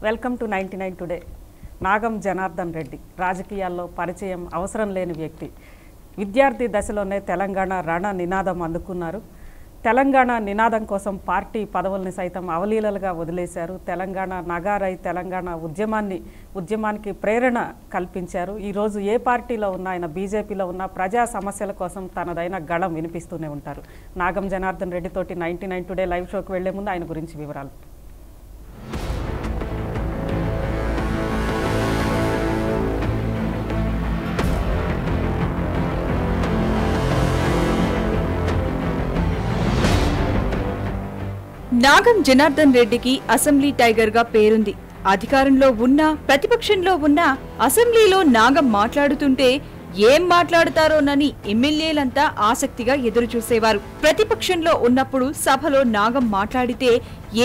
Welcome to 99 today. Nagam Janardhan Reddy రాజకీయాల్లో పరిచయం అవసరం లేని వ్యక్తి. విద్యార్థి దశలోనే తెలంగాణ రణ నినాదం అందుకున్నారు. తెలంగాణ నినాదం కోసం పార్టీ పదవుల్ని సైతం అవలీలలుగా వదిలేశారు. తెలంగాణ నగారై తెలంగాణ ఉద్యమానికి ప్రేరణ కల్పించారు. ఈరోజు ఏ పార్టీలో ఉన్నా, ఆయన బీజేపీలో ఉన్న ప్రజా సమస్యల కోసం తనదైన గళం వినిపిస్తూనే ఉంటారు. నాగం జనార్దన్ రెడ్డితోటి 99 టుడే లైవ్ షోకి వెళ్లే ముందు ఆయన గురించి వివరాలు. నాగం జనార్దన్ రెడ్డికి అసెంబ్లీ టైగర్ గా పేరుంది. అధికారంలో ఉన్నా ప్రతిపక్షంలో ఉన్నా అసెంబ్లీలో నాగం మాట్లాడుతుంటే ఏం మాట్లాడతారోనని ఎమ్మెల్యేలంతా ఆసక్తిగా ఎదురుచూసేవారు. ప్రతిపక్షంలో ఉన్నప్పుడు సభలో నాగం మాట్లాడితే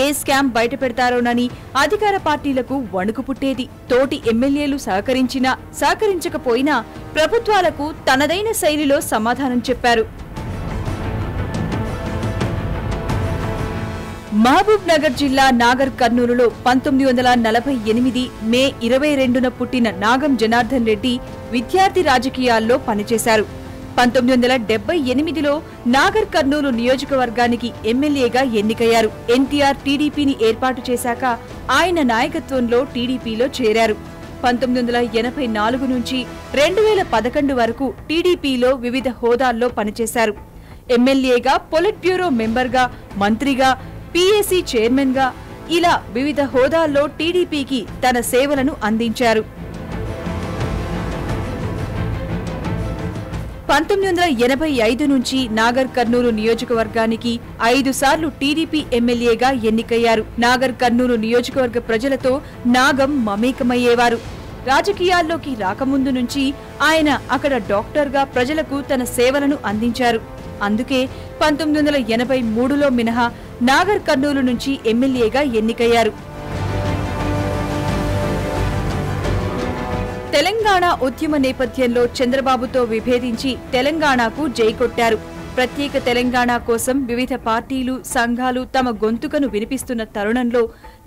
ఏ స్కామ్ బయట పెడతారోనని అధికార పార్టీలకు వణుకు పుట్టేది. తోటి ఎమ్మెల్యేలు సహకరించినా సహకరించకపోయినా ప్రభుత్వాలకు తనదైన శైలిలో సమాధానం చెప్పారు. మహబూబ్ నగర్ జిల్లా నాగర్ కర్నూలులో 1948 మే 22న పుట్టిన నాగం జనార్దన్ రెడ్డి విద్యార్థి రాజకీయాల్లో పనిచేశారు. 1978లో నాగర్ కర్నూలు నియోజకవర్గానికి ఎమ్మెల్యేగా ఎన్నికయ్యారు. ఎన్టీఆర్ టీడీపీని ఏర్పాటు చేశాక ఆయన నాయకత్వంలో టీడీపీలో చేరారు. 1984 నుంచి 2011 వరకు టీడీపీలో వివిధ హోదాల్లో పనిచేశారు. ఎమ్మెల్యేగా, పొలిట్ బ్యూరో మెంబర్గా, మంత్రిగా, పీఏసీ చైర్మన్ గా ఇలా వివిధ హోదాల్లో టీడీపీకి తన సేవలను అందించారు. 1985 నుంచి నాగర్ కర్నూలు నియోజకవర్గానికి 5 సార్లు టీడీపీ ఎమ్మెల్యేగా ఎన్నికయ్యారు. నాగర్ కర్నూలు నియోజకవర్గ ప్రజలతో నాగం మమేకమయ్యేవారు. రాజకీయాల్లోకి రాకముందు నుంచి ఆయన అక్కడ డాక్టర్గా ప్రజలకు తన సేవలను అందించారు. అందుకే 1983లో మినహా నాగర్ కర్నూలు నుంచి ఎమ్మెల్యేగా ఎన్నికయ్యారు. తెలంగాణ ఉద్యమ నేపథ్యంలో చంద్రబాబుతో విభేదించి తెలంగాణకు జై కొట్టారు. ప్రత్యేక తెలంగాణ కోసం వివిధ పార్టీలు, సంఘాలు తమ గొంతుకను వినిపిస్తున్న తరుణంలో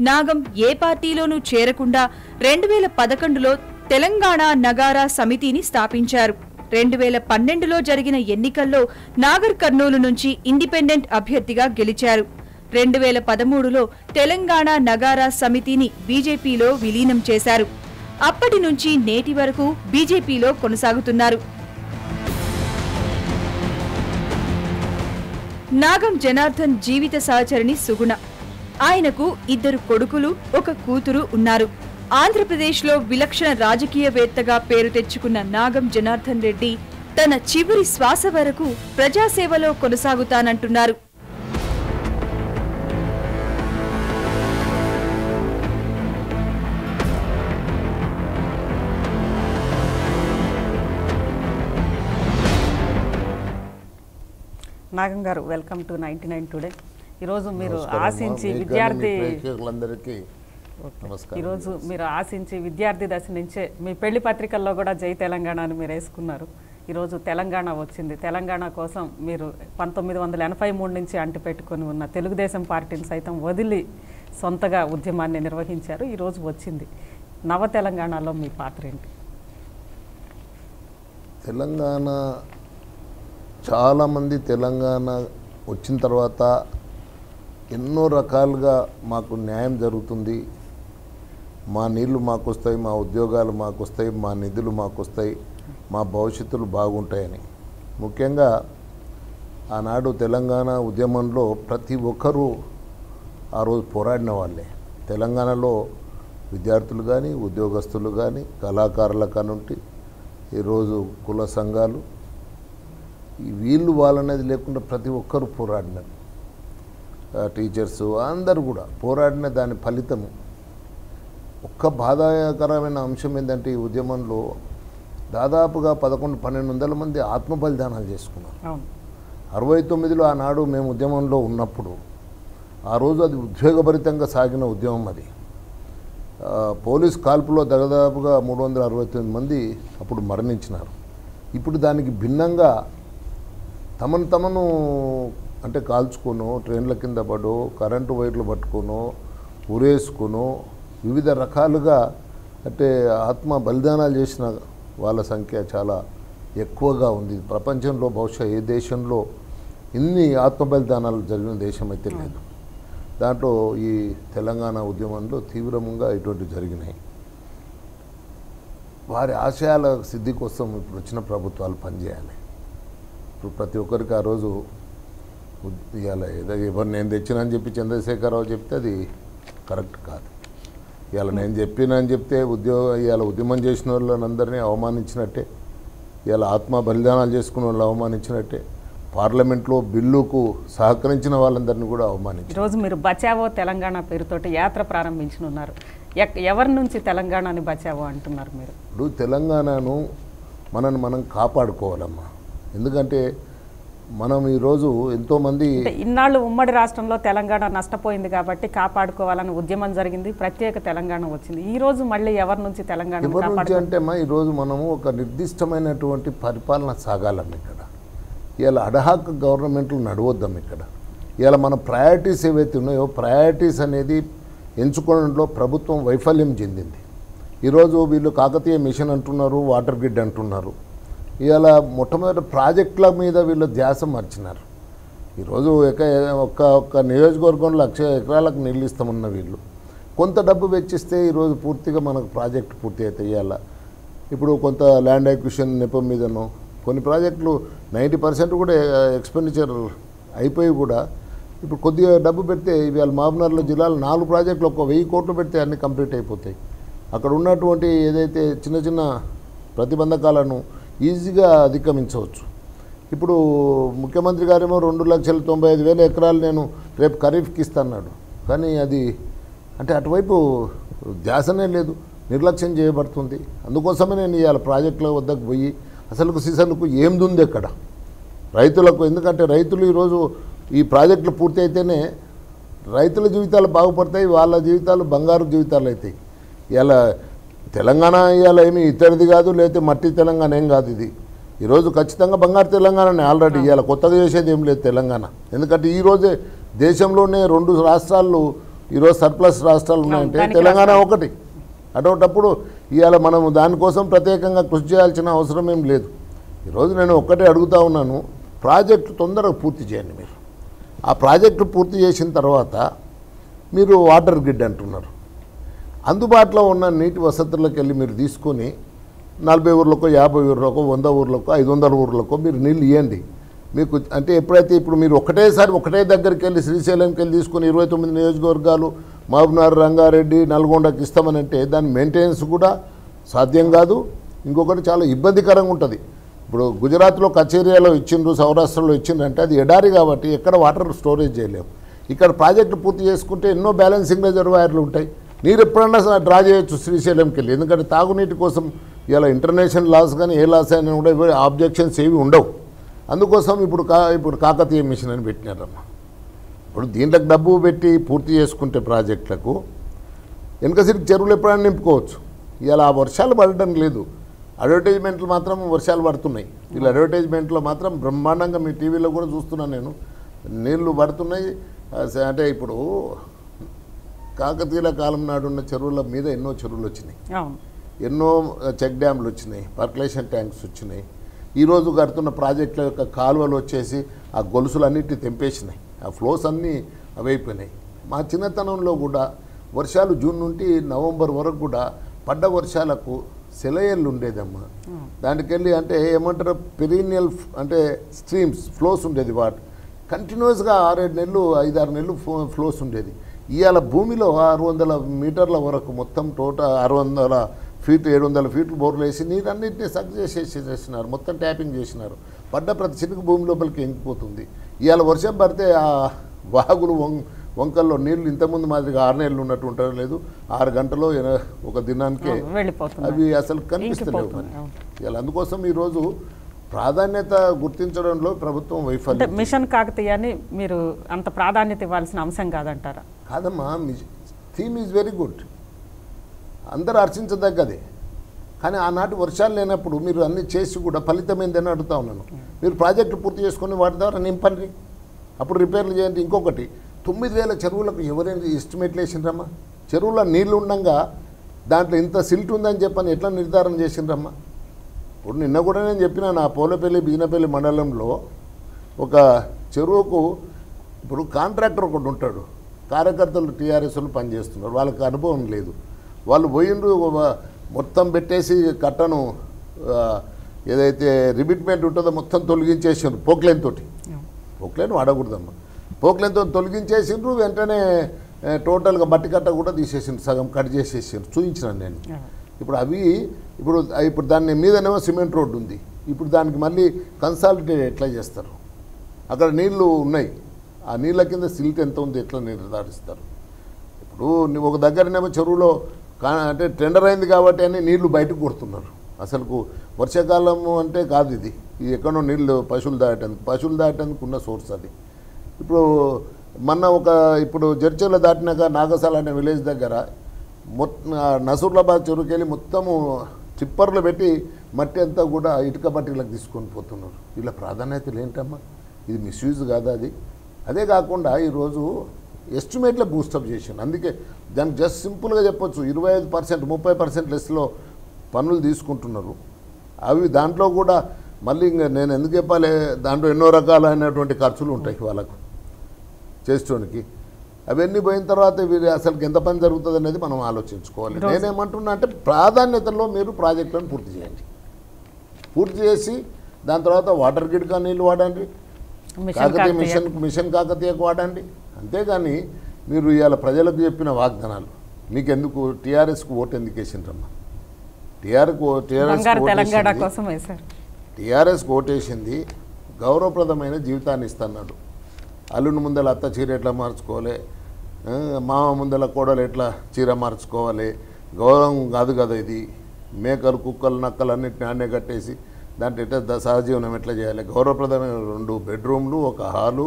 నాగం ఏ పార్టీలోనూ చేరకుండా 2011లో తెలంగాణ నగారా సమితిని స్థాపించారు. 2012లో జరిగిన ఎన్నికల్లో నాగర్ కర్నూలు నుంచి ఇండిపెండెంట్ అభ్యర్థిగా గెలిచారు. 2013లో తెలంగాణ నగారా సమితిని బీజేపీలో విలీనం చేశారు. అప్పటి నుంచి నేటి వరకు బీజేపీలో కొనసాగుతున్నారు. నాగం జనార్దన్ జీవిత సహచరిణి సుగుణ. ఆయనకు 2 కొడుకులు, 1 కూతురు ఉన్నారు. ఆంధ్రప్రదేశ్లో విలక్షణ రాజకీయవేత్తగా పేరు తెచ్చుకున్న నాగం జనార్దన్ రెడ్డి తన చివరి శ్వాస వరకు ప్రజాసేవలో కొనసాగుతానంటున్నారు. నాగం గారు, వెల్కమ్ టు 99 టుడే. ఈరోజు మీరు ఆశించి విద్యార్థి దశ నుంచే మీ పెళ్లి పత్రికల్లో కూడా జై తెలంగాణ అని మీరు వేసుకున్నారు. ఈరోజు తెలంగాణ వచ్చింది. తెలంగాణ కోసం మీరు 1983 నుంచి అంటిపెట్టుకుని ఉన్న తెలుగుదేశం పార్టీని సైతం వదిలి సొంతగా ఉద్యమాన్ని నిర్వహించారు. ఈరోజు వచ్చింది. నవ తెలంగాణలో మీ పాత్ర ఏంటి? తెలంగాణ చాలామంది తెలంగాణ వచ్చిన తర్వాత ఎన్నో రకాలుగా మాకు న్యాయం జరుగుతుంది, మా నీళ్లు మాకు వస్తాయి, మా ఉద్యోగాలు మాకు వస్తాయి, మా నిధులు మాకు వస్తాయి, మా భవిష్యత్తులు బాగుంటాయని. ముఖ్యంగా ఆనాడు తెలంగాణ ఉద్యమంలో ప్రతి ఒక్కరూ ఆ రోజు పోరాడిన వాళ్ళే. తెలంగాణలో విద్యార్థులు కానీ, ఉద్యోగస్తులు కానీ, కళాకారుల కానుంటి ఈరోజు కుల సంఘాలు, వీళ్ళు వాళ్ళనేది లేకుండా ప్రతి ఒక్కరూ పోరాడినారు. టీచర్స్ అందరూ కూడా పోరాడిన దాని ఫలితము. ఒక్క బాధాకరమైన అంశం ఏంటంటే ఈ ఉద్యమంలో దాదాపుగా 1100-1200 మంది ఆత్మ బలిదానాలు చేసుకున్నారు. 69లో ఆనాడు మేము ఉద్యమంలో ఉన్నప్పుడు ఆ రోజు అది ఉద్వేగభరితంగా సాగిన ఉద్యమం. అది పోలీస్ కాల్పులో దాదాపుగా 369 మంది అప్పుడు మరణించినారు. ఇప్పుడు దానికి భిన్నంగా తమను అంటే కాల్చుకోనో, ట్రైన్ల కింద పడో, కరెంటు వైర్లు పట్టుకోనో, ఉరేసుకునో వివిధ రకాలుగా అంటే ఆత్మ బలిదానాలు చేసిన వాళ్ళ సంఖ్య చాలా ఎక్కువగా ఉంది. ప్రపంచంలో బహుశా ఏ దేశంలో ఇన్ని ఆత్మ బలిదానాలు జరిగిన దేశం అయితే లేదు. దాంట్లో ఈ తెలంగాణ ఉద్యమంలో తీవ్రంగా ఇటువంటివి జరిగినాయి. వారి ఆశయాల సిద్ధి కోసం ఇప్పుడు వచ్చిన ప్రభుత్వాలు పనిచేయాలి. ఇప్పుడు ప్రతి ఒక్కరికి ఆ రోజు ఇవాళ ఏదో ఎవరు నేను తెచ్చినని చెప్పి చంద్రశేఖరరావు చెప్తే అది కరెక్ట్ కాదు. ఇవాళ నేను చెప్పినని చెప్తే ఇవాళ ఉద్యమం చేసిన వాళ్ళందరినీ అవమానించినట్టే, ఇవాళ ఆత్మ బలిదానాలు చేసుకున్న వాళ్ళు అవమానించినట్టే, పార్లమెంట్లో బిల్లుకు సహకరించిన వాళ్ళందరినీ కూడా అవమానించారు. ఈరోజు మీరు బచావో తెలంగాణ పేరుతోటి యాత్ర ప్రారంభించనున్నారు. ఎవరి నుంచి తెలంగాణని బచావో అంటున్నారు మీరు? ఇప్పుడు తెలంగాణను మనం కాపాడుకోవాలమ్మా. ఎందుకంటే మనం ఈరోజు ఎంతోమంది ఇన్నాళ్ళు ఉమ్మడి రాష్ట్రంలో తెలంగాణ నష్టపోయింది కాబట్టి కాపాడుకోవాలని ఉద్యమం జరిగింది, ప్రత్యేక తెలంగాణ వచ్చింది. ఈ రోజు మళ్ళీ ఎవరి నుంచి తెలంగాణ అంటే అమ్మా ఈరోజు మనము ఒక నిర్దిష్టమైనటువంటి పరిపాలన సాగాలమ్మ. ఇక్కడ ఇవాళ అడహాక్ గవర్నమెంట్లు నడవద్దాం. ఇక్కడ ఇవాళ మన ప్రయారిటీస్ ఏవైతే ఉన్నాయో ప్రయారిటీస్ అనేది ఎంచుకోవడంలో ప్రభుత్వం వైఫల్యం చెందింది. ఈరోజు వీళ్ళు కాకతీయ మిషన్ అంటున్నారు, వాటర్ గ్రిడ్ అంటున్నారు. ఇవాళ మొట్టమొదటి ప్రాజెక్టుల మీద వీళ్ళు ధ్యాస మార్చినారు. ఈరోజు ఒక్క నియోజకవర్గంలో 1,00,000 ఎకరాలకు నీళ్ళు ఇస్తామన్న వీళ్ళు కొంత డబ్బు వెచ్చిస్తే ఈరోజు పూర్తిగా మనకు ప్రాజెక్టు పూర్తి అయితే ఇవాళ ఇప్పుడు కొంత ల్యాండ్ అక్విజిషన్ నెపం మీదనో కొన్ని ప్రాజెక్టులు 90% కూడా ఎక్స్పెండిచర్ అయిపోయి కూడా ఇప్పుడు కొద్దిగా డబ్బు పెడితే ఇవాళ మహబూబ్నగర్ జిల్లాలో 4 ప్రాజెక్టులు 1,000 కోట్లు పెడితే అన్నీ కంప్లీట్ అయిపోతాయి. అక్కడ ఉన్నటువంటి ఏదైతే చిన్న చిన్న ప్రతిబంధకాలను ఈజీగా అధిగమించవచ్చు. ఇప్పుడు ముఖ్యమంత్రి గారేమో 2,95,000 ఎకరాలు నేను రేపు ఖరీఫ్కి ఇస్తాన్నాడు. కానీ అది అంటే అటువైపు ధ్యాసనే లేదు, నిర్లక్ష్యం చేయబడుతుంది. అందుకోసమే నేను ఇవాళ ప్రాజెక్టుల వద్దకు పోయి అసలుకు సిసలుకు ఏందుంది అక్కడ రైతులకు. ఎందుకంటే రైతులు ఈరోజు ఈ ప్రాజెక్టులు పూర్తి అయితేనే రైతుల జీవితాలు బాగుపడతాయి, వాళ్ళ జీవితాలు బంగారు జీవితాలు అవుతాయి. ఇలా తెలంగాణ ఇవాళ ఏమి ఇతడిది కాదు, లేకపోతే మట్టి తెలంగాణ ఏం కాదు. ఇది ఈరోజు ఖచ్చితంగా బంగారు తెలంగాణనే. ఆల్రెడీ ఇవాళ కొత్తగా చేసేది ఏం లేదు తెలంగాణ. ఎందుకంటే ఈరోజే దేశంలోనే 2 రాష్ట్రాలు ఈరోజు సర్ప్లస్ రాష్ట్రాలు ఉన్నాయంటే తెలంగాణ ఒకటి. అటువంటప్పుడు ఇవాళ మనం దానికోసం ప్రత్యేకంగా కృషి చేయాల్సిన అవసరం ఏం లేదు. ఈరోజు నేను ఒక్కటే అడుగుతా ఉన్నాను, ప్రాజెక్టు తొందరగా పూర్తి చేయండి. మీరు ఆ ప్రాజెక్టు పూర్తి చేసిన తర్వాత మీరు వాటర్ గ్రిడ్ అంటున్నారు. అందుబాటులో ఉన్న నీటి వసతులకు వెళ్ళి మీరు తీసుకొని 40 ఊర్లకో 50 ఊర్లకో 100 ఊర్లకో 500 ఊర్లకో మీరు నీళ్ళు ఇవ్వండి. మీకు అంటే ఎప్పుడైతే ఇప్పుడు మీరు ఒకటే దగ్గరికి వెళ్ళి శ్రీశైలంకి వెళ్ళి తీసుకొని 29 నియోజకవర్గాలు మహబూబ్నగర్, రంగారెడ్డి, నల్గొండకి ఇస్తామని అంటే దాని మెయింటెనెన్స్ కూడా సాధ్యం కాదు. ఇంకొకటి చాలా ఇబ్బందికరంగా ఉంటుంది. ఇప్పుడు గుజరాత్లో కచేరియాలో ఇచ్చిండ్రు, సౌరాష్ట్రలో ఇచ్చిండ్రంటే అది ఎడారి కాబట్టి ఎక్కడ వాటర్ స్టోరేజ్ చేయలేము. ఇక్కడ ప్రాజెక్టు పూర్తి చేసుకుంటే ఎన్నో బ్యాలెన్సింగ్ రిజర్వాయర్లు ఉంటాయి, నీరు ఎప్పుడన్నా డ్రా చేయొచ్చు శ్రీశైలంకి వెళ్ళి. ఎందుకంటే తాగునీటి కోసం ఇలా ఇంటర్నేషనల్ లాస్ కానీ ఏ లాస్ అయినా కూడా ఆబ్జెక్షన్స్ ఏవి ఉండవు. అందుకోసం ఇప్పుడు కాకతీయ మిషన్ అని పెట్టినారమ్మా. ఇప్పుడు దీంట్లోకి డబ్బు పెట్టి పూర్తి చేసుకుంటే ప్రాజెక్టులకు వెనకసిరికి చెరువులు ఎప్పుడైనా నింపుకోవచ్చు. ఇలా వర్షాలు పడడం లేదు, అడ్వర్టైజ్మెంట్లు మాత్రం వర్షాలు పడుతున్నాయి. వీళ్ళ అడ్వర్టైజ్మెంట్లో మాత్రం బ్రహ్మాండంగా మీ టీవీలో కూడా చూస్తున్నాను నేను, నీళ్లు పడుతున్నాయి. అంటే ఇప్పుడు కాకతీయుల కాలం నాడు ఉన్న చెరువుల మీద ఎన్నో చెరువులు వచ్చినాయి, ఎన్నో చెక్ డ్యామ్లు వచ్చినాయి, పర్కులేషన్ ట్యాంక్స్ వచ్చినాయి. ఈరోజు కడుతున్న ప్రాజెక్టుల యొక్క కాలువలు వచ్చేసి ఆ గొలుసులన్నిటి తెంపేసినాయి, ఆ ఫ్లోస్ అన్నీ అవైపోయినాయి. మా చిన్నతనంలో కూడా వర్షాలు జూన్ నుండి నవంబర్ వరకు కూడా పడ్డ వర్షాలకు సెలయేళ్ళు ఉండేదమ్మా. దానికి వెళ్ళి అంటే ఏమంటారు పెరీనియల్ అంటే స్ట్రీమ్స్ ఫ్లోస్ ఉండేది. వాటి కంటిన్యూస్గా 6-7 నెలలు 5-6 నెలలు ఫ్లోస్ ఉండేది. ఇవాళ భూమిలో 600 మీటర్ల వరకు మొత్తం టోటల్ 600 ఫీట్ 700 ఫీట్లు బోర్లు వేసి నీరన్నింటినీ సక్ చేసేసినారు, మొత్తం ట్యాపింగ్ చేసినారు. పడ్డ ప్రతి చినుకు భూమి లోపలికి ఎంకిపోతుంది. ఇవాళ వర్షం పడితే ఆ వాగులు వంకల్లో నీళ్లు ఇంతకుముందు మాదిరిగా 6 నెలలు ఉన్నట్టు ఉంటారో లేదు, 6 గంటలో ఒక దినానికే అవి అసలు కనిపిస్తలేవు. ఇలా అందుకోసం ఈరోజు ప్రాధాన్యత గుర్తించడంలో ప్రభుత్వం వైఫల్యం. మిషన్ కాకతీయాన్ని మీరు అంత ప్రాధాన్యత ఇవ్వాల్సిన అంశం కాదంటారా? కాదమ్మా, థీమ్ ఈజ్ వెరీ గుడ్, అందరూ హర్షించదగ్గదే. కానీ ఆనాటి వర్షాలు లేనప్పుడు మీరు అన్నీ చేసి కూడా ఫలితం ఏందని అడుగుతా ఉన్నాను. మీరు ప్రాజెక్టు పూర్తి చేసుకొని వాటి ద్వారా నింపండి, అప్పుడు రిపేర్లు చేయండి. ఇంకొకటి 9,000 చెరువులకు ఎవరైనా ఎస్టిమేట్లు వేసిండ్రమ్మా? చెరువులో నీళ్లు ఉండగా దాంట్లో ఇంత సిల్ట్ ఉందని చెప్పని ఎట్లా నిర్ధారణ చేసిండ్రమ్మా? ఇప్పుడు నిన్న కూడా నేను చెప్పిన నా పోలపల్లి బిజినపల్లి మండలంలో ఒక చెరువుకు ఇప్పుడు కాంట్రాక్టర్ ఒకటి ఉంటాడు, కార్యకర్తలు టీఆర్ఎస్లు పనిచేస్తున్నారు, వాళ్ళకి అనుభవం లేదు. వాళ్ళు పోయిండ్రు మొత్తం పెట్టేసి కట్టను ఏదైతే రిబిట్మెంట్ ఉంటుందో మొత్తం తొలగించేసిండ్రు పోక్లైన్ తోటి. పోక్లైన్ వాడకూడదమ్మా, పోక్లైన్తో తొలగించేసిండ్రు. వెంటనే టోటల్గా మట్టి కట్ట కూడా తీసేసిండ్రు, సగం కట్ చేసేసిండ్రు. చూపించినాను నేను. ఇప్పుడు దాని మీదనేమో సిమెంట్ రోడ్డు ఉంది. ఇప్పుడు దానికి మళ్ళీ కన్సాలిడేట్ ఎట్లా చేస్తారు? అక్కడ నీళ్లు ఉన్నాయి, ఆ నీళ్ళ కింద సిల్ట్ ఎంత ఉంది ఎట్లా నిర్ధారిస్తారు? ఇప్పుడు ఒక దగ్గరనేమో చెరువులో అంటే టెండర్ అయింది కాబట్టి అని నీళ్లు బయటకు కొడుతున్నారు. అసలు వర్షాకాలము అంటే కాదు ఇది ఎక్కడో నీళ్ళు పశువులు దాటేందుకు ఉన్న సోర్స్ అది. ఇప్పుడు ఇప్పుడు జడ్చర్ల దాటినాక నాగసాల అనే విలేజ్ దగ్గర నసూర్లాబాద్ చెరువుకి వెళ్ళి మొత్తము చిప్పర్లు పెట్టి మట్టి అంతా కూడా ఇటుక బట్టీలకు తీసుకొని పోతున్నారు. ఇలా ప్రాధాన్యతలు ఏంటమ్మా? ఇది మిస్యూజ్ కాదా? అదే కాకుండా ఈరోజు ఎస్టిమేట్లో బూస్టప్ చేసాను. అందుకే దానికి జస్ట్ సింపుల్గా చెప్పొచ్చు, 25% 30% లెస్లో పనులు తీసుకుంటున్నారు. దాంట్లో కూడా మళ్ళీ ఇంకా నేను ఎందుకు చెప్పాలి, దాంట్లో ఎన్నో రకాలైనటువంటి ఖర్చులు ఉంటాయి వాళ్ళకు చేసేటోనికి. అవన్నీ పోయిన తర్వాత వీరు అసలు ఎంత పని జరుగుతుంది అనేది మనం ఆలోచించుకోవాలి. నేనేమంటున్నా అంటే ప్రాధాన్యతలో మీరు ప్రాజెక్టులను పూర్తి చేయండి. పూర్తి చేసి దాని తర్వాత వాటర్ గిడ్కా నీళ్ళు వాడండి, కాకతీయ మిషన్ కాకతీయకు వాడండి. అంతేగాని మీరు ఇవాళ ప్రజలకు చెప్పిన వాగ్దానాలు మీకెందుకు? టీఆర్ఎస్కు ఓటు ఎందుకు వేసిండ్రమ్మా? టీఆర్ఎస్కు ఓటేసింది గౌరవప్రదమైన జీవితాన్ని ఇస్తున్నాడు. అల్లుని ముందల అత్త చీర ఎట్లా మార్చుకోవాలి, మామ ముందల కోడలు ఎట్లా చీర మార్చుకోవాలి, గౌరవం కాదు కదా ఇది. మేకలు కుక్కలు నక్కలు అన్నింటినీ ఆనే కట్టేసి దాంట్లో ఎట్లా సహజీవనం ఎట్లా చేయాలి? గౌరవప్రదమైన 2 బెడ్రూమ్లు, ఒక హాలు,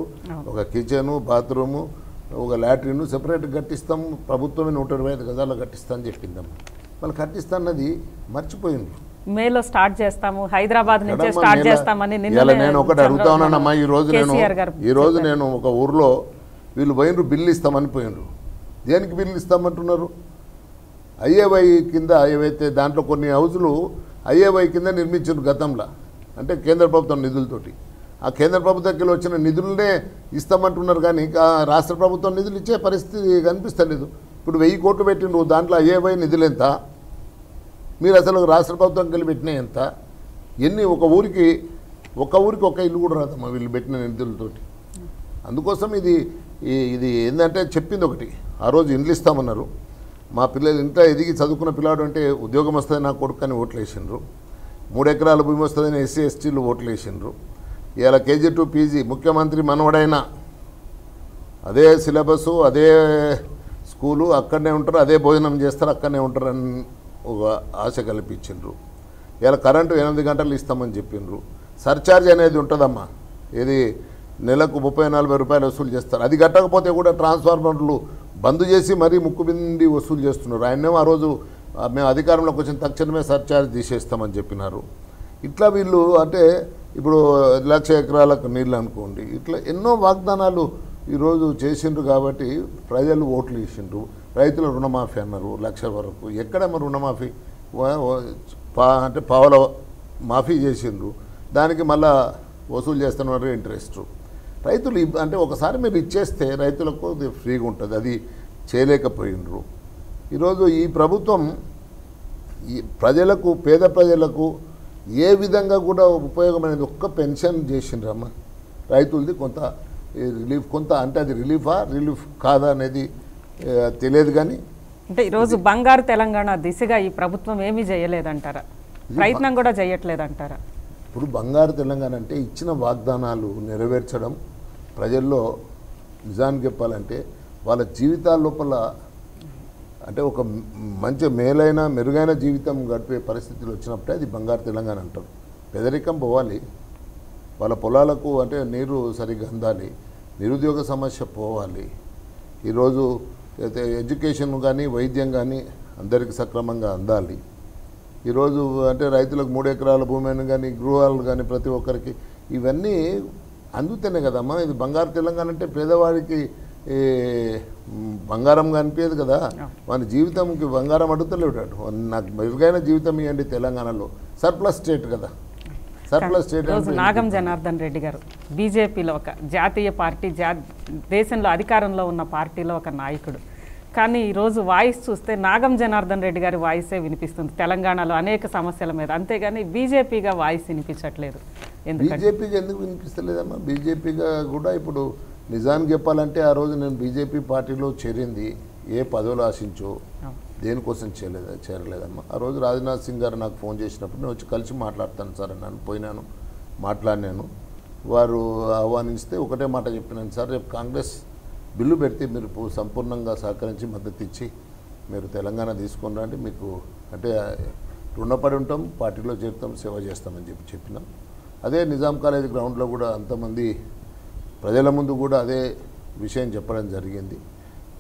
ఒక కిచెను, బాత్రూము, ఒక లాట్రిన్ సెపరేట్గా కట్టిస్తాం. ప్రభుత్వమే 125 గజాలు కట్టిస్తా అని చెప్పిందమ్మా. వాళ్ళు కట్టిస్తాన్నది మర్చిపోయింది. మేలో స్టార్ట్ చేస్తాము, హైదరాబాద్ నుంచి స్టార్ట్ చేస్తామని నేను ఒకటి అడుగుతా ఉన్నానమ్మా. ఈరోజు నేను ఒక ఊర్లో వీళ్ళు పోయినరు, బిల్లు ఇస్తామని పోయినరు. దేనికి బిల్లు ఇస్తామంటున్నారు? ఐఏవై కింద ఏవైతే దాంట్లో కొన్ని హౌజులు ఐఏవై కింద నిర్మించారు గతంలో, అంటే కేంద్ర ప్రభుత్వం నిధులతోటి. ఆ కేంద్ర ప్రభుత్వంకి వచ్చిన నిధులనే ఇస్తామంటున్నారు, కానీ రాష్ట్ర ప్రభుత్వం నిధులు ఇచ్చే పరిస్థితి కనిపిస్తలేదు. ఇప్పుడు 1000 కోట్లు పెట్టిండ్రు, దాంట్లో ఐఏవై నిధులు ఎంత? మీరు అసలు రాష్ట్ర ప్రభుత్వంకి వెళ్ళి పెట్టినా ఎంత? ఒక ఊరికి ఒక ఇల్లు కూడా రాదమ్మా వీళ్ళు పెట్టిన నిధులతోటి. అందుకోసం ఇది ఏంటంటే చెప్పింది ఒకటి, ఆ రోజు ఇండ్లు ఇస్తామన్నారు. మా పిల్లలు ఇంట్లో ఎదిగి చదువుకున్న పిల్లాడు అంటే ఉద్యోగం వస్తుంది నా కొడుకు అని ఓట్లు వేసిండ్రు. 3 ఎకరాల భూమి వస్తుందని ఎస్సీ ఎస్టీలు ఓట్లు వేసిండ్రు. ఇలా KG to PG ముఖ్యమంత్రి మనవడైనా అదే సిలబస్సు, అదే స్కూలు, అక్కడనే ఉంటారు, అదే భోజనం చేస్తారు, అక్కడనే ఉంటారని ఒక ఆశ కల్పించిండ్రు. ఇలా కరెంటు 8 గంటలు ఇస్తామని చెప్పిండ్రు. సర్ఛార్జ్ అనేది ఉంటుందమ్మా, ఇది నెలకు 30-40 రూపాయలు వసూలు చేస్తారు. అది కట్టకపోతే కూడా ట్రాన్స్ఫార్మర్లు బంద్ చేసి మరీ ముక్కుబిండి వసూలు చేస్తున్నారు. ఆయనేమో ఆ రోజు మేము అధికారంలోకి వచ్చిన తక్షణమే సర్ఛార్జ్ తీసేస్తామని చెప్పినారు. ఇట్లా వీళ్ళు అంటే ఇప్పుడు 1,00,000 ఎకరాలకు నీళ్ళు అనుకోండి, ఇట్లా ఎన్నో వాగ్దానాలు ఈరోజు చేసిండ్రు. కాబట్టి ప్రజలు ఓట్లు వేసిండ్రు. రైతుల రుణమాఫీ అన్నారు 1,00,000 వరకు. ఎక్కడమ్మా రుణమాఫీ? అంటే పావుల మాఫీ చేసిండ్రు, దానికి మళ్ళా వసూలు చేస్తున్నారు ఇంట్రెస్ట్. రైతులు అంటే ఒకసారి మీరు ఇచ్చేస్తే రైతులకు ఫ్రీగా ఉంటుంది, అది చేయలేకపోయినరు. ఈరోజు ఈ ప్రభుత్వం ఈ ప్రజలకు, పేద ప్రజలకు ఏ విధంగా కూడా ఉపయోగమైనది ఒక్క పెన్షన్ చేసిండ్రమ్మా. రైతులది కొంత రిలీఫ్, కొంత అంటే అది రిలీఫ్ కాదా అనేది తెలియదు. కానీ అంటే ఈరోజు బంగారు తెలంగాణ దిశగా ఈ ప్రభుత్వం ఏమీ చేయలేదంటారా? ప్రయత్నం కూడా చేయట్లేదంటారా? ఇప్పుడు బంగారు తెలంగాణ అంటే ఇచ్చిన వాగ్దానాలు నెరవేర్చడం, ప్రజల్లో నిజానికి చెప్పాలంటే వాళ్ళ జీవితాల లోపల అంటే ఒక మంచి మేలైన మెరుగైన జీవితం గడిపే పరిస్థితులు వచ్చినప్పుడే అది బంగారు తెలంగాణ అంటారు. పేదరికం పోవాలి, వాళ్ళ పొలాలకు అంటే నీరు సరిగ్గా అందాలి, నిరుద్యోగ సమస్య పోవాలి. ఈరోజు ఎడ్యుకేషన్ కానీ వైద్యం కానీ అందరికీ సక్రమంగా అందాలి. ఈరోజు అంటే రైతులకు 3 ఎకరాల భూమిని కానీ గృహాలు కానీ ప్రతి ఒక్కరికి ఇవన్నీ అందుతేనే కదమ్మా ఇది బంగారు తెలంగాణ. అంటే పేదవాడికి ఈ బంగారం కనిపించదు కదా, మన జీవితంకి బంగారం అడుగుతలేడు. నాకు మెరుగైన జీవితం ఇవ్వండి తెలంగాణలో. సర్ప్లస్ స్టేట్ కదా, సర్ప్లస్ స్టేట్. రోజు నాగం జనార్దన్ రెడ్డి గారు బీజేపీలో ఒక జాతీయ పార్టీ, దేశంలో అధికారంలో ఉన్న పార్టీలో ఒక నాయకుడు. కానీ ఈరోజు వాయిస్ చూస్తే నాగం జనార్దన్ రెడ్డి గారి వాయిసే వినిపిస్తుంది తెలంగాణలో అనేక సమస్యల మీద. అంతేగాని బీజేపీగా వాయిస్ వినిపించట్లేదు. బీజేపీకి ఎందుకు వినిపిస్తలేదమ్మా? బీజేపీగా కూడా ఇప్పుడు నిజానికి చెప్పాలంటే ఆ రోజు నేను బీజేపీ పార్టీలో చేరింది ఏ పదవులు ఆశించో దేనికోసం చేరలేదమ్మా. ఆ రోజు రాజ్నాథ్ సింగ్ గారు నాకు ఫోన్ చేసినప్పుడు నేను వచ్చి కలిసి మాట్లాడతాను సార్ అన్నాను. పోయినాను, మాట్లాడినాను. వారు ఆహ్వానిస్తే ఒకటే మాట చెప్పినాను, సార్ రేపు కాంగ్రెస్ బిల్లు పెడితే మీరు సంపూర్ణంగా సహకరించి మద్దతు ఇచ్చి మీరు తెలంగాణ తీసుకొని రండి, మీకు అంటే రుణపడి ఉంటాం, పార్టీలో చేరుతాం, సేవ చేస్తామని చెప్పినాం. అదే నిజాం కాలేజ్ గ్రౌండ్లో కూడా అంతమంది ప్రజల ముందు కూడా అదే విషయం చెప్పడం జరిగింది.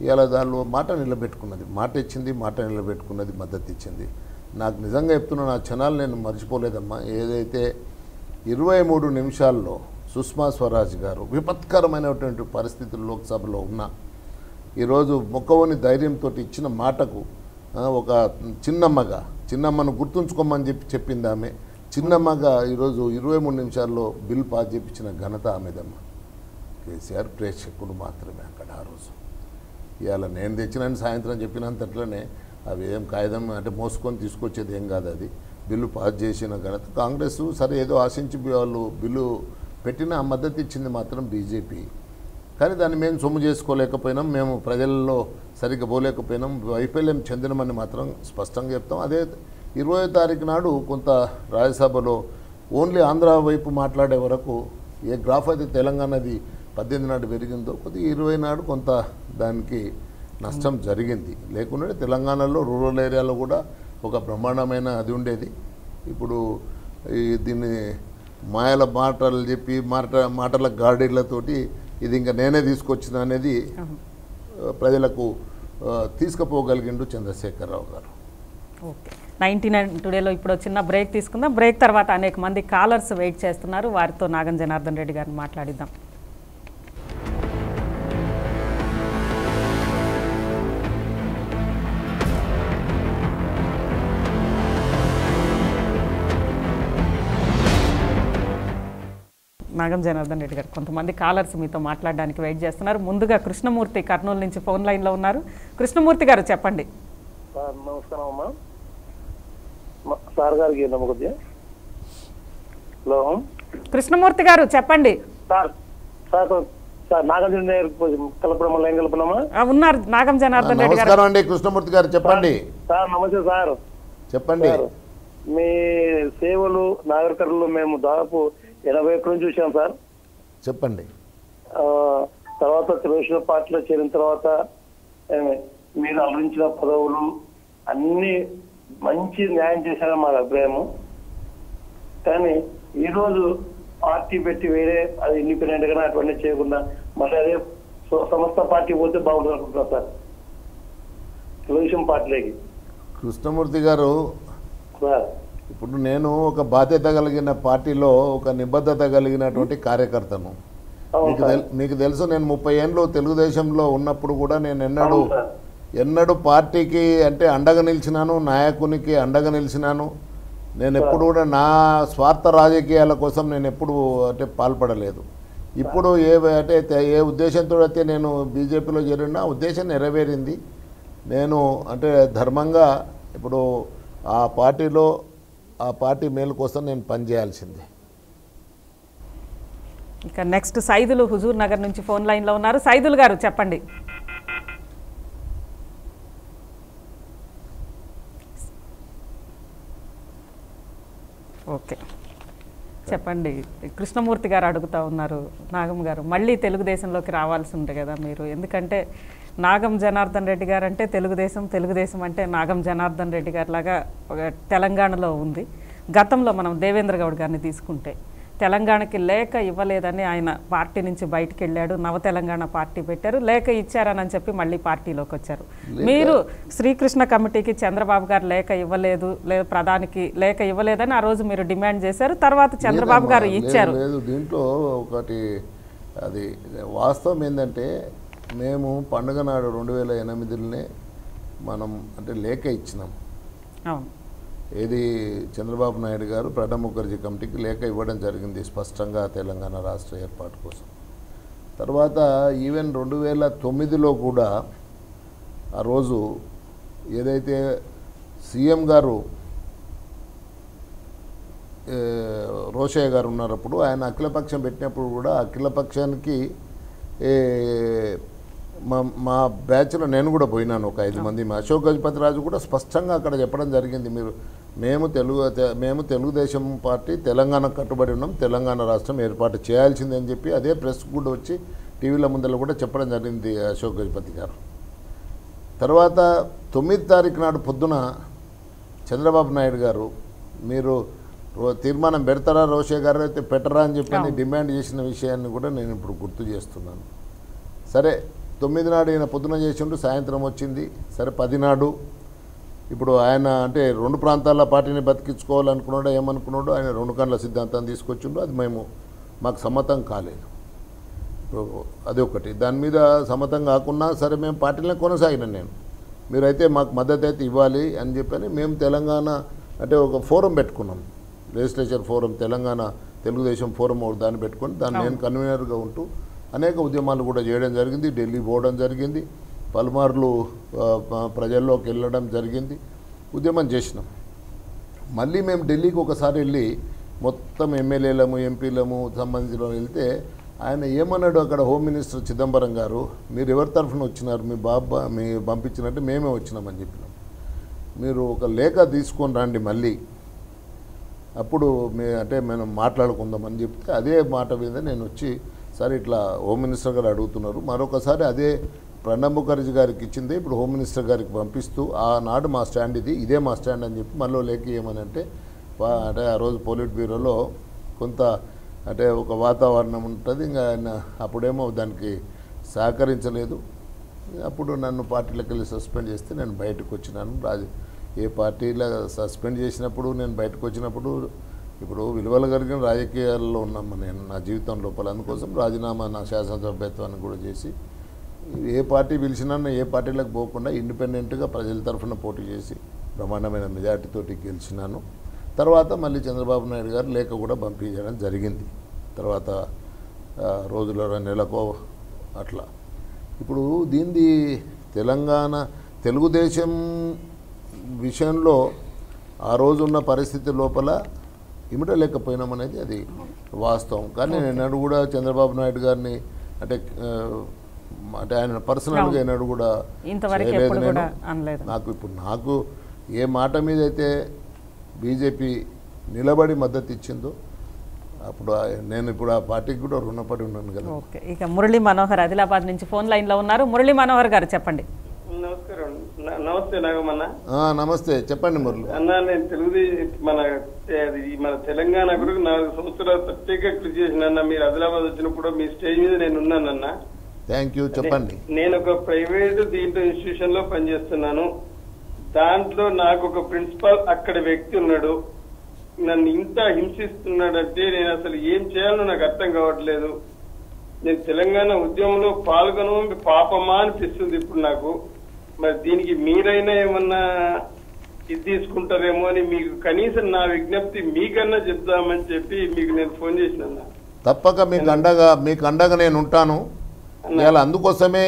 ఇవాళ దానిలో మాట నిలబెట్టుకున్నది, మాట ఇచ్చింది, మాట నిలబెట్టుకున్నది, మద్దతు ఇచ్చింది. నాకు నిజంగా చెప్తున్నా, నా క్షణాలు నేను మర్చిపోలేదమ్మా. ఏదైతే 23 నిమిషాల్లో సుష్మా స్వరాజ్ గారు విపత్కరమైనటువంటి పరిస్థితులు లోక్సభలో ఉన్నా ఈరోజు మొక్కవని ధైర్యంతో ఇచ్చిన మాటకు ఒక చిన్నమ్మను గుర్తుంచుకోమని చెప్పింది ఆమె. చిన్నమ్మగా ఈరోజు 23 నిమిషాల్లో బిల్ పాస్ చేయించిన ఘనత ఆమెదమ్మ. కేసీఆర్ ప్రేక్షకుడు మాత్రమే అక్కడ ఆ రోజు. ఇవాళ నేను తెచ్చినని సాయంత్రం చెప్పినంతట్లోనే అవి ఏం కాగితం అంటే మోసుకొని తీసుకొచ్చేది ఏం కాదు. అది బిల్లు పాస్ చేసిన ఘనత కాంగ్రెస్. సరే ఏదో ఆశించి వాళ్ళు బిల్లు పెట్టిన మద్దతు ఇచ్చింది మాత్రం బీజేపీ. కానీ దాన్ని మేము సొమ్ము చేసుకోలేకపోయినాం, మేము ప్రజల్లో సరిగ్గా పోలేకపోయినాం, వైఫల్యం చెందినమని మాత్రం స్పష్టంగా చెప్తాం. అదే 20వ తారీఖు నాడు కొంత రాజ్యసభలో ఓన్లీ ఆంధ్ర వైపు మాట్లాడే వరకు ఏ గ్రాఫ్ అయితే తెలంగాణది 18 నాడు పెరిగిందో కొద్దిగా 20 నాడు కొంత దానికి నష్టం జరిగింది. లేకుంటే తెలంగాణలో రూరల్ ఏరియాలో కూడా ఒక బ్రహ్మాండమైన అది ఉండేది. ఇప్పుడు దీన్ని మాయల మాటలు చెప్పి మాటల గాడిళ్లతోటి ఇది ఇంకా నేనే తీసుకొచ్చిన అనేది ప్రజలకు తీసుకుపోగలిగిండు చంద్రశేఖరరావు గారు. ఓకే, 99 టుడేలో ఇప్పుడు చిన్న బ్రేక్ తీసుకుందాం. బ్రేక్ తర్వాత అనేక మంది కాలర్స్ వెయిట్ చేస్తున్నారు, వారితో నాగం జనార్దన్ రెడ్డి గారిని మాట్లాడిద్దాం. నాగం జనార్దన్ రెడ్డి గారు, కొంతమంది కాలర్స్ మీతో మాట్లాడడానికి వెయిట్ చేస్తున్నారు. ముందుగా కృష్ణమూర్తి కర్నూలు నుంచి ఫోన్ లైన్లో ఉన్నారు. కృష్ణమూర్తి గారు చెప్పండి. నమస్కారం అమ్మా. సార్ గారికి నమ్మకొద్ది. హలో కృష్ణమూర్తి గారు చెప్పండి. సార్ నాగం కలపడం లైన్ కలపడమా ఉన్నారు నాగం జనార్దన్ రెడ్డి గారు. నమస్కారం అండి కృష్ణమూర్తి గారు చెప్పండి. సార్ నమస్తే సార్. చెప్పండి. మీ సేవలు నాగరికర్లు మేము దాదాపు 81 నుంచి చూసాం సార్. చెప్పండి. తర్వాత తెలుగుదేశం పార్టీలో చేరిన తర్వాత మీరు అలరించిన పదవులు అన్ని మంచి న్యాయం చేశారని మా అభిప్రాయము. కానీ ఈరోజు పార్టీ పెట్టి వేరే అది ఇండిపెండెంట్ గా అటువంటి చేయకుండా మళ్ళీ అదే సంస్థ పార్టీ పోతే బాగుంటుంది అనుకుంటున్నా సార్ తెలుగుదేశం పార్టీలోకి. కృష్ణమూర్తి గారు, సార్ ఇప్పుడు నేను ఒక బాధ్యత కలిగిన పార్టీలో ఒక నిబద్ధత కలిగినటువంటి కార్యకర్తను. మీకు తెలుసు, నేను 30 ఏళ్ళు తెలుగుదేశంలో ఉన్నప్పుడు కూడా నేను ఎన్నడూ పార్టీకి అంటే అండగా నిలిచినాను, నాయకునికి అండగా నిలిచినాను. నేను ఎప్పుడు కూడా నా స్వార్థ రాజకీయాల కోసం నేను ఎప్పుడు అంటే పాల్పడలేదు. ఇప్పుడు ఏ ఉద్దేశంతో అయితే నేను బీజేపీలో చేరినా ఉద్దేశం నెరవేరింది. నేను అంటే ధర్మంగా ఇప్పుడు ఆ పార్టీ మేలు కోసం నేను పనిచేయాల్సిందే. ఇక నెక్స్ట్ సైదులు హుజూర్ నగర్ నుంచి ఫోన్ లైన్లో ఉన్నారు. సైదుల్ గారు చెప్పండి. ఓకే చెప్పండి. కృష్ణమూర్తి గారు అడుగుతూ ఉన్నారు, నాగం గారు మళ్ళీ తెలుగుదేశంలోకి రావాల్సి ఉంది కదా మీరు, ఎందుకంటే నాగం జనార్దన్ రెడ్డి గారు అంటే తెలుగుదేశం అంటే నాగం జనార్దన్ రెడ్డి గారు లాగా తెలంగాణలో ఉంది. గతంలో మనం దేవేంద్ర గౌడ్ గారిని తీసుకుంటే తెలంగాణకి లేఖ ఇవ్వలేదని ఆయన పార్టీ నుంచి బయటికి వెళ్ళాడు, నవ తెలంగాణ పార్టీ పెట్టారు, లేఖ ఇచ్చారని చెప్పి మళ్ళీ పార్టీలోకి వచ్చారు. మీరు శ్రీకృష్ణ కమిటీకి చంద్రబాబు గారు లేఖ ఇవ్వలేదు, లేదా ప్రధానికి లేఖ ఇవ్వలేదని ఆ రోజు మీరు డిమాండ్ చేశారు, తర్వాత చంద్రబాబు గారు ఇచ్చారు. దీంట్లో ఒకటి అది వాస్తవం ఏంటంటే మేము పండుగ నాడు 2008లోనే మనం అంటే లేఖ ఇచ్చినాం. అవును. ఏది చంద్రబాబు నాయుడు గారు ప్రణబ్ ముఖర్జీ కమిటీకి లేఖ ఇవ్వడం జరిగింది స్పష్టంగా తెలంగాణ రాష్ట్ర ఏర్పాటు కోసం. తర్వాత ఈవెన్ 2009లో కూడా ఆ రోజు ఏదైతే సీఎం గారు రోషయ్య గారు ఉన్నప్పుడు ఆయన అఖిలపక్షం పెట్టినప్పుడు కూడా అఖిలపక్షానికి మా బ్యాచ్లో నేను కూడా పోయినాను, ఒక 5 మంది. అశోక్ గజపతి రాజు కూడా స్పష్టంగా అక్కడ చెప్పడం జరిగింది, మేము తెలుగుదేశం పార్టీ తెలంగాణ కట్టుబడి ఉన్నాం, తెలంగాణ రాష్ట్రం ఏర్పాటు చేయాల్సిందే అని చెప్పి అదే ప్రెస్ కూడా వచ్చి టీవీల ముందర కూడా చెప్పడం జరిగింది అశోక్ గజపతి గారు. తర్వాత 9 తారీఖు నాడు పొద్దున చంద్రబాబు నాయుడు గారు మీరు తీర్మానం పెడతారా రోషయ్య గారు అయితే పెట్టరా అని చెప్పి డిమాండ్ చేసిన విషయాన్ని కూడా నేను ఇప్పుడు గుర్తు చేస్తున్నాను. సరే 9 నాడు ఈయన పొద్దున చేసిండు, సాయంత్రం వచ్చింది. సరే 10 నాడు ఇప్పుడు ఆయన అంటే 2 ప్రాంతాల పార్టీని బతికించుకోవాలనుకున్నాడు, ఏమనుకున్నాడు, ఆయన 2 కండ్ల సిద్ధాంతాన్ని తీసుకొచ్చిండు. అది మాకు సమ్మతం కాలేదు. అది ఒకటి. దాని మీద సమ్మతం కాకున్నా సరే మేము పార్టీలో కొనసాగినాను నేను, మీరైతే మాకు మద్దతు అయితే ఇవ్వాలి అని చెప్పని మేము తెలంగాణ అంటే ఒక ఫోరం పెట్టుకున్నాం, legislature forum, Telangana Telugu Desam forum దాన్ని పెట్టుకొని దాన్ని నేను కన్వీనర్గా ఉంటూ అనేక ఉద్యమాలు కూడా చేయడం జరిగింది. ఢిల్లీ పోవడం జరిగింది, పలుమార్లు ప్రజల్లోకి వెళ్ళడం జరిగింది, ఉద్యమం చేసినాం. మళ్ళీ మేము ఢిల్లీకి ఒకసారి వెళ్ళి మొత్తం ఎమ్మెల్యేలము ఎంపీలము సంబంధించిన వెళ్తే ఆయన ఏమన్నాడు, అక్కడ హోమ్ మినిస్టర్ చిదంబరం గారు, మీరు ఎవరి తరఫున వచ్చినారు, మీ పంపించినట్టు మేమే వచ్చినామని చెప్పినాం, మీరు ఒక లేఖ తీసుకొని రండి మళ్ళీ, అప్పుడు మేము మాట్లాడుకుందామని చెప్తే అదే మాట మీద నేను వచ్చి సరే ఇట్లా హోమ్ మినిస్టర్ గారు అడుగుతున్నారు, మరొకసారి అదే ప్రణబ్ ముఖర్జీ గారికి ఇచ్చింది ఇప్పుడు హోమ్ మినిస్టర్ గారికి పంపిస్తూ ఆనాడు మా స్టాండ్ ఇదే మా స్టాండ్ అని చెప్పి మళ్ళీ లేఖ ఏమనంటే అంటే ఆ రోజు పోలిట్ బ్యూరోలో కొంత అంటే ఒక వాతావరణం ఉంటుంది, ఇంకా ఆయన అప్పుడేమో దానికి సహకరించలేదు. అప్పుడు నన్ను పార్టీలోకి వెళ్ళి సస్పెండ్ చేస్తే నేను బయటకు వచ్చినాను. ఏ పార్టీలో సస్పెండ్ చేసినప్పుడు నేను బయటకు వచ్చినప్పుడు ఇప్పుడు విలువలు కలిగిన రాజకీయాల్లో ఉన్నాము నేను నా జీవితం లోపల. అందుకోసం రాజీనామా నా శాసనసభ్యత్వాన్ని కూడా చేసి ఏ పార్టీ పిలిచినా ఏ పార్టీలకు పోకుండా ఇండిపెండెంట్గా ప్రజల తరఫున పోటీ చేసి బ్రహ్మాండమైన మెజార్టీతోటి గెలిచినాను. తర్వాత మళ్ళీ చంద్రబాబు నాయుడు గారు లేఖ కూడా పంపించడం జరిగింది. తర్వాత రోజుల నెలకో అట్లా. ఇప్పుడు దీనిది తెలంగాణ తెలుగుదేశం విషయంలో ఆ రోజున్న పరిస్థితి లోపల ఇమిడలేకపోయినామనేది అది వాస్తవం. కానీ నేను కూడా చంద్రబాబు నాయుడు గారిని అంటే ఆయన పర్సనల్గా ఏనాడు కూడా చేయలేదు నేను. నాకు ఏ మాట మీద అయితే బీజేపీ నిలబడి మద్దతు ఇచ్చిందో అప్పుడు నేను ఇప్పుడు ఆ పార్టీకి కూడా రుణపడి ఉన్నాను కదా. ఓకే, ఇక మురళీ మనోహర్ ఆదిలాబాద్ నుంచి ఫోన్ లైన్లో ఉన్నారు. మురళీ మనోహర్ గారు చెప్పండి. నమస్కారం. నమస్తే నాగమన్న. నమస్తే, చెప్పండి మురళి అన్న. నేను మన తెలంగాణ గురించి 4 సంవత్సరాలు ప్రత్యేక కృషి చేసిన మీరు ఆదిలాబాద్ వచ్చినప్పుడు మీ స్టేజ్ మీద నేను ఉన్నానన్న. థ్యాంక్ యూ, చెప్పండి. నేను ఒక ప్రైవేట్ ఇన్స్టిట్యూషన్ లో పనిచేస్తున్నాను. దాంట్లో నాకు ఒక ప్రిన్సిపాల్ అక్కడ వ్యక్తి ఉన్నాడు, నన్ను ఇంత హింసిస్తున్నాడంటే నేను అసలు ఏం చేయాలో నాకు అర్థం కావట్లేదు. నేను తెలంగాణ ఉద్యమంలో పాల్గొన పాపమా అనిపిస్తుంది ఇప్పుడు నాకు. మరి దీనికి మీరైనా ఏమన్నా ఇది తీసుకుంటారేమో అని మీకు కనీసం నా విజ్ఞప్తి మీకన్నా చెప్దామని చెప్పి మీకు నేను ఫోన్ చేసిన. తప్పక మీకు అండగా నేను ఉంటాను. అందుకోసమే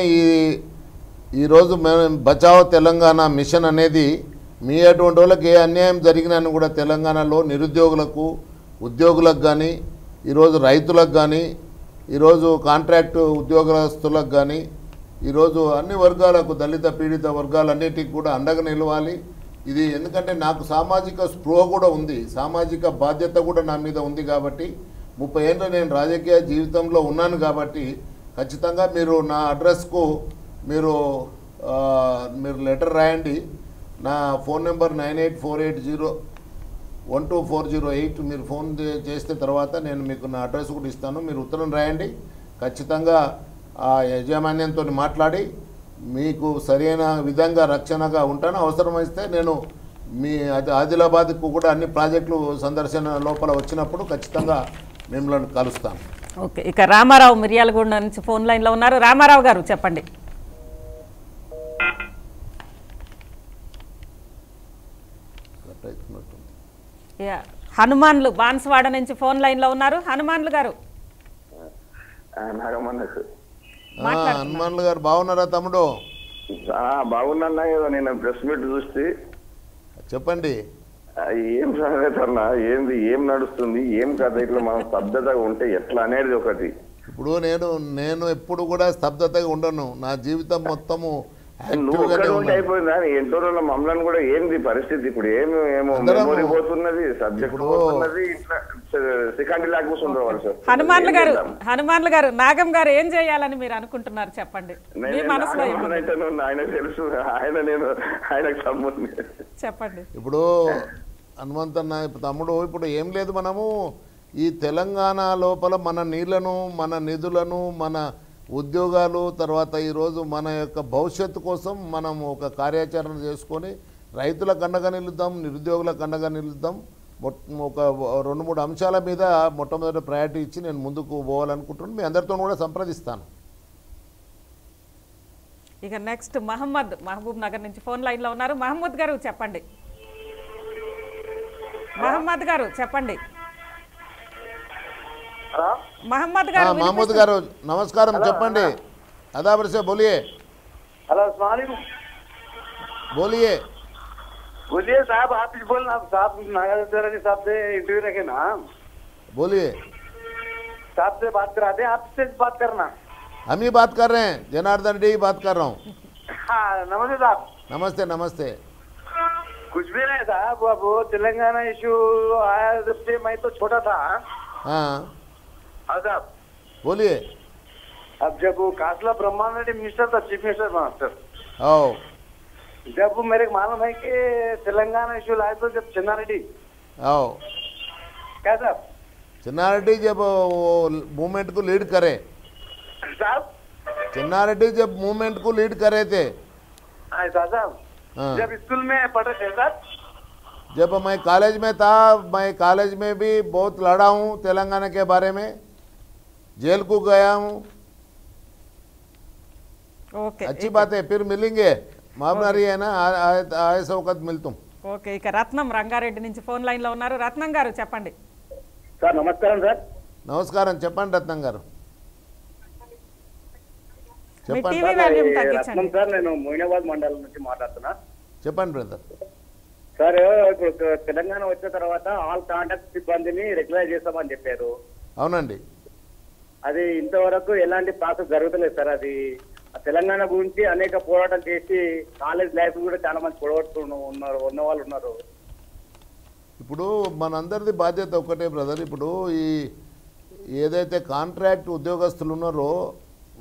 ఈరోజు మేము బచావో తెలంగాణ మిషన్ అనేది మీ అటువంటి వాళ్ళకి ఏ అన్యాయం జరిగినా కూడా తెలంగాణలో నిరుద్యోగులకు ఉద్యోగులకు కానీ ఈరోజు రైతులకు కానీ ఈరోజు కాంట్రాక్టు ఉద్యోగస్తులకు కానీ ఈరోజు అన్ని వర్గాలకు దళిత పీడిత వర్గాలన్నిటికీ కూడా అండగా నిలవాలి. ఇది ఎందుకంటే నాకు సామాజిక స్పృహ కూడా ఉంది, సామాజిక బాధ్యత కూడా నా మీద ఉంది. కాబట్టి 30 ఏళ్ళు నేను రాజకీయ జీవితంలో ఉన్నాను. కాబట్టి ఖచ్చితంగా మీరు నా అడ్రస్కు మీరు లెటర్ రాయండి. నా ఫోన్ నెంబర్ 9848012408. మీరు ఫోన్ చేస్తే తర్వాత నేను మీకు నా అడ్రస్ కూడా ఇస్తాను. మీరు ఉత్తరం రాయండి. ఖచ్చితంగా ఆ యాజమాన్యంతో మాట్లాడి మీకు సరైన విధంగా రక్షణగా ఉంటాను. అవసరమైతే నేను మీ ఆదిలాబాద్కు కూడా అన్ని ప్రాజెక్టులు సందర్శన లోపల వచ్చినప్పుడు ఖచ్చితంగా మిమ్మల్ని కలుస్తాను. ఓకే, ఇక రామారావు మిర్యాలగూడ నుంచి ఫోన్ లైన్లో ఉన్నారు. రామారావు గారు చెప్పండి. హనుమాన్లు బాన్స్వాడ నుంచి ఫోన్ లైన్లో ఉన్నారు. హనుమాన్లు గారు హనుమాన్లు గారు బాగున్నారా తమ్ముడు? బాగున్నా. నేను ప్రెస్ మీట్ చూస్తే చెప్పండి. ఏం సంగతి అన్నా, ఏంది, ఏం నడుస్తుంది, ఏం కథ, ఇట్లా మనం స్తబ్దతగా ఉంటే ఎట్లా అనేది ఒకటి. ఇప్పుడు నేను ఎప్పుడు కూడా స్తబ్దతగా ఉండను. నా జీవితం మొత్తము నువ్వు ఒక్కడే ఉంటే అయిపోయిందా? ఎంతో రోజుల మమ్మల్ని కూడా ఏంది పరిస్థితి ఇప్పుడు? ఏమో మెమోరీ పోతున్నది, సబ్జెక్ట్ పోతున్నది, ఇట్లా సెకండ్ లాక్ కూర్చుంటారు వాళ్ళు. సార్ హనుమాన్లు గారు నాగం గారు ఏం చేయాలని మీరు అనుకుంటున్నారు చెప్పండి. ఆయన తెలుసు, ఆయనకు సంబంధం చెప్పండి. ఇప్పుడు హనుమంతన్న తమ్ముడు, ఇప్పుడు ఏం లేదు, మనము ఈ తెలంగాణ లోపల మన నీళ్లను, మన నిధులను, మన ఉద్యోగాలు, తర్వాత ఈరోజు మన యొక్క భవిష్యత్తు కోసం మనం ఒక కార్యాచరణ చేసుకొని రైతులకు అండగా నిలుద్దాం, నిరుద్యోగులకు అండగా నిలుద్దాం. ఒక 2-3 అంశాల మీద మొట్టమొదటి ప్రయారిటీ ఇచ్చి నేను ముందుకు పోవాలనుకుంటున్నాను. మీ అందరితో కూడా సంప్రదిస్తాను. ఇక నెక్స్ట్ మహబూబ్ నగర్ నుంచి ఫోన్ లైన్లో ఉన్నారు. మహమ్మద్ గారు చెప్పండి. మహమ్మద్ గారు చెప్పండి. महमूद गारू नमस्कार चप्पंडी अदाबर से बोलिए। हेलो अस्सलाम वालेकुम। बोलिए बोलिए साहब, आप ही बोलना साहब, नागार्जुन साहब से इंटरव्यू रखे ना। बोलिए साहब से बात कराते हैं, आपसे बात करना। हम ही बात कर रहे हैं, जनार्दन रेड्डी बात कर रहा हूँ। हाँ नमस्ते साहब। नमस्ते नमस्ते। कुछ भी नहीं साहब, अब वो तेलंगाना इशू आया जब से मैं तो छोटा था। हाँ साहब बोलिए। अब जब वो कासला ब्रह्मांड रेड्डी मिनिस्टर था, चीफ मिनिस्टर मास्टर, जब वो मेरे को मालूम है कि तेलंगाना इशू लाए तो जब चिन्नारेड्डी क्या साहब, चिन्नारेड्डी जब मूवमेंट को लीड करे साहब, चिन्नारेड्डी जब मूवमेंट को लीड करे थे साहब, जब स्कूल में पढ़े थे साहब, जब मैं कॉलेज में था, मैं कॉलेज में भी बहुत लड़ा हूँ तेलंगाना के बारे में, जेल को गया हूँ। ओके अच्छी बात है, फिर मिलेंगे, मामलारी है ना, आए सौ वक्त मिल तुम। ఓకే ఇక రత్నం రంగారెడ్డి నుంచి ఫోన్ లైన్ లో ఉన్నారు. రత్నం గారు చెప్పండి. సార్ నమస్కారం సార్. నమస్కారం చెప్పండి రత్నం గారు. మీ టీవీ వాల్యూమ్ తగ్గించండి. రత్నం సార్, నేను మోయినాబాద్ మండలం నుంచి మాట్లాడుతున్నా. చెప్పండి బ్రదర్. సార్ ఇప్పుడు తెలంగాణ వచ్చిన తర్వాత ఆల్ కాంటాక్ట్ సిబ్బందిని రెగ్యులైజ్ చేస్తామని చెప్పారు. అవునండి. అది ఇంతవరకు ఎలాంటి ప్రాసెస్ జరుగుతలేదు సార్. అది తెలంగాణ గురించి అనేక పోరాటం చేసి కాలేజ్ లైఫ్ కూడా చాలా మంది ఉన్న వాళ్ళు ఉన్నారు. ఇప్పుడు మనందరిది బాధ్యత ఒకటే బ్రదర్. ఇప్పుడు ఈ ఏదైతే కాంట్రాక్ట్ ఉద్యోగస్తులు ఉన్నారో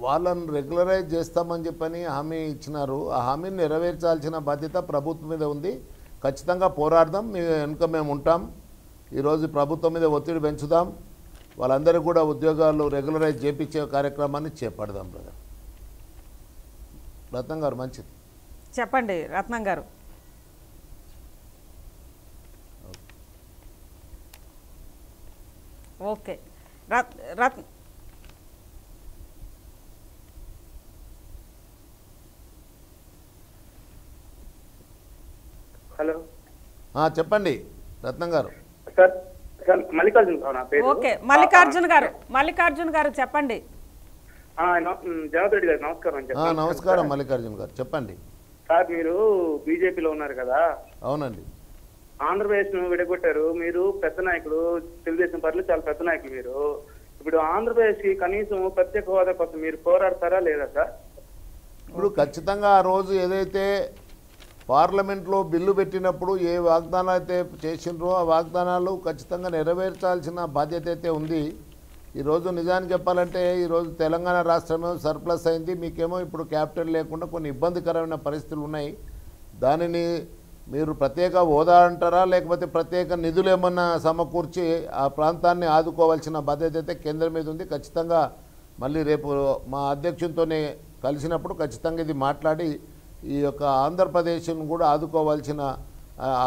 వాళ్ళని రెగ్యులరైజ్ చేస్తామని చెప్పని హామీ ఇచ్చినారు. ఆ హామీని నెరవేర్చాల్సిన బాధ్యత ప్రభుత్వం మీద ఉంది. ఖచ్చితంగా పోరాడదాం, మీ వెనుక మేము ఉంటాం. ఈరోజు ప్రభుత్వం మీద ఒత్తిడి పెంచుదాం, వాళ్ళందరూ కూడా ఉద్యోగాలు రెగ్యులరైజ్ చేయించే కార్యక్రమాన్ని చేపడదాం బ్రదర్. రత్నం గారు మంచిది చెప్పండి. రత్నం గారు ఓకే. హలో చెప్పండి రత్నం గారు. సార్ మల్లికార్జున్ నా పేరు. ఓకే మల్లికార్జున్ గారు చెప్పండి. జగత్ రెడ్డి గారు నమస్కారం. నమస్కారం మల్లికార్జున్ గారు చెప్పండి. సార్ మీరు బీజేపీలో ఉన్నారు కదా. అవునండి. ఆంధ్రప్రదేశ్ ను విడగొట్టారు, మీరు పెద్ద నాయకుడు, తెలుగుదేశం పార్టీలో చాలా పెద్ద నాయకులు మీరు. ఇప్పుడు ఆంధ్రప్రదేశ్ కి కనీసం ప్రత్యేక హోదా కోసం మీరు పోరాడతారా లేదా సార్? ఇప్పుడు ఖచ్చితంగా ఆ రోజు ఏదైతే పార్లమెంట్లో బిల్లు పెట్టినప్పుడు ఏ వాగ్దానాలు అయితే చేసిండ్రో ఆ వాగ్దానాలు ఖచ్చితంగా నెరవేర్చాల్సిన బాధ్యత అయితే ఉంది. ఈరోజు నిజానికి చెప్పాలంటే ఈరోజు తెలంగాణ రాష్ట్రమే సర్ప్లస్ అయింది, మీకేమో ఇప్పుడు క్యాపిటల్ లేకుండా కొన్ని ఇబ్బందికరమైన పరిస్థితులు ఉన్నాయి. దానిని మీరు ప్రత్యేక హోదా అంటారా లేకపోతే ప్రత్యేక నిధులు ఏమన్నా సమకూర్చి ఆ ప్రాంతాన్ని ఆదుకోవాల్సిన బాధ్యత అయితే కేంద్రం మీద ఉంది. ఖచ్చితంగా మళ్ళీ రేపు మా అధ్యక్షునితోనే కలిసినప్పుడు ఖచ్చితంగా ఇది మాట్లాడి ఈ యొక్క ఆంధ్రప్రదేశ్ను కూడా ఆదుకోవాల్సిన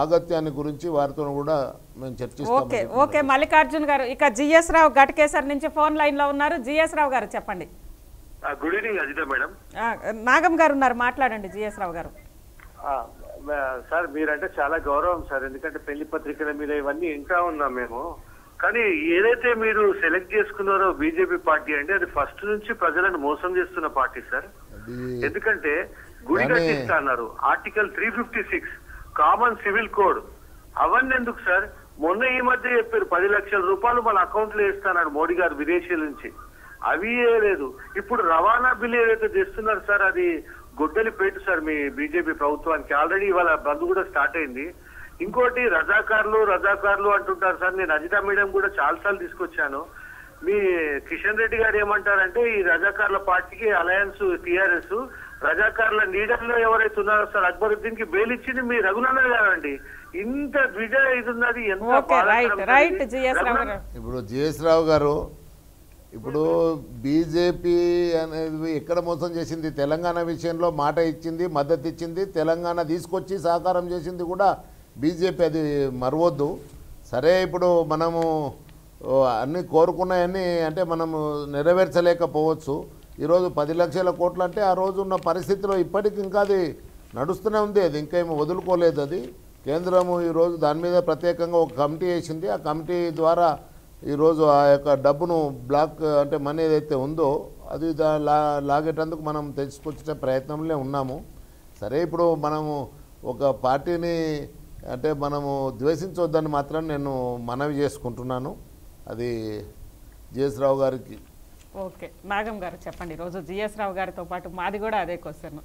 ఆగత్యాన్ని గురించి వారితో కూడా మేము చర్చిస్తాం. ఓకే మల్లికార్జున్ గారు, ఇక జిఎస్ రావు ఘటకేసర్ నుంచి ఫోన్ లైన్ లో ఉన్నారు. జిఎస్ రావు గారు చెప్పండి. Good evening Ajitha madam. Nagam garu ఉన్నారు, మాట్లాడండి జిఎస్ రావు గారు. సార్ మీరంటే చాలా గౌరవం సార్, ఎందుకంటే పెళ్లి పత్రికల మీద ఇవన్నీ ఇంకా ఉన్నాం మేము. కానీ ఏదైతే మీరు సెలెక్ట్ చేసుకున్నారో బీజేపీ పార్టీ అంటే అది ఫస్ట్ నుంచి ప్రజలను మోసం చేస్తున్న పార్టీ సార్. ఎందుకంటే గుడి కట్టిస్తా అన్నారు, ఆర్టికల్ 356 కామన్ సివిల్ కోడ్, అవన్నీ ఎందుకు సార్? మొన్న ఈ మధ్య చెప్పారు 10 లక్షల రూపాయలు మన అకౌంట్ లో వేస్తాన్నాడు మోడీ గారు విదేశీయుల నుంచి, అవి లేదు. ఇప్పుడు రవాణా బిల్లు ఏదైతే తెస్తున్నారు సార్ అది గొడ్డలి పేటు సార్ మీ బీజేపీ ప్రభుత్వానికి. ఆల్రెడీ ఇవాళ బంద్ కూడా స్టార్ట్ అయింది. ఇంకోటి రజాకార్లు అంటుంటారు సార్. నేను అజితా మేడం కూడా చాలాసార్లు తీసుకొచ్చాను. మీ కిషన్ రెడ్డి గారు ఏమంటారంటే ఈ రజాకార్ల పార్టీకి అలయన్స్ టిఆర్ఎస్ రజాకార్ల లీడర్లు ఎవరైతే ఉన్నారో సార్ అక్బరుద్దీన్ కి బెయిల్ ఇచ్చింది మీ రఘునందన్ గారండి. ఇంత ద్విజ ఇది ఉన్నది. ఇప్పుడు జిఎస్ రావు గారు, ఇప్పుడు బీజేపీ అనేది ఎక్కడ మోసం చేసింది? తెలంగాణ విషయంలో మాట ఇచ్చింది, మద్దతు ఇచ్చింది, తెలంగాణ తీసుకొచ్చి సహకారం చేసింది కూడా బీజేపీ, అది మరవద్దు. సరే ఇప్పుడు మనము అన్ని కోరుకున్నాయన్నీ అంటే మనము నెరవేర్చలేకపోవచ్చు. ఈరోజు 10 లక్షల కోట్లు అంటే ఆ రోజు ఉన్న పరిస్థితిలో ఇప్పటికి ఇంకా అది నడుస్తూనే ఉంది, అది ఇంకా ఏమి వదులుకోలేదు. అది కేంద్రము ఈరోజు దాని మీద ప్రత్యేకంగా ఒక కమిటీ వేసింది. ఆ కమిటీ ద్వారా ఈరోజు ఆ యొక్క డబ్బును బ్లాక్ అంటే మనీ ఏదైతే ఉందో అది లాగేటందుకు మనం తెచ్చుకొచ్చే ప్రయత్నంలో ఉన్నాము. సరే ఇప్పుడు మనము ఒక పార్టీని అంటే మనము ద్వేషించవద్దని మాత్రం నేను మనవి చేసుకుంటున్నాను. అది జిఎస్ రావు గారికి. ఓకే నాగం గారు చెప్పండి. ఈరోజు జిఎస్ రావు గారితో పాటు మాది కూడా అదే క్వశ్చన్.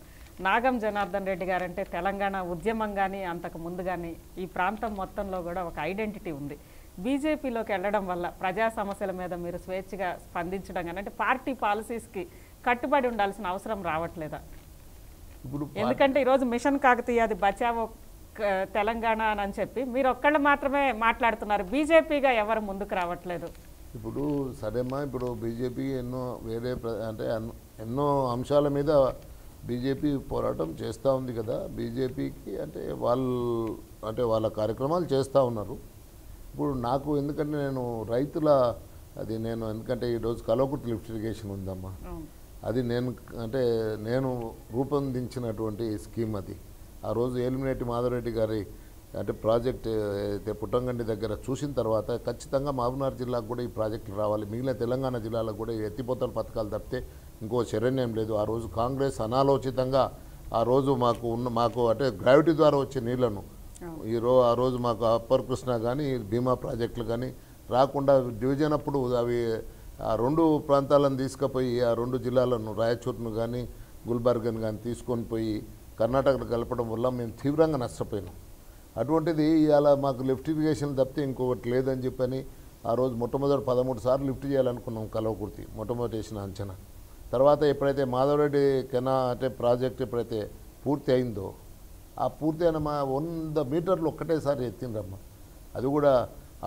నాగం జనార్దన్ రెడ్డి గారు అంటే తెలంగాణ ఉద్యమం కానీ అంతకు ముందు కానీ ఈ ప్రాంతం మొత్తంలో కూడా ఒక ఐడెంటిటీ ఉంది. బీజేపీలోకి వెళ్ళడం వల్ల ప్రజా సమస్యల మీద మీరు స్వేచ్ఛగా స్పందించడం కానీ అంటే పార్టీ పాలసీస్కి కట్టుబడి ఉండాల్సిన అవసరం రావట్లేదా? ఇప్పుడు ఎందుకంటే ఈరోజు మిషన్ కాకతీయ అది బచావో తెలంగాణ అని చెప్పి మీరు ఒక్కళ్ళు మాత్రమే మాట్లాడుతున్నారు, బీజేపీగా ఎవరు ముందుకు రావట్లేదు. ఇప్పుడు సరేమ్మా, ఇప్పుడు బీజేపీ ఎన్నో వేరే అంటే ఎన్నో అంశాల మీద బీజేపీ పోరాటం చేస్తూ ఉంది కదా. బీజేపీకి అంటే వాళ్ళ కార్యక్రమాలు చేస్తూ ఉన్నారు. ఇప్పుడు నాకు ఎందుకంటే నేను రైతుల అది నేను ఎందుకంటే ఈరోజు కల్వకుర్తి లిఫ్ట్ ఇరిగేషన్ ఉందమ్మా, అది నేను రూపొందించినటువంటి స్కీమ్ అది. ఆ రోజు ఏలిమినేటి మాధవరెడ్డి గారి అంటే ప్రాజెక్ట్ అయితే పుట్టంగండి దగ్గర చూసిన తర్వాత ఖచ్చితంగా మహబూబ్నగర్ జిల్లాకు కూడా ఈ ప్రాజెక్టులు రావాలి, మిగిలిన తెలంగాణ జిల్లాలకు కూడా ఎత్తిపోతల పథకాలు తప్పితే ఇంకో శరణ్యం లేదు. ఆ రోజు కాంగ్రెస్ అనాలోచితంగా ఆ రోజు మాకు అంటే గ్రావిటీ ద్వారా వచ్చే నీళ్లను ఆ రోజు మాకు అప్పర్ కృష్ణ కానీ భీమా ప్రాజెక్టులు కానీ రాకుండా డివిజన్ అప్పుడు అవి ఆ 2 ప్రాంతాలను తీసుకుపోయి ఆ 2 జిల్లాలను రాయచూరును కానీ గుల్బర్గను కానీ తీసుకొని పోయి కర్ణాటకలో కలపడం వల్ల మేము తీవ్రంగా నష్టపోయినాం. అటువంటిది ఇవాళ మాకు లిఫ్ట్ ఇరిగేషన్ తప్పితే ఇంకొకటి లేదని చెప్పని ఆ రోజు మొట్టమొదటి 13 సార్లు లిఫ్ట్ చేయాలనుకున్నాం కల్వకుర్తి మొట్టమొదటి వేసిన అంచనా. తర్వాత ఎప్పుడైతే మాధవరెడ్డి అంటే ప్రాజెక్ట్ ఎప్పుడైతే పూర్తి అయిందో ఆ పూర్తి అయిన 100 మీటర్లు ఒక్కటేసారి ఎత్తిండ్రమ్మ. అది కూడా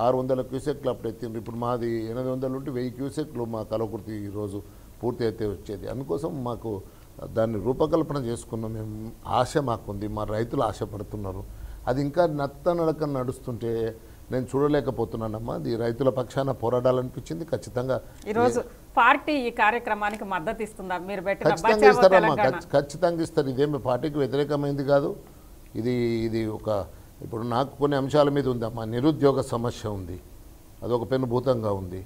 600 క్యూసెక్లు అప్పుడు ఎత్తిండ్రు. ఇప్పుడు మాది 800 ఉంటే 1000 క్యూసెక్లు మా కల్వకుర్తి ఈరోజు పూర్తి అయితే వచ్చేది. అందుకోసం మాకు దాన్ని రూపకల్పన చేసుకున్నాం మేము. ఆశ మాకుంది, మా రైతులు ఆశపడుతున్నారు. అది ఇంకా నడక నడుస్తుంటే నేను చూడలేకపోతున్నానమ్మా. అది రైతుల పక్షాన పోరాడాలనిపించింది. ఖచ్చితంగా ఈరోజు పార్టీ ఈ కార్యక్రమానికి మద్దతు ఇస్తుందా? మీరు ఖచ్చితంగా ఇస్తారమ్మా, ఖచ్చితంగా ఇస్తారు. ఇదేమి పార్టీకి వ్యతిరేకమైంది కాదు. ఇది ఒక ఇప్పుడు నాకు కొన్ని అంశాల మీద ఉందమ్మా. నిరుద్యోగ సమస్య ఉంది, అదొక పెనుభూతంగా ఉంది.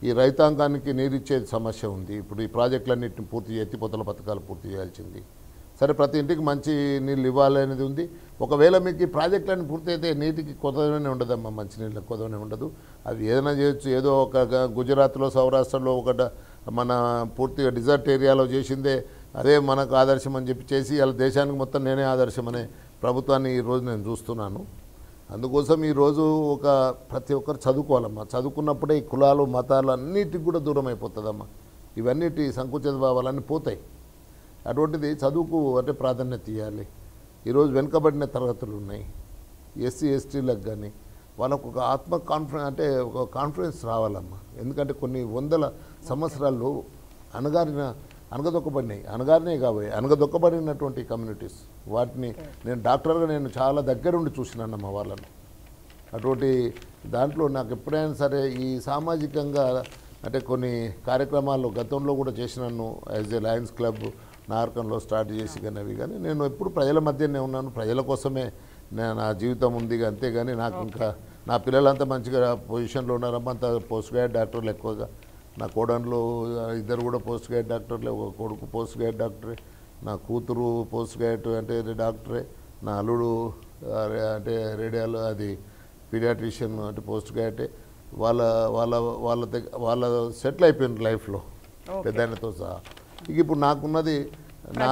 ఈ రైతాంగానికి నీరిచ్చేది సమస్య ఉంది. ఇప్పుడు ఈ ప్రాజెక్టులన్నింటిని పూర్తి ఎత్తిపోతల పథకాలు పూర్తి చేయాల్సింది. సరే ప్రతి ఇంటికి మంచి నీళ్ళు ఇవ్వాలి అనేది ఉంది. ఒకవేళ మీకు ఈ ప్రాజెక్టులన్నీ పూర్తి అయితే నీటికి కొదవనే ఉండదమ్మా, మంచినీళ్ళకి కొదవనే ఉండదు. అవి ఏదైనా చేయొచ్చు. ఏదో ఒక గుజరాత్లో సౌరాష్ట్రలో మన పూర్తిగా డిజర్ట్ ఏరియాలో చేసిందే అదే మనకు ఆదర్శం అని చెప్పి చేసి అలా దేశానికి మొత్తం నేనే ఆదర్శం అనే ప్రభుత్వాన్ని ఈరోజు నేను చూస్తున్నాను. అందుకోసం ఈరోజు ప్రతి ఒక్కరు చదువుకోవాలమ్మా. చదువుకున్నప్పుడే ఈ కులాలు మతాలు అన్నిటికి కూడా దూరం అయిపోతుందమ్మా. ఇవన్నిటి సంకుచిత భావాలన్నీ పోతాయి. అటువంటిది చదువుకు అంటే ప్రాధాన్యత ఇవ్వాలి. ఈరోజు వెనుకబడిన తరగతులు ఉన్నాయి, ఎస్సీ ఎస్టీలకు కానీ వాళ్ళకు ఒక కాన్ఫిడెన్స్ రావాలమ్మా. ఎందుకంటే కొన్ని 100 సంవత్సరాల్లో అణగారిన అనగదొక్కబడినాయి, అనగానే కాబోయే అనగదొక్కబడినటువంటి కమ్యూనిటీస్. వాటిని నేను డాక్టర్గా నేను చాలా దగ్గరుండి చూసినాను మా వాళ్ళను. అటువంటి దాంట్లో నాకు ఎప్పుడైనా సరే ఈ సామాజికంగా అంటే కొన్ని కార్యక్రమాలు గతంలో కూడా చేసినాను. యాజ్ ఏ లయన్స్ క్లబ్ నార్కంలో స్టార్ట్ చేసి కానీ అవి కానీ నేను ఎప్పుడు ప్రజల మధ్యనే ఉన్నాను. ప్రజల కోసమే నా జీవితం ఉంది. అంతేగాని నాకు ఇంకా నా పిల్లలంతా మంచిగా పొజిషన్లో ఉన్నారమ్మా, అంత పోస్ట్ గ్రాడ్యుయేట్ డాక్టర్లు ఎక్కువగా. నా కోడన్లు ఇద్దరు కూడా పోస్ట్ గ్రాడ్యుయేట్ డాక్టర్లే. ఒక కొడుకు పోస్ట్ గ్రాడ్యుయేట్ డాక్టరే, నా కూతురు పోస్ట్ గ్రాడ్యుయేట్ అంటే డాక్టరే, నా అల్లుడు అంటే రేడియాలో అది పీడియాట్రిషియన్ అంటే పోస్ట్ గ్రాడ్యుయేటే. వాళ్ళ సెటిల్ అయిపోయిన లైఫ్లో పెద్దతో సహా. ఇక ఇప్పుడు నాకున్నది నా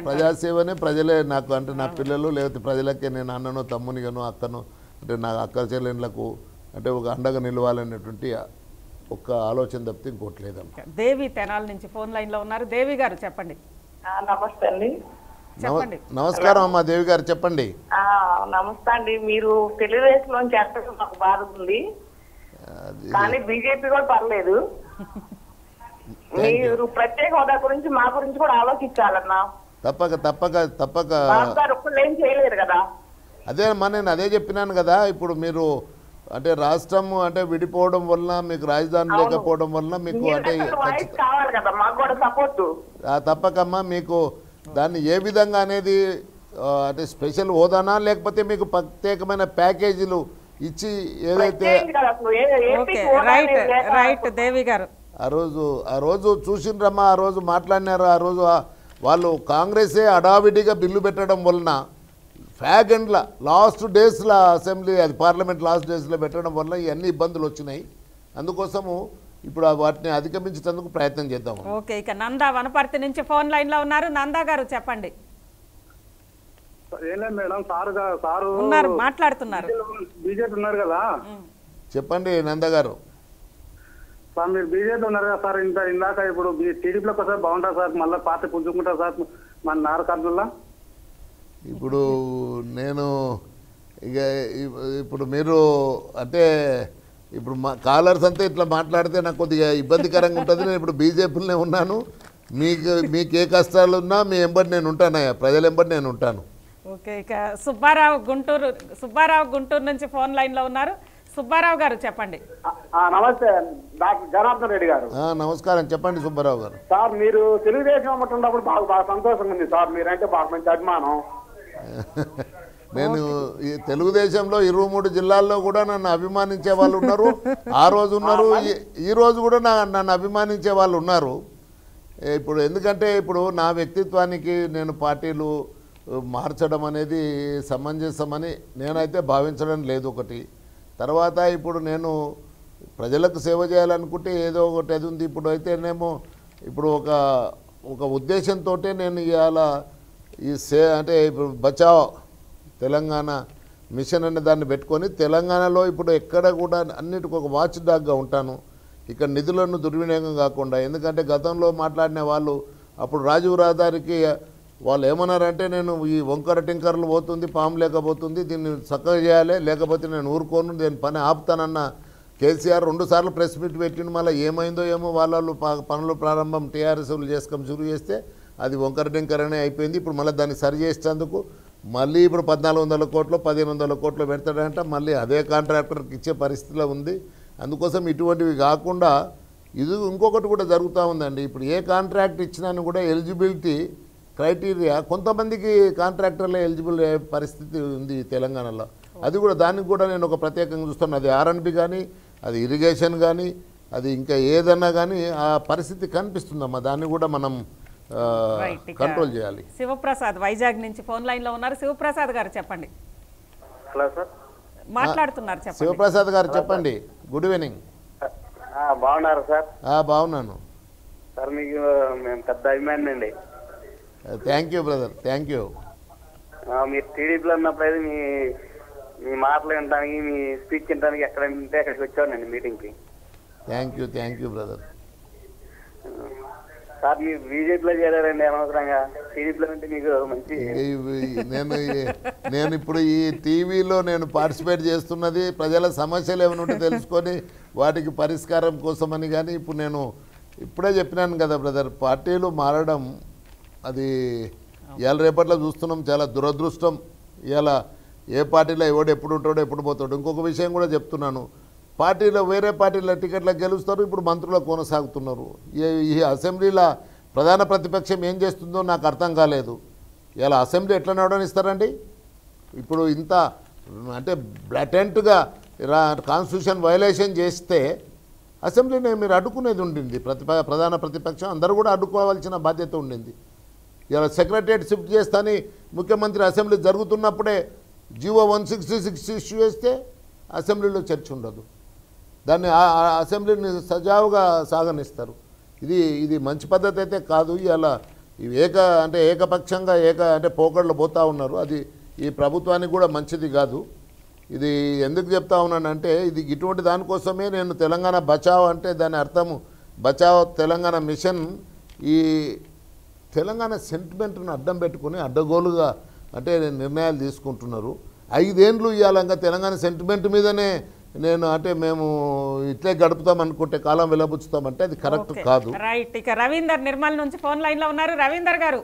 ప్రజాసేవనే. ప్రజలే నాకు అంటే నా పిల్లలు లేకపోతే ప్రజలకే నేను అన్ననో తమ్మునిగానో అక్కనో అంటే నా అక్క చెల్లెళ్ళకు అంటే ఒక అండగా నిలవాలనేటువంటి ఒక్క ఆలోచన తప్పితే ఇంకోటి లేదమ్మా. దేవి తెనాల నుంచి ఫోన్ లైన్లో ఉన్నారు. దేవి గారు చెప్పండి. నమస్తే అండి. చెప్పండి. నమస్కారం అమ్మా దేవి గారు, చెప్పండి. నమస్తే అండి. మీరు తెలుగుదేశంలోంచి ఎక్కడ మాకు బాధ ఉంది, కానీ బీజేపీ కూడా పర్లేదు. మీరు ప్రత్యేక హోదా గురించి మా గురించి కూడా ఆలోచించాలన్నా. తప్పక తప్పక తప్పక ఏం చేయలేరు కదా. అదేమ్మా నేను అదే చెప్పినాను కదా. ఇప్పుడు మీరు అంటే రాష్ట్రం అంటే విడిపోవడం వలన మీకు రాజధాని లేకపోవడం వలన మీకు అంటే కావాలి కదా మాకు కూడా సపోర్ట్. తప్పకమ్మా మీకు దాన్ని ఏ విధంగా అనేది అంటే స్పెషల్ హోదానా లేకపోతే మీకు ప్రత్యేకమైన ప్యాకేజీలు ఇచ్చి ఏదైతే రైట్ దేవి గారు ఆ రోజు చూసిండ్రమ్మా, ఆ రోజు మాట్లాడినారు. ఆ రోజు వాళ్ళు కాంగ్రెసే అడావిడిగా బిల్లు పెట్టడం వలన ఫ్యాగండ్ల లాస్ట్ డేస్లో అసెంబ్లీ అది పార్లమెంట్ లాస్ట్ డేస్లో పెట్టడం వల్ల ఇవన్నీ ఇబ్బందులు వచ్చినాయి. అందుకోసము ఇప్పుడు వాటిని అధిగమించేందుకు ప్రయత్నం చేద్దాం. ఓకే, ఇక నందా వనపర్తి నుంచి ఫోన్ లైన్లో ఉన్నారు. నందా గారు చెప్పండి. మేడం సారు ఉన్నారు, మాట్లాడుతున్నారు. బీజేపీ ఉన్నారు కదా, చెప్పండి నంద గారు. సార్ మీరు బీజేపీ ఉన్నారు కదా సార్, ఇందాక ఇప్పుడు టీడీపీలోకి వస్తే బాగుంటుంది సార్, మళ్ళీ పార్టీ పుంజుకుంటారు సార్ మన నారకర్నూల్లో. ఇప్పుడు నేను ఇక ఇప్పుడు మీరు అంటే ఇప్పుడు మా కాలర్స్ అంతా ఇట్లా మాట్లాడితే నాకు కొద్దిగా ఇబ్బందికరంగా ఉంటుంది. నేను ఇప్పుడు బీజేపీలోనే ఉన్నాను. మీకు ఏ కష్టాలు ఉన్నా మీ ఎంబడి నేను ఉంటానయ్యా, ప్రజల ఎంబడి నేను ఉంటాను. ఓకే, ఇక సుబ్బారావు గుంటూరు నుంచి ఫోన్ లైన్లో ఉన్నారు. సుబ్బారావు గారు చెప్పండి. నమస్తే డాక్టర్ జనార్దన్ రెడ్డి గారు. నమస్కారం, చెప్పండి సుబ్బారావు గారు. సార్ మీరు తెలుగుదేశం ఉన్నప్పుడు బాగా సంతోషంగా ఉంది సార్, మీరంటే బాగా మంచి అభిమానం. నేను ఈ తెలుగుదేశంలో 23 జిల్లాల్లో కూడా నన్ను అభిమానించే వాళ్ళు ఉన్నారు. ఆ రోజు ఉన్నారు, ఈ రోజు కూడా నన్ను అభిమానించే వాళ్ళు ఉన్నారు. ఇప్పుడు ఎందుకంటే ఇప్పుడు నా వ్యక్తిత్వానికి నేను పార్టీలు మార్చడం అనేది సమంజసమని నేనైతే భావించడం లేదు. ఒకటి తర్వాత ఇప్పుడు నేను ప్రజలకు సేవ చేయాలనుకుంటే ఏదో ఒకటి అది ఉంది. ఇప్పుడు అయితేనేమో ఇప్పుడు ఒక ఉద్దేశంతో నేను ఇవాళ ఈ అంటే ఇప్పుడు బచావ్ తెలంగాణ మిషన్ అనే దాన్ని పెట్టుకొని తెలంగాణలో ఇప్పుడు ఎక్కడ కూడా అన్నిటికీ ఒక వాచ్ డాగ్గా ఉంటాను. ఇక్కడ నిధులను దుర్వినియోగం కాకుండా, ఎందుకంటే గతంలో మాట్లాడిన వాళ్ళు అప్పుడు రాజీవ్ రహదారికి వాళ్ళు ఏమన్నారంటే నేను ఈ వంకర టింకర్లు పోతుంది, పాము లేకపోతుంది, దీన్ని చక్కగా చేయాలి, లేకపోతే నేను ఊరుకోను, నేను పని ఆపుతానన్న కేసీఆర్ 2 సార్లు ప్రెస్ మీట్ పెట్టిండు. మళ్ళీ ఏమైందో ఏమో వాళ్ళు పనులు ప్రారంభం టీఆర్ఎస్లు చేసుకొని షురు చేస్తే అది వంకర టింకర్ అనే అయిపోయింది. ఇప్పుడు మళ్ళీ దాన్ని సరి చేసేందుకు మళ్ళీ ఇప్పుడు 1400 కోట్లు 1500 కోట్లు పెడతాడంట. మళ్ళీ అదే కాంట్రాక్టర్కి ఇచ్చే పరిస్థితిలో ఉంది. అందుకోసం ఇటువంటివి కాకుండా ఇది ఇంకొకటి కూడా జరుగుతూ ఉందండి. ఇప్పుడు ఏ కాంట్రాక్ట్ ఇచ్చినా కూడా ఎలిజిబిలిటీ క్రైటీరియా కొంతమందికి కాంట్రాక్టర్లే ఎలిజిబుల్ అయ్యే పరిస్థితి ఉంది తెలంగాణలో. అది కూడా దానికి కూడా నేను ఒక ప్రత్యేకంగా చూస్తాను. అది ఆర్ఎండ్బి కానీ, అది ఇరిగేషన్ కానీ, అది ఇంకా ఏదన్నా కానీ ఆ పరిస్థితి కనిపిస్తుందమ్మా. దాన్ని కూడా మనం కంట్రోల్ చేయాలి. శివప్రసాద్ వైజాగ్ నుంచి ఫోన్ లైన్లో ఉన్నారు. శివప్రసాద్ గారు చెప్పండి. హలో సార్, మాట్లాడుతున్నారు, చెప్పండి. శివప్రసాద్ గారు చెప్పండి. Good evening. బాగున్నారా సార్? బాగున్నాను సార్. మీకు మేము పెద్ద అభిమాని అండి. Thank you brother, thank you. మీరు టీడీపీలో ఉన్నప్పుడు మీ మాటలు వినడానికి, మీ స్పీచ్ వినడానికి ఎక్కడ ఉంటే అక్కడికి వచ్చానండి మీటింగ్కి. Thank you brother. సార్ మీరు బీజేపీలో చేరారండి అనవసరంగా. టీడీపీలో ఉంటే మీకు మంచి. నేను ఇప్పుడు ఈ టీవీలో నేను పార్టిసిపేట్ చేస్తున్నది ప్రజల సమస్యలు ఏమైనా ఉంటే తెలుసుకొని వాటికి పరిష్కారం కోసమని. కానీ ఇప్పుడు నేను ఇప్పుడే చెప్పినాను కదా బ్రదర్, పార్టీలు మారడం అది ఇవాళ రేపట్లో చూస్తున్నాం, చాలా దురదృష్టం. ఇవాళ ఏ పార్టీలో ఎవడు ఎప్పుడు ఉంటాడో ఎప్పుడు పోతాడు. ఇంకొక విషయం కూడా చెప్తున్నాను, పార్టీలో వేరే పార్టీల టికెట్లకు గెలుస్తారు, ఇప్పుడు మంత్రులకు కొనసాగుతున్నారు. ఈ అసెంబ్లీలో ప్రధాన ప్రతిపక్షం ఏం చేస్తుందో నాకు అర్థం కాలేదు. ఇలా అసెంబ్లీ ఎట్లా నడవనిస్తారండి? ఇప్పుడు ఇంత అంటే బ్లటెంట్గా కాన్స్టిట్యూషన్ వైలేషన్ చేస్తే అసెంబ్లీని మీరు అడ్డుకునేది ఉండింది. ప్రధాన ప్రతిపక్షం అందరూ కూడా అడ్డుకోవాల్సిన బాధ్యత ఉండింది. ఇలా సెక్రటరియట్ షిఫ్ట్ చేస్తాని ముఖ్యమంత్రి అసెంబ్లీ జరుగుతున్నప్పుడే జీవో 166 ఇష్యూ చేస్తే అసెంబ్లీలో చర్చ ఉండదు. దాన్ని అసెంబ్లీని సజావుగా సాగనిస్తారు. ఇది మంచి పద్ధతి అయితే కాదు. ఇలా ఇవి ఏకపక్షంగా అంటే పోకడలు పోతూ ఉన్నారు. అది ఈ ప్రభుత్వానికి కూడా మంచిది కాదు. ఇది ఎందుకు చెప్తా ఉన్నానంటే, ఇది ఇటువంటి దానికోసమే నేను తెలంగాణ బచావ్ అంటే దాని అర్థము బచావ్ తెలంగాణ మిషన్ ఈ తెలంగాణ సెంటిమెంట్ను అడ్డం పెట్టుకుని అడ్డగోలుగా అంటే నిర్ణయాలు తీసుకుంటున్నారు. 5 ఏళ్ళు ఇవ్వాలంగా తెలంగాణ సెంటిమెంట్ మీదనే నేను అంటే మేము ఇట్లే గడుపుతాం అనుకుంటే కాలం వెలబుచ్చుతామంటే అది కరెక్ట్ కాదు. రైట్. ఇక రవీందర్ నిర్మల్ నుంచి ఫోన్ లైన్ లో ఉన్నారు. రవీందర్ గారు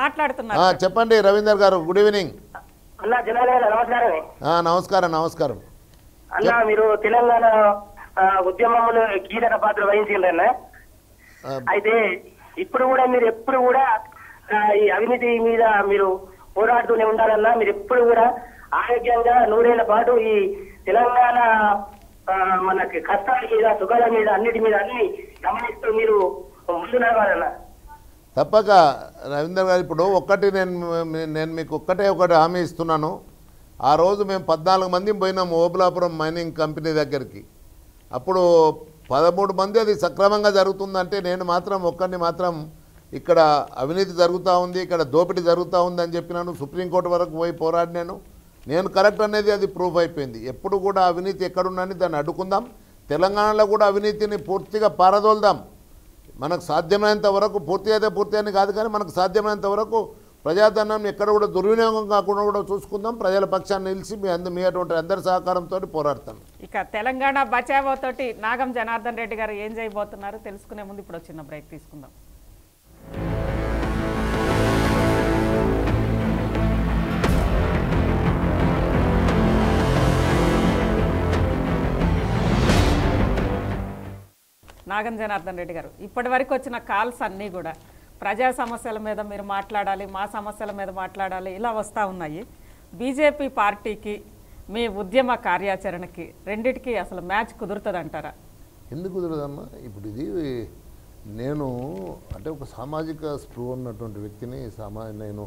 మాట్లాడుతున్నారు. చెప్పండి రవీందర్ గారు, గుడ్ ఈవినింగ్. నమస్కారం. నమస్కారం అన్న, మీరు తెలంగాణ ఉద్యమంలో కీలక పాత్ర వహించిండ్రన్న. అయితే ఇప్పుడు కూడా మీరు ఎప్పుడు కూడా ఈ అవినీతి మీద మీరు పోరాడుతూనే ఉండాలన్నా. మీరు ఎప్పుడు కూడా ఆరోగ్యంగా 100 ఏళ్ల పాటు ఈ తెలంగాణ మనకి కష్టాల మీద సుఖాల మీద అన్నిటి మీద అన్ని గమనిస్తూ మీరు ముందు నడవాలన్నా. తప్పక రవీందర్ గారు. ఇప్పుడు ఒక్కటి నేను మీకు ఒకటి హామీ ఇస్తున్నాను. ఆ రోజు మేము 14 మంది పోయినాము ఓబులాపురం మైనింగ్ కంపెనీ దగ్గరికి. అప్పుడు 13 మంది అది సక్రమంగా జరుగుతుందంటే నేను మాత్రం ఒక్కడిని మాత్రం ఇక్కడ అవినీతి జరుగుతూ ఉంది, ఇక్కడ దోపిడీ జరుగుతూ ఉంది అని చెప్పినాను. సుప్రీంకోర్టు వరకు పోయి పోరాడినాను. నేను కరెక్ట్ అనేది అది ప్రూఫ్ అయిపోయింది. ఎప్పుడు కూడా అవినీతి ఎక్కడున్నాని దాన్ని అడ్డుకుందాం. తెలంగాణలో కూడా అవినీతిని పూర్తిగా పారదోల్దాం. మనకు సాధ్యమైనంత వరకు పూర్తి అని కాదు, కానీ మనకు సాధ్యమైనంత వరకు ప్రజాధనాన్ని ఎక్కడ కూడా దుర్వినియోగం కాకుండా కూడా చూసుకుందాం. ప్రజల పక్షాన్ని నిలిచి మీ అటువంటి అందరి సహకారంతో పోరాడతాను. ఇక తెలంగాణ బచావో తోటి నాగం జనార్దన్ రెడ్డి గారు ఏం చేయబోతున్నారు తెలుసుకునే ముందు ఇప్పుడు చిన్న బ్రేక్ తీసుకుందాం. నాగం జనార్దన్ రెడ్డి గారు, ఇప్పటి వరకు వచ్చిన కాల్స్ అన్నీ కూడా ప్రజా సమస్యల మీద మీరు మాట్లాడాలి, మా సమస్యల మీద మాట్లాడాలి, ఇలా వస్తూ ఉన్నాయి. బీజేపీ పార్టీకి మీ ఉద్యమ కార్యాచరణకి రెండిటికి అసలు మ్యాచ్ కుదురుతుంది అంటారా? ఎందుకు కుదరదమ్మా? ఇప్పుడు ఇది నేను అంటే ఒక సామాజిక స్పృహ ఉన్నటువంటి వ్యక్తిని. నేను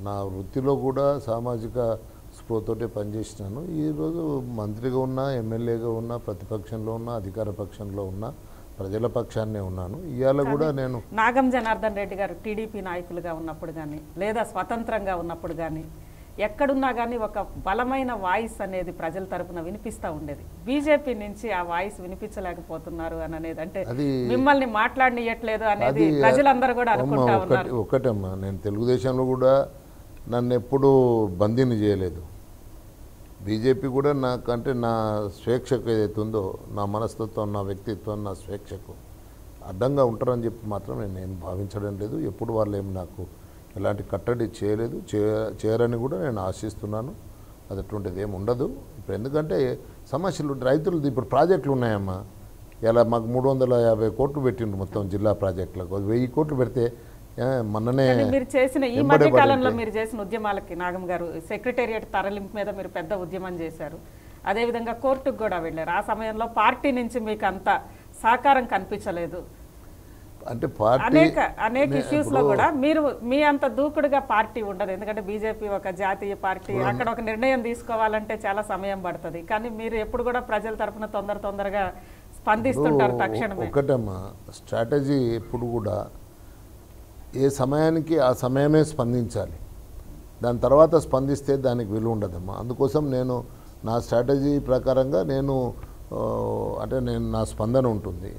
నా వృత్తిలో కూడా సామాజిక స్పృహతోటే పనిచేసినాను. ఈరోజు మంత్రిగా ఉన్నా, ఎమ్మెల్యేగా ఉన్నా, ప్రతిపక్షంలో ఉన్నా, అధికార పక్షంలో ఉన్నా, ప్రజల పక్షాన్నే ఉన్నాను. ఇవాళ కూడా నేను నాగం జనార్దన్ రెడ్డి గారు టీడీపీ నాయకులుగా ఉన్నప్పుడు కానీ లేదా స్వతంత్రంగా ఉన్నప్పుడు కానీ ఎక్కడున్నా కానీ ఒక బలమైన వాయిస్ అనేది ప్రజల తరపున వినిపిస్తూ ఉండేది. బీజేపీ నుంచి ఆ వాయిస్ వినిపించలేకపోతున్నారు అని అనేది, అంటే మిమ్మల్ని మాట్లాడనియట్లేదు అనేది ప్రజలందరూ కూడా అనుకుంటా ఉన్నారు. ఒకటమ్మా, నేను తెలుగుదేశంలో కూడా నన్ను ఎప్పుడూ బందీని చేయలేదు. బీజేపీ కూడా నాకంటే నా స్వేచ్ఛకు ఏదైతే ఉందో, నా మనస్తత్వం, నా వ్యక్తిత్వం, నా స్వేచ్ఛకు అడ్డంగా ఉంటారని చెప్పి మాత్రం నేను భావించడం లేదు. ఎప్పుడు వాళ్ళు ఏమి నాకు ఎలాంటి కట్టడి చేయలేదు, చేయరని కూడా నేను ఆశిస్తున్నాను. అది అటువంటిది ఏమి ఉండదు. ఇప్పుడు ఎందుకంటే సమస్యలు రైతులు ఇప్పుడు ప్రాజెక్టులు ఉన్నాయమ్మా. ఇలా మాకు 350 కోట్లు పెట్టిండ్రు మొత్తం జిల్లా ప్రాజెక్టులకు. 1000 కోట్లు పెడితే మొన్ననే మీరు చేసిన ఈ మధ్య కాలంలో మీరు చేసిన ఉద్యమాలకి నాగం గారు సెక్రటేరియట్ తరలింపు మీద మీరు పెద్ద ఉద్యమం చేశారు. అదేవిధంగా కోర్టుకు కూడా వెళ్ళారు. ఆ సమయంలో పార్టీ నుంచి మీకు అంత సహకారం కనిపించలేదు. అంటే అనేక ఇష్యూస్ లో కూడా మీరు మీ అంత దూకుడుగా పార్టీ ఉండదు. ఎందుకంటే బీజేపీ ఒక జాతీయ పార్టీ, అక్కడ ఒక నిర్ణయం తీసుకోవాలంటే చాలా సమయం పడుతుంది. కానీ మీరు ఎప్పుడు కూడా ప్రజల తరఫున తొందరగా స్పందిస్తుంటారు తక్షణమే. ఒకటమ్మా, స్ట్రాటజీ ఎప్పుడు కూడా ఏ సమయానికి ఆ సమయమే స్పందించాలి. దాని తర్వాత స్పందిస్తే దానికి విలువ ఉండదమ్మా. అందుకోసం నేను నా స్ట్రాటజీ ప్రకారంగా నేను నా స్పందన ఉంటుంది.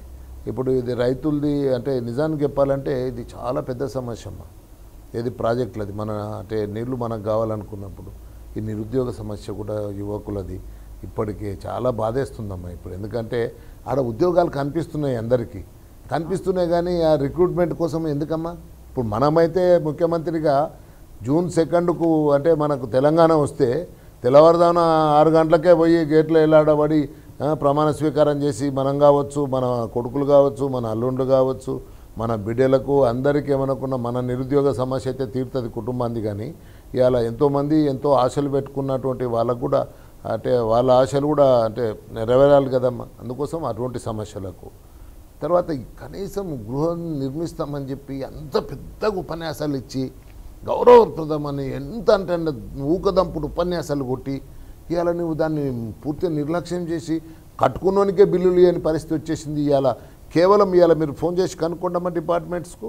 ఇప్పుడు ఇది రైతులది అంటే నిజానికి చెప్పాలంటే ఇది చాలా పెద్ద సమస్య అమ్మా. ఏది ప్రాజెక్టులది మన అంటే నీళ్లు మనకు కావాలనుకున్నప్పుడు ఈ నిరుద్యోగ సమస్య కూడా యువకులది, ఇప్పటికే చాలా బాధేస్తుందమ్మా ఇప్పుడు. ఎందుకంటే ఆడ ఉద్యోగాలు కనిపిస్తున్నాయి, అందరికీ కనిపిస్తున్నాయి, కానీ ఆ రిక్రూట్మెంట్ కోసం ఎందుకమ్మా? ఇప్పుడు మనమైతే ముఖ్యమంత్రిగా జూన్ 2కు అంటే మనకు తెలంగాణ వస్తే తెల్లవారుదాన 6 గంటలకే పోయి గేట్లో వెళ్ళాడబడి ప్రమాణ స్వీకారం చేసి మనం కావచ్చు, మన కొడుకులు కావచ్చు, మన అల్లుండ్లు కావచ్చు, మన బిడ్డలకు అందరికీ ఏమనుకున్న మన నిరుద్యోగ సమస్య అయితే తీరుతుంది కుటుంబాన్ని. కానీ ఇవాళ ఎంతోమంది ఎంతో ఆశలు పెట్టుకున్నటువంటి వాళ్ళకు కూడా అంటే వాళ్ళ ఆశలు కూడా అంటే నెరవేరాలి కదమ్మా. అందుకోసం అటువంటి సమస్యలకు తర్వాత కనీసం గృహం నిర్మిస్తామని చెప్పి అంత పెద్దగా ఉపన్యాసాలు ఇచ్చి గౌరవప్రదమని ఎంత అంటే ఊకదంపుడు ఉపన్యాసాలు కొట్టి ఇవాళ నువ్వు దాన్ని పూర్తిగా నిర్లక్ష్యం చేసి కట్టుకున్నోనికే బిల్లులు లేని పరిస్థితి వచ్చేసింది. ఇవాళ కేవలం ఇవాళ మీరు ఫోన్ చేసి కనుక్కోండమ్మా డిపార్ట్మెంట్స్కు,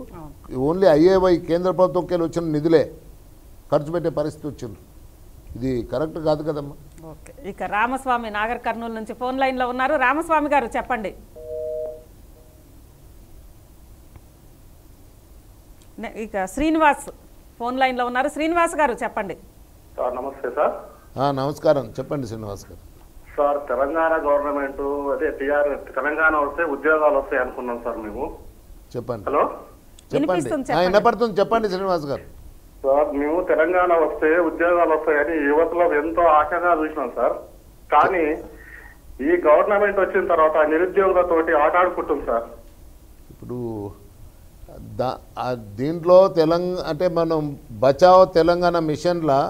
ఓన్లీ ఐఏవై కేంద్ర ప్రభుత్వంకి వచ్చిన నిధులే ఖర్చు పెట్టే పరిస్థితి వచ్చింది. ఇది కరెక్ట్ కాదు కదమ్మా. ఓకే, ఇక రామస్వామి నాగర్ కర్నూలు నుంచి ఫోన్ లైన్లో ఉన్నారు. రామస్వామి గారు చెప్పండి. ఇక శ్రీనివాస్ ఫోన్ లైన్లో ఉన్నారు. శ్రీనివాస్ గారు చెప్పండి. సార్ నమస్తే సార్. నమస్కారం, చెప్పండి శ్రీనివాస్ గారు. సార్ తెలంగాణ గవర్నమెంట్ అదే తెలంగాణ వస్తే ఉద్యోగాలు వస్తాయి అనుకున్నాం సార్ మేము. చెప్పండి. హలో చెప్పండి, వినపడుతుంది, చెప్పండి శ్రీనివాస్ గారు. సార్ మేము తెలంగాణ వస్తే ఉద్యోగాలు వస్తాయని యువతలో ఎంతో ఆశగా చూసినాం సార్. కానీ ఈ గవర్నమెంట్ వచ్చిన తర్వాత నిరుద్యోగులతోటి ఆటాడుకుంటుంది సార్. ఇప్పుడు దీంట్లో అంటే మనం బచావ్ తెలంగాణ మిషన్లో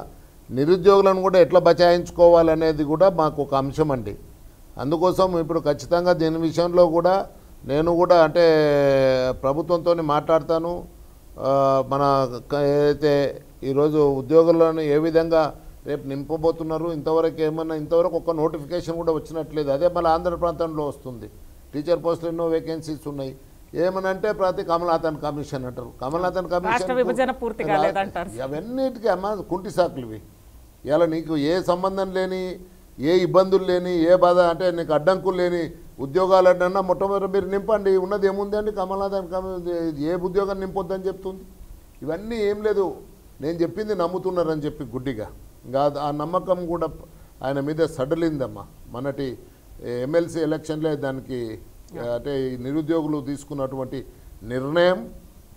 నిరుద్యోగులను కూడా ఎట్లా బచాయించుకోవాలనేది కూడా మాకు ఒక అంశం అండి. అందుకోసం ఇప్పుడు ఖచ్చితంగా దీని విషయంలో కూడా నేను కూడా అంటే ప్రభుత్వంతో మాట్లాడతాను. మన ఏదైతే ఈరోజు ఉద్యోగులను ఏ విధంగా రేపు నింపబోతున్నారు, ఇంతవరకు ఒక నోటిఫికేషన్ కూడా వచ్చినట్లేదు. అదే మన ఆంధ్ర ప్రాంతంలో వస్తుంది. టీచర్ పోస్టులు ఎన్నో వేకెన్సీస్ ఉన్నాయి. ఏమనంటే ప్రతి కమలాథన్ కమిషన్ అంటారు. కమలాథన్ కమిషన్ అవన్నిటికీ అమ్మ కుంటి సాకులు ఇవి. ఇలా నీకు ఏ సంబంధం లేని, ఏ ఇబ్బందులు లేని, ఏ బాధ అంటే నీకు అడ్డంకులు లేని ఉద్యోగాలు అన్నా మొట్టమొదటి మీరు నింపండి. ఉన్నది ఏముంది అండి, కమలాథన్ ఏ ఉద్యోగం నింపొద్దని చెప్తుంది. ఇవన్నీ ఏం లేదు, నేను చెప్పింది నమ్ముతున్నారని చెప్పి గుడ్డిగా. ఇంకా ఆ నమ్మకం కూడా ఆయన మీద సడలిందమ్మా. మొన్నటి ఎమ్మెల్సీ ఎలక్షన్లే దానికి అంటే నిరుద్యోగులు తీసుకున్నటువంటి నిర్ణయం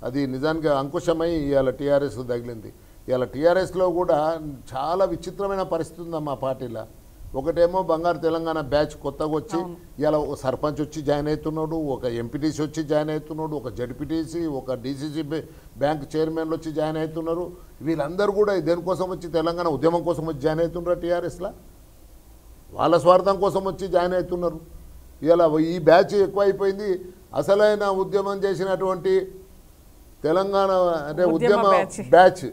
అది నిజానికి అంకుశమై ఇవాళ టీఆర్ఎస్ తగిలింది. ఇవాళ టీఆర్ఎస్లో కూడా చాలా విచిత్రమైన పరిస్థితి ఉందమ్మా పార్టీలో. ఒకటేమో బంగారు తెలంగాణ బ్యాచ్ కొత్తగా వచ్చి ఇలా ఒక సర్పంచ్ వచ్చి జాయిన్ అవుతున్నాడు, ఒక ఎంపీటీసీ వచ్చి జాయిన్ అవుతున్నాడు, ఒక జడ్పీటీసీ, ఒక డీసీసీ బ్యాంక్ చైర్మన్లు వచ్చి జాయిన్ అవుతున్నారు. వీళ్ళందరూ కూడా దేనికోసం వచ్చి తెలంగాణ ఉద్యమం కోసం వచ్చి జాయిన్ అవుతున్నారు. టీఆర్ఎస్లో వాళ్ళ స్వార్థం కోసం వచ్చి జాయిన్ అవుతున్నారు. ఇలా ఈ బ్యాచ్ ఎక్కువైపోయింది. అసలైన ఉద్యమం చేసినటువంటి తెలంగాణ అంటే ఉద్యమ బ్యాచ్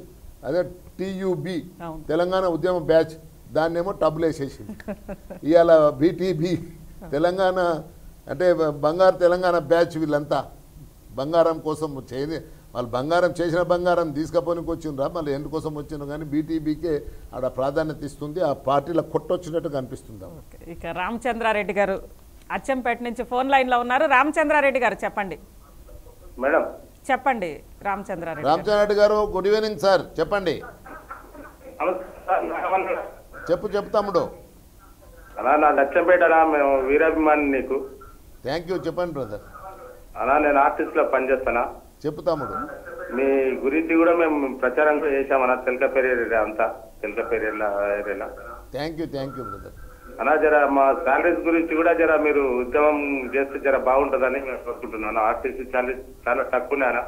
అదే TUB తెలంగాణ ఉద్యమ బ్యాచ్ దాన్నేమో టబ్బులు వేసేసింది. ఇవాళ BTB తెలంగాణ అంటే బంగారు తెలంగాణ బ్యాచ్. వీళ్ళంతా బంగారం కోసం చేయని వాళ్ళు బంగారం చేసిన బంగారం తీసుకపోనికి వచ్చిండ్రా, మళ్ళీ ఎందుకోసం వచ్చిండ్రు. కానీ BTBకే ఆడ ప్రాధాన్యత ఇస్తుంది. ఆ పార్టీలో కొట్టొచ్చినట్టు కనిపిస్తుంది. ఇక రామచంద్రారెడ్డి గారు అచ్చంపేట నుంచి ఫోన్ లైన్లో ఉన్నారు. రామచంద్రారెడ్డి గారు చెప్పండి. మేడం చెప్పండి రామచంద్రారెడ్డి గారు. గుడ్ ఈవినింగ్ సార్, చెప్పండి. చెప్పు తమ్ముడు. అలా నా లక్ష్యంపేట మేము వీరాభిమాని నీకు. థ్యాంక్ యూ, చెప్పండి బ్రదర్. అలా నేను ఆర్టిస్ట్ లో పనిచేస్తానా. చెప్పు తమ్ముడు. మీ గురించి కూడా మేము ప్రచారం చేసామన్నా తెలకపేరి అంతా తెలకపేరి ఏరియాలో. Thank you brother. అలా జర మా శాలరీస్ గురించి కూడా జర మీరు ఉద్యమం చేస్తే జర బాగుంటుందని మేము కోరుకుంటున్నాను. ఆర్టీసీ శాలరీస్ చాలా తక్కువనేనా.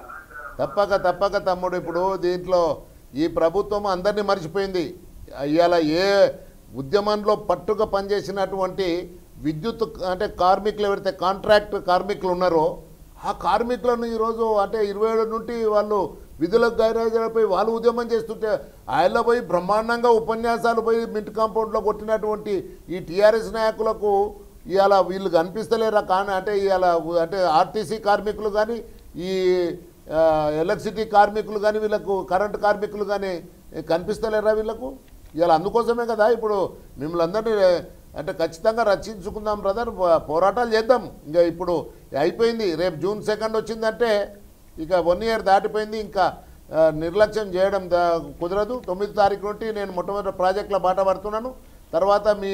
తప్పక తమ్ముడు. ఇప్పుడు దీంట్లో ఈ ప్రభుత్వం అందరినీ మర్చిపోయింది. ఇవాళ ఏ ఉద్యమంలో పట్టుగా పనిచేసినటువంటి విద్యుత్ అంటే కార్మికులు ఎవరైతే కాంట్రాక్ట్ కార్మికులు ఉన్నారో ఆ కార్మికులను ఈరోజు అంటే 27 నుండి వాళ్ళు విధులకు గైరాజులపై వాళ్ళు ఉద్యమం చేస్తుంటే ఆయనలో పోయి బ్రహ్మాండంగా ఉపన్యాసాలు పోయి మింట్ కాంపౌండ్లో కొట్టినటువంటి ఈ టీఆర్ఎస్ నాయకులకు ఇవాళ వీళ్ళు కనిపిస్తలేరా. కానీ అంటే ఇవాళ అంటే ఆర్టీసీ కార్మికులు కానీ ఈ ఎలక్ట్రిసిటీ కార్మికులు కానీ వీళ్ళకు కరెంటు కార్మికులు కానీ కనిపిస్తలేరా వీళ్ళకు. ఇవాళ అందుకోసమే కదా ఇప్పుడు మిమ్మల్ని అందరినీ అంటే ఖచ్చితంగా రక్షించుకుందాం బ్రదర్, పోరాటాలు చేద్దాం. ఇంకా ఇప్పుడు అయిపోయింది. రేపు జూన్ 2 వచ్చిందంటే ఇక 1 year దాటిపోయింది. ఇంకా నిర్లక్ష్యం చేయడం కుదరదు. 9వ తారీఖు నుండి నేను మొట్టమొదటి ప్రాజెక్టులో బాట పడుతున్నాను. తర్వాత మీ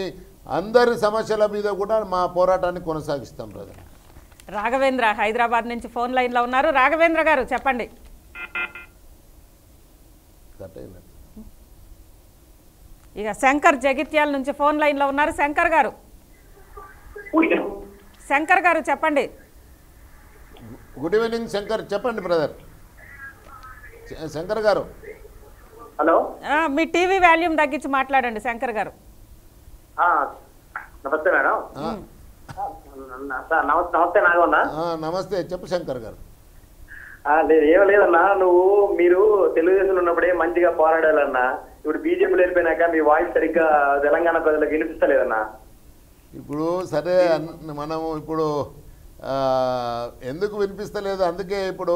అందరి సమస్యల మీద కూడా మా పోరాటాన్ని కొనసాగిస్తాం బ్రదర్. రాఘవేంద్ర హైదరాబాద్ నుంచి ఫోన్ లైన్లో ఉన్నారు. రాఘవేంద్ర గారు చెప్పండి. ఇక శంకర్ జగిత్యాల నుంచి ఫోన్ లైన్లో ఉన్నారు. శంకర్ గారు చెప్పండి. గుడ్ ఈవినింగ్ శంకర్, చెప్పండి బ్రదర్. శంకర్ గారు హలో, మీ టీవీ వాల్యూమ్ తగ్గించి మాట్లాడండి శంకర్ గారు. నమస్తే మేడం. నమస్తే నాగవన్నా. నమస్తే, చెప్పు శంకర్ గారు. ఏం లేదన్నా, మీరు తెలుగుదేశంలో ఉన్నప్పుడే మంచిగా పోరాడాలన్నా. ఇప్పుడు బీజేపీలో వెళ్ళిపోయినాక మీ వాయిస్ సరిగ్గా తెలంగాణ ప్రజలకు వినిపిస్తలేదన్నా. ఇప్పుడు సరే మనము ఇప్పుడు ఎందుకు వినిపిస్తలేదు, అందుకే ఇప్పుడు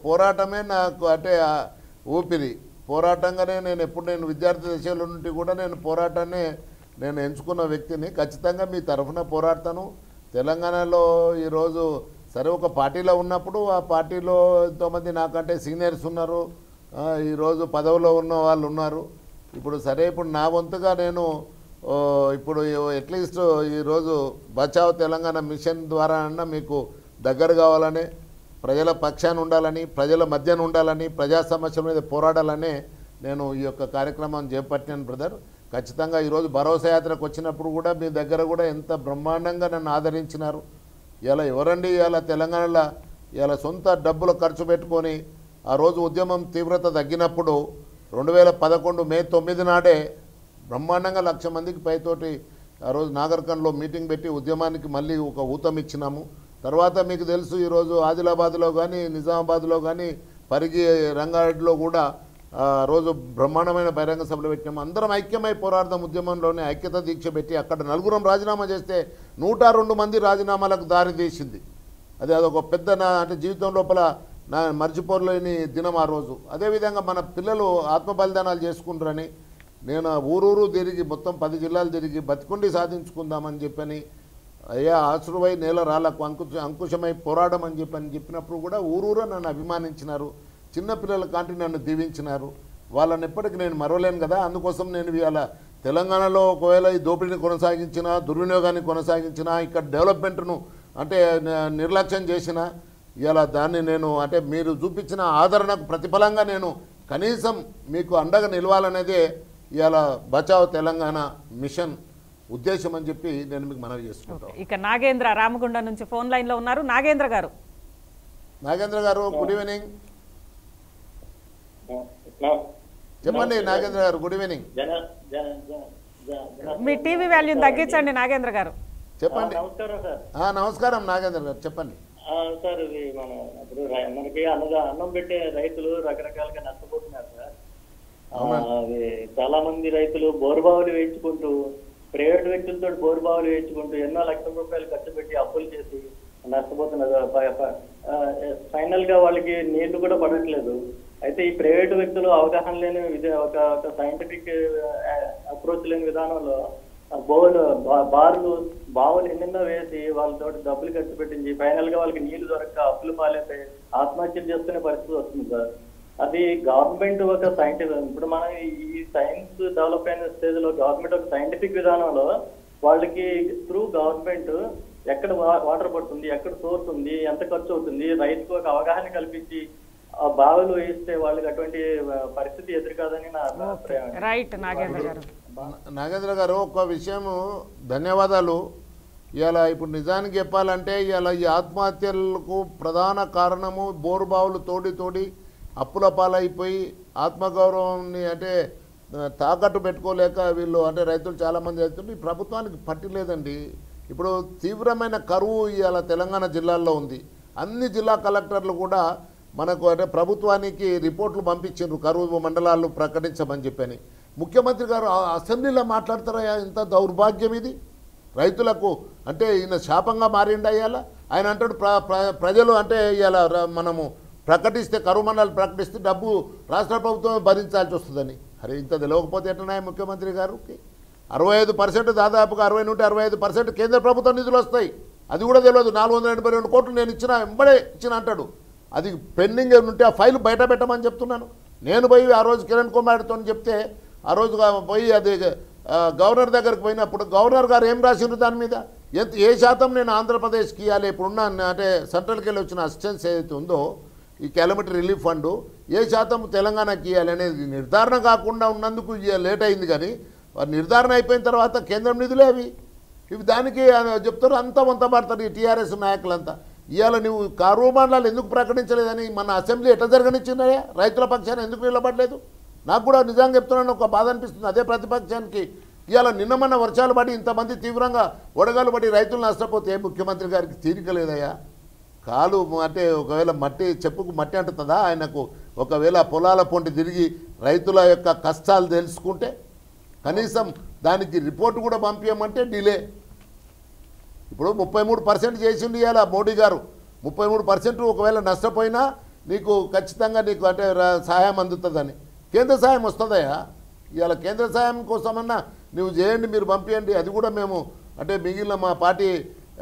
పోరాటమే నాకు అంటే ఊపిరి. పోరాటంగానే నేను విద్యార్థి దశలో నుండి కూడా నేను పోరాటాన్ని నేను ఎంచుకున్న వ్యక్తిని. ఖచ్చితంగా మీ తరఫున పోరాడతాను. తెలంగాణలో ఈరోజు సరే ఒక పార్టీలో ఉన్నప్పుడు ఆ పార్టీలో ఎంతోమంది నాకంటే సీనియర్స్ ఉన్నారు, ఈరోజు పదవిలో ఉన్న వాళ్ళు ఉన్నారు. ఇప్పుడు సరే ఇప్పుడు నా వంతుగా నేను ఇప్పుడు అట్లీస్ట్ ఈరోజు బచావ్ తెలంగాణ మిషన్ ద్వారా అన్నా మీకు దగ్గర కావాలని, ప్రజల పక్షాన ఉండాలని, ప్రజల మధ్యన ఉండాలని, ప్రజా సమస్యల మీద పోరాడాలని నేను ఈ యొక్క కార్యక్రమం చేపట్టాను బ్రదర్. ఖచ్చితంగా ఈరోజు భరోసా యాత్రకు వచ్చినప్పుడు కూడా మీ దగ్గర కూడా ఎంత బ్రహ్మాండంగా నన్ను ఆదరించినారు. ఇలా ఎవరండి ఇలా తెలంగాణలో ఇలా సొంత డబ్బులు ఖర్చు పెట్టుకొని ఆ రోజు ఉద్యమం తీవ్రత తగ్గినప్పుడు 2011 మే 9 నాడే బ్రహ్మాండంగా 1,00,000 మందికి పైతోటి ఆ రోజు నాగర్కర్లో మీటింగ్ పెట్టి ఉద్యమానికి మళ్ళీ ఒక ఊతం ఇచ్చినాము. తర్వాత మీకు తెలుసు ఈరోజు ఆదిలాబాద్లో కానీ నిజామాబాద్లో కానీ పరిగి రంగారెడ్డిలో కూడా రోజు బ్రహ్మాండమైన బహిరంగ సభలు పెట్టినాము. అందరం ఐక్యమై పోరాడదాం ఉద్యమంలోనే ఐక్యత దీక్ష పెట్టి అక్కడ 4 రాజీనామా చేస్తే 102 మంది రాజీనామాలకు దారి తీసింది. అదొక పెద్ద అంటే జీవితం లోపల నా మర్చిపోలేని దినం ఆ రోజు. అదేవిధంగా మన పిల్లలు ఆత్మ బలిదానాలు చేసుకుంటారని నేను ఊరూరు తిరిగి మొత్తం 10 జిల్లాలు తిరిగి బతికుండి సాధించుకుందామని చెప్పని అయ్యా ఆశ్రువై నేల రాళ్ళకు అంకుశమై పోరాడమని చెప్పినప్పుడు కూడా ఊరూరు నన్ను అభిమానించినారు. చిన్నపిల్లల కాంటి నన్ను దీవించినారు. వాళ్ళని ఎప్పటికీ నేను మరవలేను కదా. అందుకోసం నేను ఇవాళ తెలంగాణలో ఒకవేళ ఈ దోపిడీని కొనసాగించినా, దుర్వినియోగాన్ని కొనసాగించినా, ఇక్కడ డెవలప్మెంట్ను అంటే నిర్లక్ష్యం చేసిన ఇవాళ దాన్ని నేను అంటే మీరు చూపించిన ఆదరణకు ప్రతిఫలంగా నేను కనీసం మీకు అండగా నిలవాలనేదే ఇవాళ బచావ్ తెలంగాణ మిషన్ ఉద్దేశం అని చెప్పి నేను మీకు మనవి చేసుకుంటాను. ఇక నాగేంద్ర రామగుండ నుంచి ఫోన్ లైన్లో ఉన్నారు. నాగేంద్ర గారు గుడ్ ఈవినింగ్. చెప్పండి నాగేంద్ర గారు, గుడ్ ఈవినింగ్. మీ టీవీ వాల్యూమ్ తగ్గించండి నాగేంద్ర గారు. చెప్పండి. నమస్కారం నాగేంద్ర గారు, చెప్పండి. సార్ ఇది ఇప్పుడు మనకి అన్నం పెట్టే రైతులు రకరకాలుగా నష్టపోతున్నారు సార్. అది చాలా మంది రైతులు బోరుబావులు వేయించుకుంటూ ప్రైవేట్ వ్యక్తులతో బోరుబావులు వేయించుకుంటూ ఎన్నో లక్షల రూపాయలు ఖర్చు పెట్టి అప్పులు చేసి నష్టపోతున్నారు. ఫైనల్ గా వాళ్ళకి నీళ్లు కూడా పడట్లేదు. అయితే ఈ ప్రైవేటు వ్యక్తులు అవగాహన లేని ఒక సైంటిఫిక్ అప్రోచ్ లేని విధానంలో బావులు ఎన్నెన్నో వేసి వాళ్ళతో డబ్బులు ఖర్చు పెట్టించి ఫైనల్ గా వాళ్ళకి నీళ్లు దొరక్క అప్పులు పాలైపోయి ఆత్మహత్యలు చేసుకునే పరిస్థితి వస్తుంది సార్. అది గవర్నమెంట్ ఒక సైంటిఫిక్ ఇప్పుడు మనం ఈ సైన్స్ డెవలప్ అయిన స్టేజ్ లో గవర్నమెంట్ ఒక సైంటిఫిక్ విధానంలో వాళ్ళకి త్రూ గవర్నమెంట్ ఎక్కడ వాటర్ పడుతుంది, ఎక్కడ సోర్స్ ఉంది, ఎంత ఖర్చు అవుతుంది, రైతుకు ఒక అవగాహన కల్పించి ఆ బావులు వేస్తే వాళ్ళకి అటువంటి పరిస్థితి ఎదురు కాదని నా అభిప్రాయం. రైట్ నాగేంద్ర గారు. నాగేంద్ర గారు ఒక విషయం ధన్యవాదాలు. ఇలా ఇప్పుడు నిజానికి చెప్పాలంటే ఇలా ఈ ఆత్మహత్యలకు ప్రధాన కారణము బోరుబావులు తోడి అప్పుల పాలైపోయి ఆత్మగౌరవాన్ని అంటే తాకట్టు పెట్టుకోలేక వీళ్ళు అంటే రైతులు చాలామంది రైతులు ఈ ప్రభుత్వానికి పట్టిలేదండి. ఇప్పుడు తీవ్రమైన కరువు ఇవాళ తెలంగాణ జిల్లాల్లో ఉంది. అన్ని జిల్లా కలెక్టర్లు కూడా మనకు అంటే ప్రభుత్వానికి రిపోర్ట్లు పంపించారు కరువు మండలాలు ప్రకటించమని చెప్పని. ముఖ్యమంత్రి గారు అసెంబ్లీలో మాట్లాడతారా? ఇంత దౌర్భాగ్యం ఇది రైతులకు. అంటే ఈయన శాపంగా మారిండా ఇవాళ? ఆయన అంటాడు ప్రజలు అంటే ఇవాళ మనము ప్రకటిస్తే కరువు మండలాలు ప్రకటిస్తే డబ్బు రాష్ట్ర ప్రభుత్వం భరించాల్సి వస్తుందని. అరే ఇంత తెలియకపోతే ఎట్లనే ముఖ్యమంత్రి గారికి 65% దాదాపుగా 60 నుండి 65% కేంద్ర ప్రభుత్వ నిధులు వస్తాయి. అది కూడా తెలియదు. 482 కోట్లు నేను ఇచ్చిన అంటాడు. అది పెండింగ్ ఉంటే ఆ ఫైల్ బయట పెట్టమని చెప్తున్నాను. నేను పోయి ఆ రోజు కిరణ్ కుమార్తో చెప్తే ఆ రోజు పోయి అది గవర్నర్ దగ్గరికి పోయినప్పుడు గవర్నర్ గారు ఏం రాసిండ్రు దాని మీద ఏ శాతం నేను ఆంధ్రప్రదేశ్కి ఇవ్వాలి ఇప్పుడున్న అంటే సెంట్రల్కి వెళ్ళి వచ్చిన అసిస్టెన్స్ ఏదైతే ఉందో ఈ కెలమిటీ రిలీఫ్ ఫండ్ ఏ శాతం తెలంగాణకి ఇవ్వాలి అనేది నిర్ధారణ కాకుండా ఉన్నందుకు లేట్ అయింది. కానీ నిర్ధారణ అయిపోయిన తర్వాత కేంద్రం నిధులే ఇవి దానికి చెప్తారు, అంతా వంత పడతారు ఈ టీఆర్ఎస్ నాయకులంతా. ఇవాళ నువ్వు కరువు మండలాలు ఎందుకు ప్రకటించలేదని మన అసెంబ్లీ ఎట్లా జరగనిచ్చిందే? రైతుల పక్షాన ఎందుకు నిలబడలేదు? నాకు కూడా నిజంగా చెప్తున్నాను, ఒక బాధ అనిపిస్తుంది. అదే ప్రతిపక్షానికి ఇవాళ నిన్నమన్న వర్షాలు పడి ఇంతమంది తీవ్రంగా వడగాలు పడి రైతులు నష్టపోతే ముఖ్యమంత్రి గారికి తీరిక లేదయ్యా. కాలు అంటే ఒకవేళ మట్టి చెప్పుకు మట్టి అంటుతుందా ఆయనకు? ఒకవేళ పొలాల పొంటి తిరిగి రైతుల యొక్క కష్టాలు తెలుసుకుంటే కనీసం దానికి రిపోర్టు కూడా పంపించమంటే డిలే. ఇప్పుడు 33% చేసిండు ఇవాళ మోడీ గారు. 33% ఒకవేళ నష్టపోయినా నీకు ఖచ్చితంగా నీకు అంటే సహాయం అందుతుందని. కేంద్ర సహాయం వస్తుందయ్యా. ఇవాళ కేంద్ర సహాయం కోసమన్నా నువ్వు చేయండి, మీరు పంపించండి. అది కూడా మేము అంటే మిగిలిన మా పార్టీ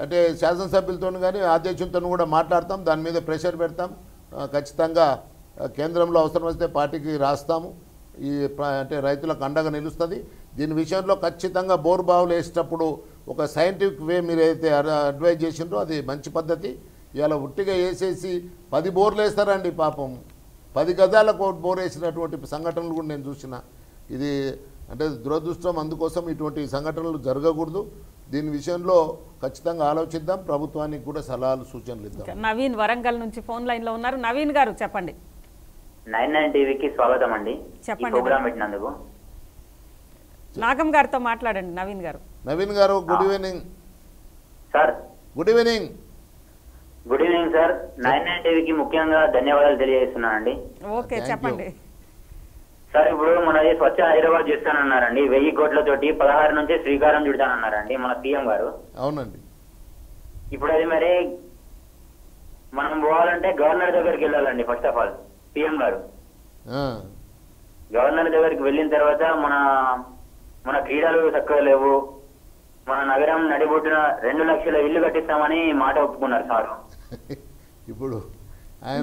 అంటే శాసనసభ్యులతో కానీ అధ్యక్షులతో కూడా మాట్లాడతాం, దాని మీద ప్రెషర్ పెడతాం. ఖచ్చితంగా కేంద్రంలో అవసరం వస్తే పార్టీకి రాస్తాము. ఈ అంటే రైతులకు అండగా నిలుస్తుంది. దీని విషయంలో ఖచ్చితంగా బోర్ బావులు వేసేటప్పుడు ఒక సైంటిఫిక్ వే మీరు ఏదైతే అడ్వైజ్ చేసిండ్రో అది మంచి పద్ధతి. ఇవాళ ఉట్టిగా వేసేసి 10 బోర్లు వేస్తారండి పాపం. 10 గజాలకు బోర్ వేసినటువంటి సంఘటనలు కూడా నేను చూసిన. ఇది అంటే దురదృష్టం. అందుకోసం ఇటువంటి సంఘటనలు జరగకూడదు. దీని విషయంలో ఖచ్చితంగా ఆలోచిద్దాం, ప్రభుత్వానికి కూడా సలహాలు సూచనలు ఇద్దాం. నవీన్ వరంగల్ నుంచి ఫోన్ లైన్లో ఉన్నారు. నవీన్ గారు చెప్పండి. 99 టీవీకి స్వాగతం అండి. చెప్పండి. ప్రోగ్రామ్ పెట్టినందుకు నాగం గారితో మాట్లాడండి. నవీన్ గారు. నవీన్ గారు good evening sir. Good evening. Good evening sir. 99 టీవీకి ముఖ్యంగా ధన్యవాదాలు తెలియజేస్తున్నానండి. ఓకే చెప్పండి సార్. ఇప్పుడు మన స్వచ్ఛ హైదరాబాద్ చేస్తానన్నారండి. 1000 కోట్లతోటి 16 నుంచి శ్రీకారం చుడతానన్నారండి మన సీఎం గారు. అవునండి. ఇప్పుడు అది మరి మనం పోవాలంటే గవర్నర్ దగ్గరికి వెళ్ళాలండి. ఫస్ట్ ఆఫ్ ఆల్ సీఎం గారు గవర్నర్ దగ్గరికి వెళ్ళిన తర్వాత మన క్రీడలు చక్కగా లేవు, మన నగరం నడిబొట్టున 2 లక్షల ఇల్లు కట్టిస్తామని మాట ఒప్పుకున్నారు సార్. ఇప్పుడు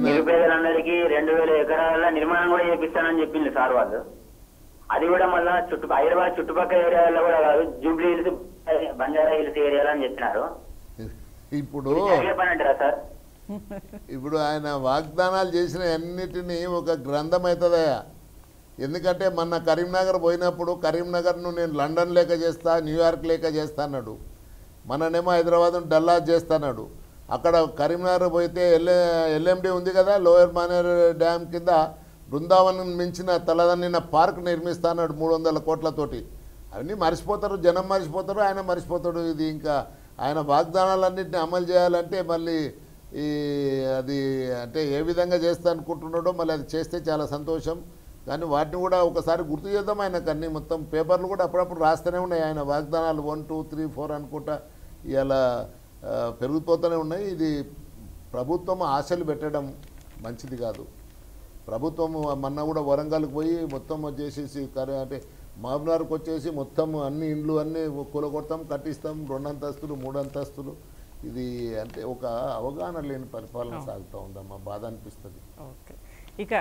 నిరుపేదలందరికీ 2000 ఎకరాల నిర్మాణం కూడా చేపిస్తానని చెప్పింది సార్ వాళ్ళు. అది కూడా మళ్ళా హైదరాబాద్ చుట్టుపక్కల ఏరియాలో కూడా కాదు, జూబ్లీ హిల్స్, బంజారా హిల్స్ ఏరియాలో అని చెప్పినారు. ఇప్పుడు చెప్పనంటారా సార్? ఇప్పుడు ఆయన వాగ్దానాలు చేసిన అన్నిటినీ ఒక గ్రంథం అవుతుందయా. ఎందుకంటే మొన్న కరీంనగర్ పోయినప్పుడు కరీంనగర్ను నేను లండన్ లేక చేస్తా, న్యూయార్క్ లేక చేస్తా అన్నాడు. మననేమో హైదరాబాద్ను డల్లాస్ చేస్తాడు. అక్కడ కరీంనగర్ పోయితే ఎల్ఎండి ఉంది కదా, లోయర్ మానేర్ డ్యామ్ కింద బృందావనం మించిన తలదన్నిన పార్క్ నిర్మిస్తాడు 300 కోట్లతోటి. అవన్నీ మర్చిపోతారు, జనం మర్చిపోతారు, ఆయన మర్చిపోతాడు. ఇది ఇంకా ఆయన వాగ్దానాలన్నింటినీ అమలు చేయాలంటే మళ్ళీ అది అంటే ఏ విధంగా చేస్తా అనుకుంటున్నాడో మళ్ళీ అది చేస్తే చాలా సంతోషం. కానీ వాటిని కూడా ఒకసారి గుర్తు చేద్దాం. ఆయనకు అన్ని మొత్తం పేపర్లు కూడా అప్పుడప్పుడు రాస్తూనే ఉన్నాయి. ఆయన వాగ్దానాలు 1, 2, 3, 4 అనుకుంటా ఇలా పెరిగిపోతూనే ఉన్నాయి. ఇది ప్రభుత్వం ఆశలు పెట్టడం మంచిది కాదు. ప్రభుత్వం మొన్న కూడా వరంగల్కి పోయి మొత్తం చేసేసి అంటే మహబూబ్నగర్కి వచ్చేసి మొత్తం అన్ని ఇండ్లు అన్నీ కూలగొడతాం, కట్టిస్తాం, 2 అంతస్తులు 3 అంతస్తులు. ఇది అంటే ఒక అవగాహన లేని పరిపాలన సాగుతూ ఉందమ్మా, బాధ అనిపిస్తుంది. ఓకే. ఇక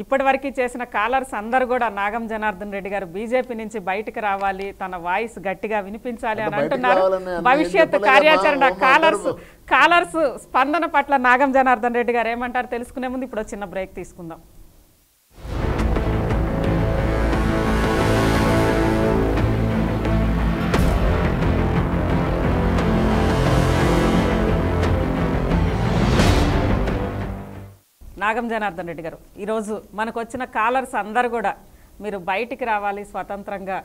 ఇప్పటివరకు చేసిన కాలర్స్ అందరూ కూడా నాగం జనార్దన్ రెడ్డి గారు బీజేపీ నుంచి బయటకు రావాలి, తన వాయిస్ గట్టిగా వినిపించాలి అని అంటున్నారు. భవిష్యత్ కార్యాచరణ కాలర్స్ స్పందన పట్ల నాగం జనార్దన్ రెడ్డి గారు ఏమంటారు తెలుసుకునే ముందు ఇప్పుడు చిన్న బ్రేక్ తీసుకుందాం. నాగం జనార్దన్ రెడ్డి గారు, ఈరోజు మనకు వచ్చిన కాలర్స్ అందరూ కూడా మీరు బయటికి రావాలి, స్వతంత్రంగా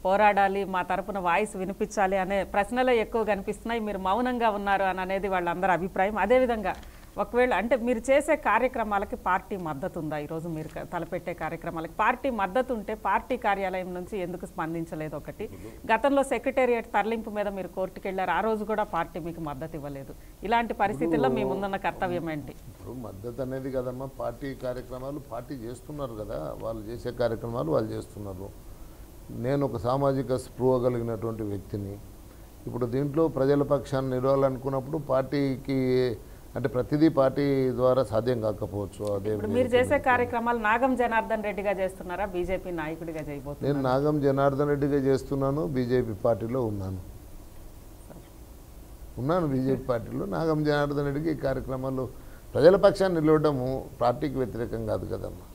పోరాడాలి, మా తరపున వాయిస్ వినిపించాలి అనే ప్రశ్నలే ఎక్కువ కనిపిస్తున్నాయి. మీరు మౌనంగా ఉన్నారు అని అనేది వాళ్ళందరి అభిప్రాయం. అదేవిధంగా ఒకవేళ అంటే మీరు చేసే కార్యక్రమాలకి పార్టీ మద్దతు ఉందా? ఈరోజు మీరు తలపెట్టే కార్యక్రమాలకి పార్టీ మద్దతు ఉంటే పార్టీ కార్యాలయం నుంచి ఎందుకు స్పందించలేదు? ఒకటి, గతంలో సెక్రటేరియట్ తరలింపు మీద మీరు కోర్టుకు వెళ్ళారు, ఆ రోజు కూడా పార్టీ మీకు మద్దతు ఇవ్వలేదు. ఇలాంటి పరిస్థితుల్లో మీ ముందున్న కర్తవ్యం ఏంటి? ఇప్పుడు మద్దతు అనేది కదమ్మా, పార్టీ కార్యక్రమాలు పార్టీ చేస్తున్నారు కదా, వాళ్ళు చేసే కార్యక్రమాలు వాళ్ళు చేస్తున్నారు. నేను ఒక సామాజిక స్పృహ కలిగినటువంటి వ్యక్తిని. ఇప్పుడు దీంట్లో ప్రజల పక్షాన్ని నిలవాలనుకున్నప్పుడు పార్టీకి అంటే ప్రతిదీ పార్టీ ద్వారా సాధ్యం కాకపోవచ్చు. అదే మీరు చేసే కార్యక్రమాలు నాగం జనార్దన్ రెడ్డిగా చేస్తున్నారా, బీజేపీ నాయకుడిగా చేయబోతున్నారు? నేను నాగం జనార్దన్ రెడ్డిగా చేస్తున్నాను, బీజేపీ పార్టీలో ఉన్నాను. బీజేపీ పార్టీలో నాగం జనార్దన్ రెడ్డికి ఈ కార్యక్రమాలు ప్రజల పక్షాన్ని నిలవడము పార్టీకి వ్యతిరేకం కాదు కదమ్మా.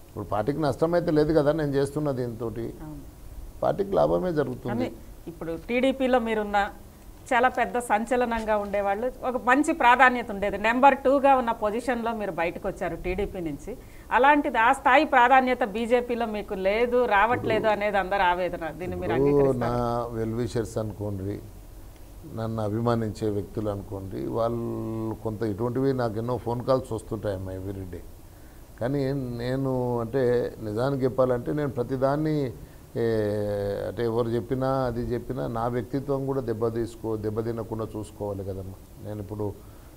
ఇప్పుడు పార్టీకి నష్టమైతే లేదు కదా నేను చేస్తున్న దీంతో, పార్టీకి లాభమే జరుగుతుంది. ఇప్పుడు టీడీపీలో మీరున్న చాలా పెద్ద సంచలనంగా ఉండేవాళ్ళు, ఒక మంచి ప్రాధాన్యత ఉండేది, నెంబర్ 2గా ఉన్న పొజిషన్లో మీరు బయటకు వచ్చారు టీడీపీ నుంచి. అలాంటిది ఆ స్థాయి ప్రాధాన్యత బీజేపీలో మీకు లేదు, రావట్లేదు అనేది అందరు ఆవేదన. దీన్ని మీరు అంగీకరిస్తారా? నా వెల్ విషర్స్ అనుకోండి, నన్ను అభిమానించే వ్యక్తులు అనుకోండి, వాళ్ళు కొంత ఇటువంటివి నాకు ఎన్నో ఫోన్ కాల్స్ వస్తుంటాయమ్మా ఎవ్రీడే. కానీ నేను అంటే నిజానికి చెప్పాలంటే నేను ప్రతిదాన్ని అంటే ఎవరు చెప్పినా అది చెప్పినా నా వ్యక్తిత్వం కూడా దెబ్బతినకుండా చూసుకోవాలి కదమ్మా. నేను ఇప్పుడు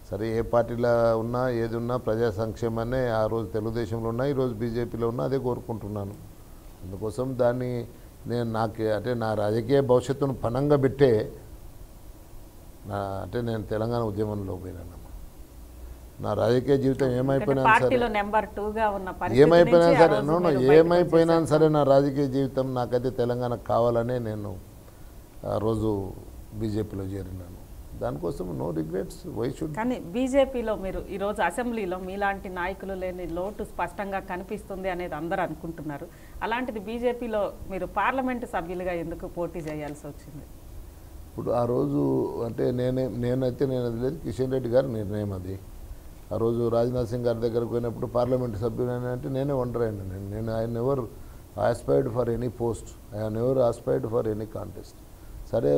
సరే ఏ పార్టీలో ఉన్నా ఏది ఉన్నా ప్రజా సంక్షేమాన్నే ఆ రోజు తెలుగుదేశంలో ఉన్నా, ఈరోజు బీజేపీలో ఉన్నా అదే కోరుకుంటున్నాను. అందుకోసం దాన్ని నేను అంటే నా రాజకీయ భవిష్యత్తును పణంగా పెట్టే అంటే నేను తెలంగాణ ఉద్యమంలో పోయినాను. నా రాజకీయ జీవితం ఏమైపోయినా సరే నా రాజకీయ జీవితం నాకైతే తెలంగాణ కావాలనే నేను ఆ రోజు బీజేపీలో చేరినాను. దానికోసం నో రిగ్రెట్స్, వై షుడ్. కానీ బీజేపీలో మీరు ఈరోజు అసెంబ్లీలో మీలాంటి నాయకులు లేని లోటు స్పష్టంగా కనిపిస్తుంది అనేది అందరూ అనుకుంటున్నారు. అలాంటిది బీజేపీలో మీరు పార్లమెంటు సభ్యులుగా ఎందుకు పోటీ చేయాల్సి వచ్చింది? ఇప్పుడు ఆ రోజు అంటే నేనైతే అది లేదు, కిషన్ రెడ్డి గారి నిర్ణయం అది. ఆ రోజు రాజ్నాథ్ సింగ్ గారి దగ్గరకు పోయినప్పుడు పార్లమెంటు సభ్యులు అంటే నేనే ఒంటరైనా. నేను I never aspired for any post, I never aspired for any contest. సరే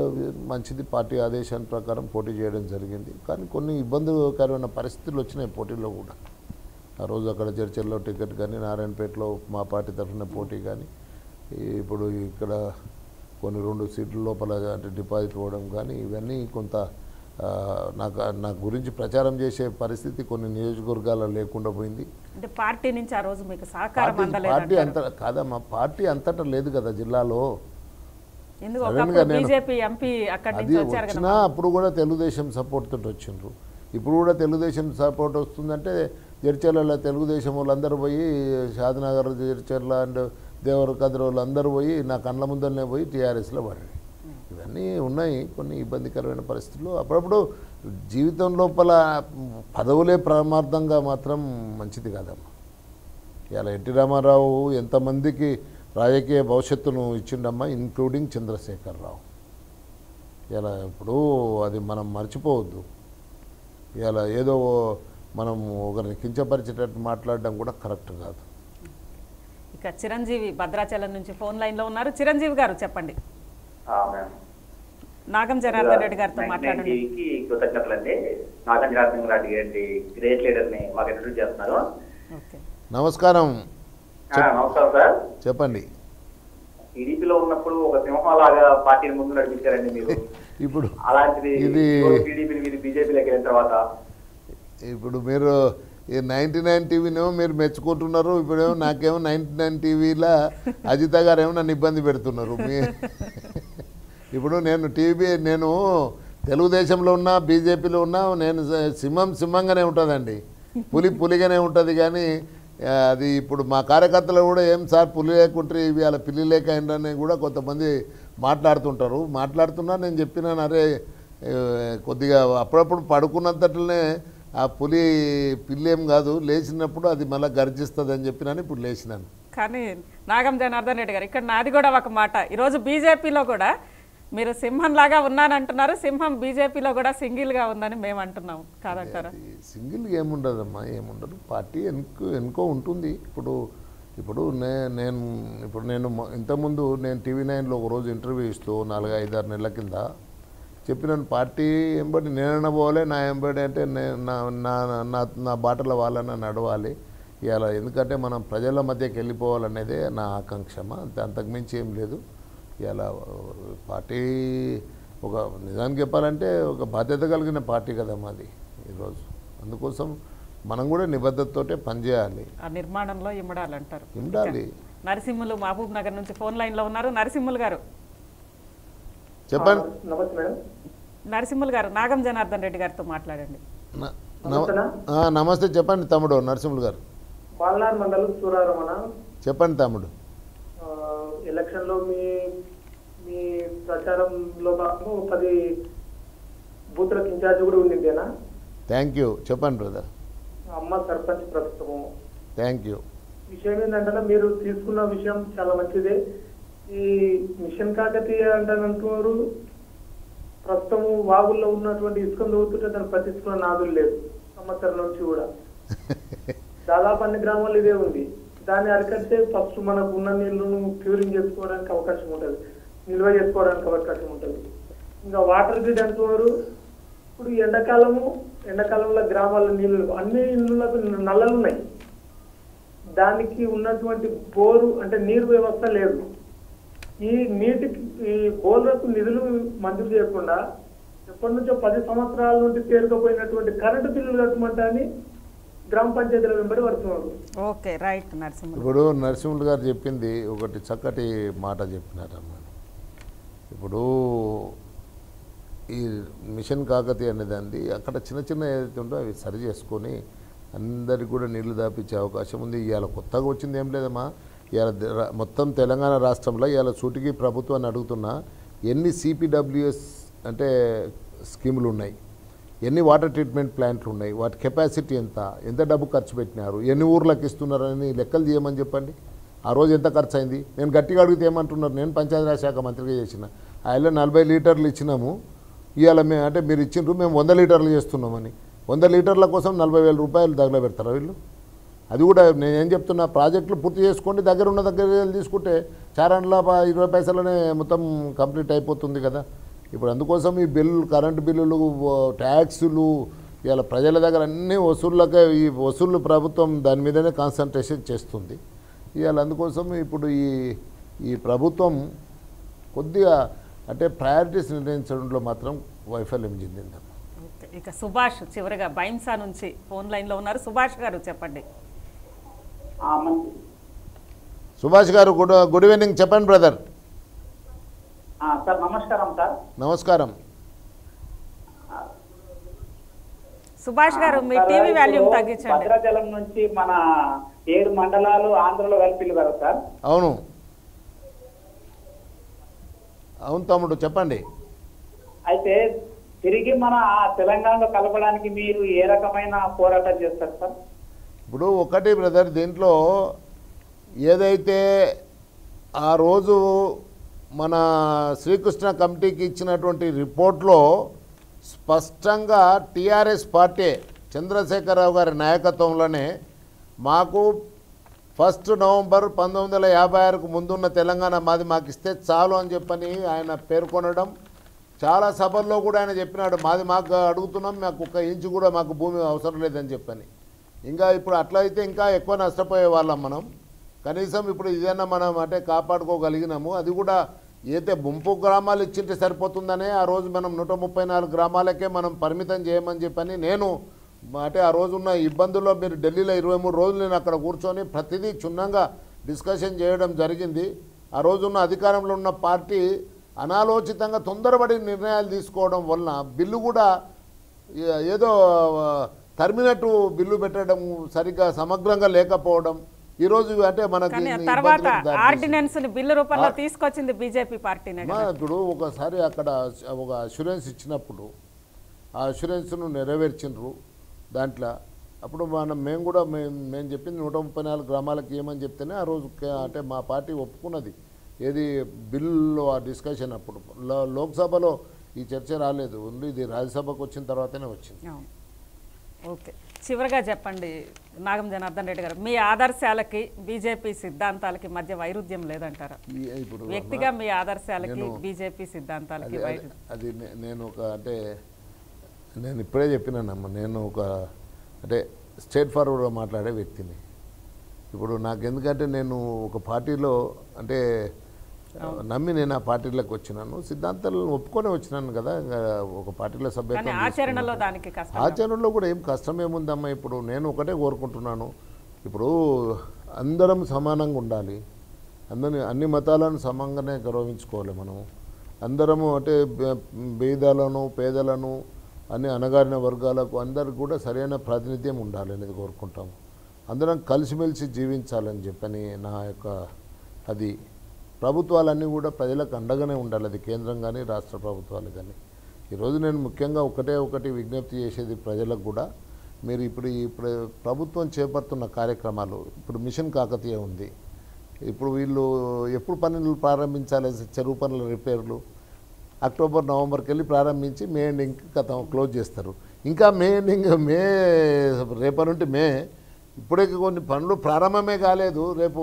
మంచిది, పార్టీ ఆదేశాల ప్రకారం పోటీ చేయడం జరిగింది. కానీ కొన్ని ఇబ్బందికరమైన పరిస్థితులు వచ్చినాయి పోటీలో కూడా. ఆ రోజు అక్కడ చర్చల్లో టికెట్ కానీ, నారాయణపేటలో మా పార్టీ తరఫున పోటీ కానీ, ఇప్పుడు ఇక్కడ కొన్ని 2 సీట్ల లోపల అంటే డిపాజిట్ అవ్వడం కానీ, ఇవన్నీ కొంత నా గురించి ప్రచారం చేసే పరిస్థితి కొన్ని నియోజకవర్గాల్లో లేకుండా పోయింది. అంటే పార్టీ నుంచి ఆ రోజు మీకు సహకారం అందలేదు? పార్టీ అంతా కాదమ్మా, పార్టీ అంతటా లేదు కదా జిల్లాలో. అది వచ్చినా అప్పుడు కూడా తెలుగుదేశం సపోర్ట్ తోటి వచ్చిండ్రు. ఇప్పుడు కూడా తెలుగుదేశం సపోర్ట్ వస్తుందంటే జడ్చర్లలో తెలుగుదేశం వాళ్ళందరూ పోయి, షాద్నగర్, జడ్చర్ల అండ్ దేవరకద్ర వాళ్ళందరూ పోయి నా కళ్ళ ముందరనే పోయి టీఆర్ఎస్లో పడారు. ఇవన్నీ ఉన్నాయి కొన్ని ఇబ్బందికరమైన పరిస్థితులు. అప్పుడప్పుడు జీవితం లోపల పదవులే ప్రమార్థంగా మాత్రం మంచిది కాదమ్మా. ఇలా ఎన్టీ రామారావు ఎంతమందికి రాజకీయ భవిష్యత్తును ఇచ్చిండమ్మా, ఇంక్లూడింగ్ చంద్రశేఖరరావు. ఇలా ఇప్పుడు అది మనం మర్చిపోవద్దు. ఇలా ఏదో మనం ఒకరిని కించపరిచేటట్టు మాట్లాడడం కూడా కరెక్ట్ కాదు. ఇక చిరంజీవి భద్రాచలం నుంచి ఫోన్ లైన్లో ఉన్నారు. చిరంజీవి గారు చెప్పండి. నాగం జనార్దన్ రెడ్డి గారితో మాట్లాడండి. కృతజ్ఞతలండి. నాగం జనార్దన్ రెడ్డి గారి గ్రేట్ లీడర్ని మాకు ఇంట్రడ్యూస్ చేస్తున్నారు. నమస్కారం. నమస్కారం సార్. చెప్పండి. టీడీపీలో ఉన్నప్పుడు ఒక సింహంలాగా పార్టీని ముందు నడిపించారండి మీరు. ఇప్పుడు అలాంటిది టీడీపీని మీరు బీజేపీలోకి వెళ్ళిన తర్వాత ఇప్పుడు మీరు ఈ 99 టీవీనేమో మీరు మెచ్చుకుంటున్నారు, ఇప్పుడేమో నాకేమో 99 టీవీలో అజిత గారు ఏమో నన్ను ఇబ్బంది పెడుతున్నారు. ఇప్పుడు నేను తెలుగుదేశంలో ఉన్నా, బీజేపీలో ఉన్నా, నేను సింహంగానే ఉంటుందండి, పులిగానే ఉంటుంది. కానీ అది ఇప్పుడు మా కార్యకర్తలు కూడా ఏం సార్ పులి లేకుంటే ఇవి అలా పిల్లి లేక అయిందని కూడా కొంతమంది మాట్లాడుతున్నా. నేను చెప్పినాను, అరే కొద్దిగా అప్పుడప్పుడు పడుకున్నంతట్లనే ఆ పిల్లేం కాదు, లేచినప్పుడు అది మళ్ళీ గర్జిస్తుంది అని చెప్పినాను. ఇప్పుడు లేచినాను. కానీ నాగం జనార్దన్ రెడ్డి గారు, ఇక్కడ నాది కూడా ఒక మాట. ఈరోజు బీజేపీలో కూడా మీరు సింహంలాగా ఉన్నానంటున్నారు, సింహం బీజేపీలో కూడా సింగిల్గా ఉందని మేము అంటున్నాము, కాదంటారా? సింగిల్గా ఏముండదమ్మా, ఏముండదు. పార్టీ ఎన్కో ఉంటుంది. ఇప్పుడు నేను ఇంతకుముందు నేను TV9లో ఒకరోజు ఇంటర్వ్యూ ఇస్తూ 4-5-6 నెలల కింద చెప్పినాను, పార్టీ ఎంబడి నేనైనా పోవాలి, నా ఎంబడి అంటే నా బాటలో వాళ్ళని నడవాలి ఇలా. ఎందుకంటే మనం ప్రజల మధ్యకి వెళ్ళిపోవాలనేదే నా ఆకాంక్షమా, అంతకుమించి ఏం లేదు. ఇలా పార్టీ ఒక నిజానికి చెప్పాలంటే ఒక బాధ్యత కలిగిన పార్టీ కదా మాది ఈరోజు. అందుకోసం మనం కూడా నిబద్ధతతోటే పనిచేయాలి. ఆ నిర్మాణంలో ఇమ్మడాలంటారు. ఇమ్మడాలి. నరసింహులు మహబూబ్ నగర్ నుంచి ఫోన్ లైన్లో ఉన్నారు. నరసింహులు గారు చెప్పండి. నమస్తే మేడం. నరసింహులు గారు, నాగం జనార్దన్ రెడ్డి గారితో మాట్లాడండి. నమస్తే చెప్పండి తమ్ముడు నరసింహులు గారు. బాలనార్ మండలం సూరారమణ. చెప్పండి తమ్ముడు. ఎలక్షన్ లో మీ ప్రచారంలో 10 బూత్లకు ఇన్ఛార్జ్ కూడా ఉండిందేనా? Thank you. చెప్పండి బ్రదర్. అమ్మ సర్పంచ్ ప్రస్తుతము. Thank you. విషయం ఏంటంటే మీరు తీసుకున్న విషయం చాలా మంచిదే. ఈ మిషన్ కాకతీయ అంటున్నారు, ప్రస్తుతం వాగుల్లో ఉన్నటువంటి ఇసుకను తవ్వుతుంటే దాన్ని పట్టించుకున్న నాదులు లేదు సంవత్సరం నుంచి కూడా. దాదాపు అన్ని గ్రామాల్లో ఇదే ఉంది. దాన్ని అరికడితే ఫస్ట్ మనకు ఉన్న నీళ్లను క్యూరింగ్ చేసుకోవడానికి అవకాశం ఉంటుంది, నిల్వ చేసుకోవడానికి అవకాశం ఉంటుంది. ఇంకా వాటర్ గ్రిడ్ అంటున్నారు. ఇప్పుడు ఎండాకాలంలో గ్రామాల్లో నీళ్లు, అన్ని ఇళ్ళకు నల్లలు ఉన్నాయి. దానికి ఉన్నటువంటి బోరు అంటే నీరు వ్యవస్థ లేదు. ఈ బోర్లకు నిధులు మంజూరు చేయకుండా ఎప్పటి నుంచో 10 సంవత్సరాల నుండి పేరుకుపోయినటువంటి కరెంటు బిల్లులు కట్టమంటే అని గ్రామ పంచాయతీల వెంబడి పడుతున్నారు. Okay right Narasimhulu. ఇప్పుడు నరసింహులు గారు చెప్పింది ఒకటి చక్కటి మాట చెప్పినారమ్మా. ఇప్పుడు ఈ మిషన్ కాకతీయ అనేదాన్ని అక్కడ చిన్న ఏదైతే ఉందో అవి సరి చేసుకొని అందరికి కూడా నీళ్లు దాపించే అవకాశం ఉంది. ఇవాళ కొత్తగా వచ్చింది ఏం లేదమ్మా. ఇవాళ మొత్తం తెలంగాణ రాష్ట్రంలో ఇవాళ సూటికి ప్రభుత్వాన్ని అడుగుతున్నా, ఎన్ని సిపిడబ్ల్యూఎస్ అంటే స్కీములు ఉన్నాయి, ఎన్ని వాటర్ ట్రీట్మెంట్ ప్లాంట్లు ఉన్నాయి, వాటి కెపాసిటీ ఎంత డబ్బు ఖర్చు పెట్టినారు, ఎన్ని ఊర్లకు ఇస్తున్నారని లెక్కలు చేయమని చెప్పండి. ఆ రోజు ఎంత ఖర్చు అయింది? నేను గట్టిగా అడిగితే ఏమంటున్నారు, నేను పంచాయతీరాజ్ శాఖ మంత్రిగా చేసిన ఆయన 40 లీటర్లు ఇచ్చినాము, ఇవాళ మేము అంటే మీరు ఇచ్చిండ్రు మేము 100 లీటర్లు చేస్తున్నామని. 100 లీటర్ల కోసం 40,000 రూపాయలు తగలబెడతారా వీళ్ళు? అది కూడా నేనేం చెప్తున్నా, ప్రాజెక్టులు పూర్తి చేసుకోండి, దగ్గర తీసుకుంటే చారణలో 20 పైసలనే మొత్తం కంప్లీట్ అయిపోతుంది కదా. ఇప్పుడు అందుకోసం ఈ కరెంటు బిల్లులు, ట్యాక్సులు ఇవాళ ప్రజల దగ్గర అన్ని వసూళ్ళకే, ఈ వసూళ్ళు ప్రభుత్వం దాని మీదనే కాన్సన్ట్రేషన్ చేస్తుంది ఇవాళ. అందుకోసం ఇప్పుడు ఈ ప్రభుత్వం కొద్దిగా అంటే ప్రయారిటీస్ నిర్ణయించడంలో మాత్రం వైఫల్యం చెందిందమ్మా. ఇక సుభాష్ చివరిగా బైంసా నుంచి ఫోన్ లైన్లో ఉన్నారు. సుభాష్ గారు చెప్పండి. సుభాష్ గారు గుడ్ ఈవినింగ్. చెప్పండి బ్రదర్. సార్ నమస్కారం. సార్ నమస్కారం. సుభాష్ గారు మీ టీవీ వాల్యూమ్ తగ్గించండి. భద్రాచలం నుంచి మన 7 మండలాలు ఆంధ్రలో కలిపి కదా సార్? అవును తమ్ముడు చెప్పండి. అయితే తిరిగి మన తెలంగాణలో కలపడానికి మీరు ఏ రకమైన పోరాటం చేస్తారు సార్? ఇప్పుడు ఒకటి బ్రదర్, దీంట్లో ఏదైతే ఆ రోజు మన శ్రీకృష్ణ కమిటీకి ఇచ్చినటువంటి రిపోర్ట్లో స్పష్టంగా టీఆర్ఎస్ పార్టీ చంద్రశేఖరరావు గారి నాయకత్వంలోనే మాకు 1 నవంబర్ 1956కు ముందున్న తెలంగాణ మాకు ఇస్తే చాలు అని చెప్పని ఆయన పేర్కొనడం, చాలా సభల్లో కూడా ఆయన చెప్పినాడు, మాకు అడుగుతున్నాం, మాకు 1 ఇంచు కూడా మాకు భూమి అవసరం లేదని చెప్పని. ఇంకా ఇప్పుడు అట్లయితే ఇంకా ఎక్కువ నష్టపోయే వాళ్ళం మనం. కనీసం ఇప్పుడు ఇదైనా మనం అంటే కాపాడుకోగలిగినాము. అది కూడా అయితే ముంపు గ్రామాలు ఇచ్చింటే సరిపోతుందనే ఆ రోజు మనం 134 గ్రామాలకే మనం పరిమితం చేయమని చెప్పని నేను అంటే ఆ రోజున్న ఇబ్బందుల్లో మీరు ఢిల్లీలో 23 రోజులు నేను అక్కడ కూర్చొని ప్రతిదీ క్షుణ్ణంగా డిస్కషన్ చేయడం జరిగింది. ఆ రోజున్న అధికారంలో ఉన్న పార్టీ అనాలోచితంగా తొందరపడి నిర్ణయాలు తీసుకోవడం వలన బిల్లు కూడా ఏదో తరిమినట్టు బిల్లు పెట్టడం, సరిగ్గా సమగ్రంగా లేకపోవడం, ఈరోజు అంటే మనకి తర్వాత ఆర్డినెన్స్ బిల్లు రూపంలో తీసుకొచ్చింది బీజేపీ పార్టీనే. ఇప్పుడు ఒకసారి అక్కడ ఒక అష్యూరెన్స్ ఇచ్చినప్పుడు ఆ అష్యూరెన్స్ను నెరవేర్చిండ్రు దాంట్లో. అప్పుడు మేము కూడా మేము చెప్పింది 134 గ్రామాలకు ఏమని చెప్తేనే ఆ రోజు అంటే మా పార్టీ ఒప్పుకున్నది. ఏది బిల్లు ఆ డిస్కషన్ అప్పుడు లోక్సభలో ఈ చర్చ రాలేదు, ఓన్లీ ఇది రాజ్యసభకు వచ్చిన తర్వాతనే వచ్చింది. ఓకే, చివరిగా చెప్పండి నాగం జనార్దన్ రెడ్డి గారు, మీ ఆదర్శాలకి బీజేపీ సిద్ధాంతాలకి మధ్య వైరుధ్యం లేదంటారా? ఇప్పుడు వ్యక్తిగా మీ ఆదర్శాలకి బీజేపీ సిద్ధాంతాలకి అది నేను నేను ఇప్పుడే చెప్పినానమ్మా, నేను అంటే స్ట్రేట్ ఫార్వర్డ్గా మాట్లాడే వ్యక్తిని. ఇప్పుడు నాకు ఎందుకంటే నేను ఒక పార్టీలో అంటే నమ్మి నేను ఆ పార్టీలోకి వచ్చినాను, సిద్ధాంతాలను ఒప్పుకొని వచ్చినాను కదా. ఒక పార్టీలో సభ్యత్వం ఆచరణలో కూడా ఏం కష్టం ఏముందమ్మా. ఇప్పుడు నేను ఒకటే కోరుకుంటున్నాను, ఇప్పుడు అందరం సమానంగా ఉండాలి, అన్ని మతాలను సమానంగానే గౌరవించుకోవాలి. మనం అందరము అంటే భేదాలను పేదలను అన్ని అణగారిన వర్గాలకు అందరికి కూడా సరైన ప్రాతినిధ్యం ఉండాలనేది కోరుకుంటాము. అందరం కలిసిమెలిసి జీవించాలని చెప్పని నా యొక్క అది ప్రభుత్వాలన్నీ కూడా ప్రజలకు అండగానే ఉండాలి, అది కేంద్రం కానీ రాష్ట్ర ప్రభుత్వాలు కానీ. ఈరోజు నేను ముఖ్యంగా ఒకటి విజ్ఞప్తి చేసేది ప్రజలకు కూడా, మీరు ఇప్పుడు ప్రభుత్వం చేపడుతున్న కార్యక్రమాలు, ఇప్పుడు మిషన్ కాకతీయ ఉంది, ఇప్పుడు వీళ్ళు ఎప్పుడు పనులు ప్రారంభించాలి, చెరువు పనుల రిపేర్లు అక్టోబర్ నవంబర్కి వెళ్ళి ప్రారంభించి మే ఎండింగ్కి క్లోజ్ చేస్తారు. ఇంకా మే ఎండింగ్ రేపటి నుండి ఇప్పుడే కొన్ని పనులు ప్రారంభమే కాలేదు. రేపు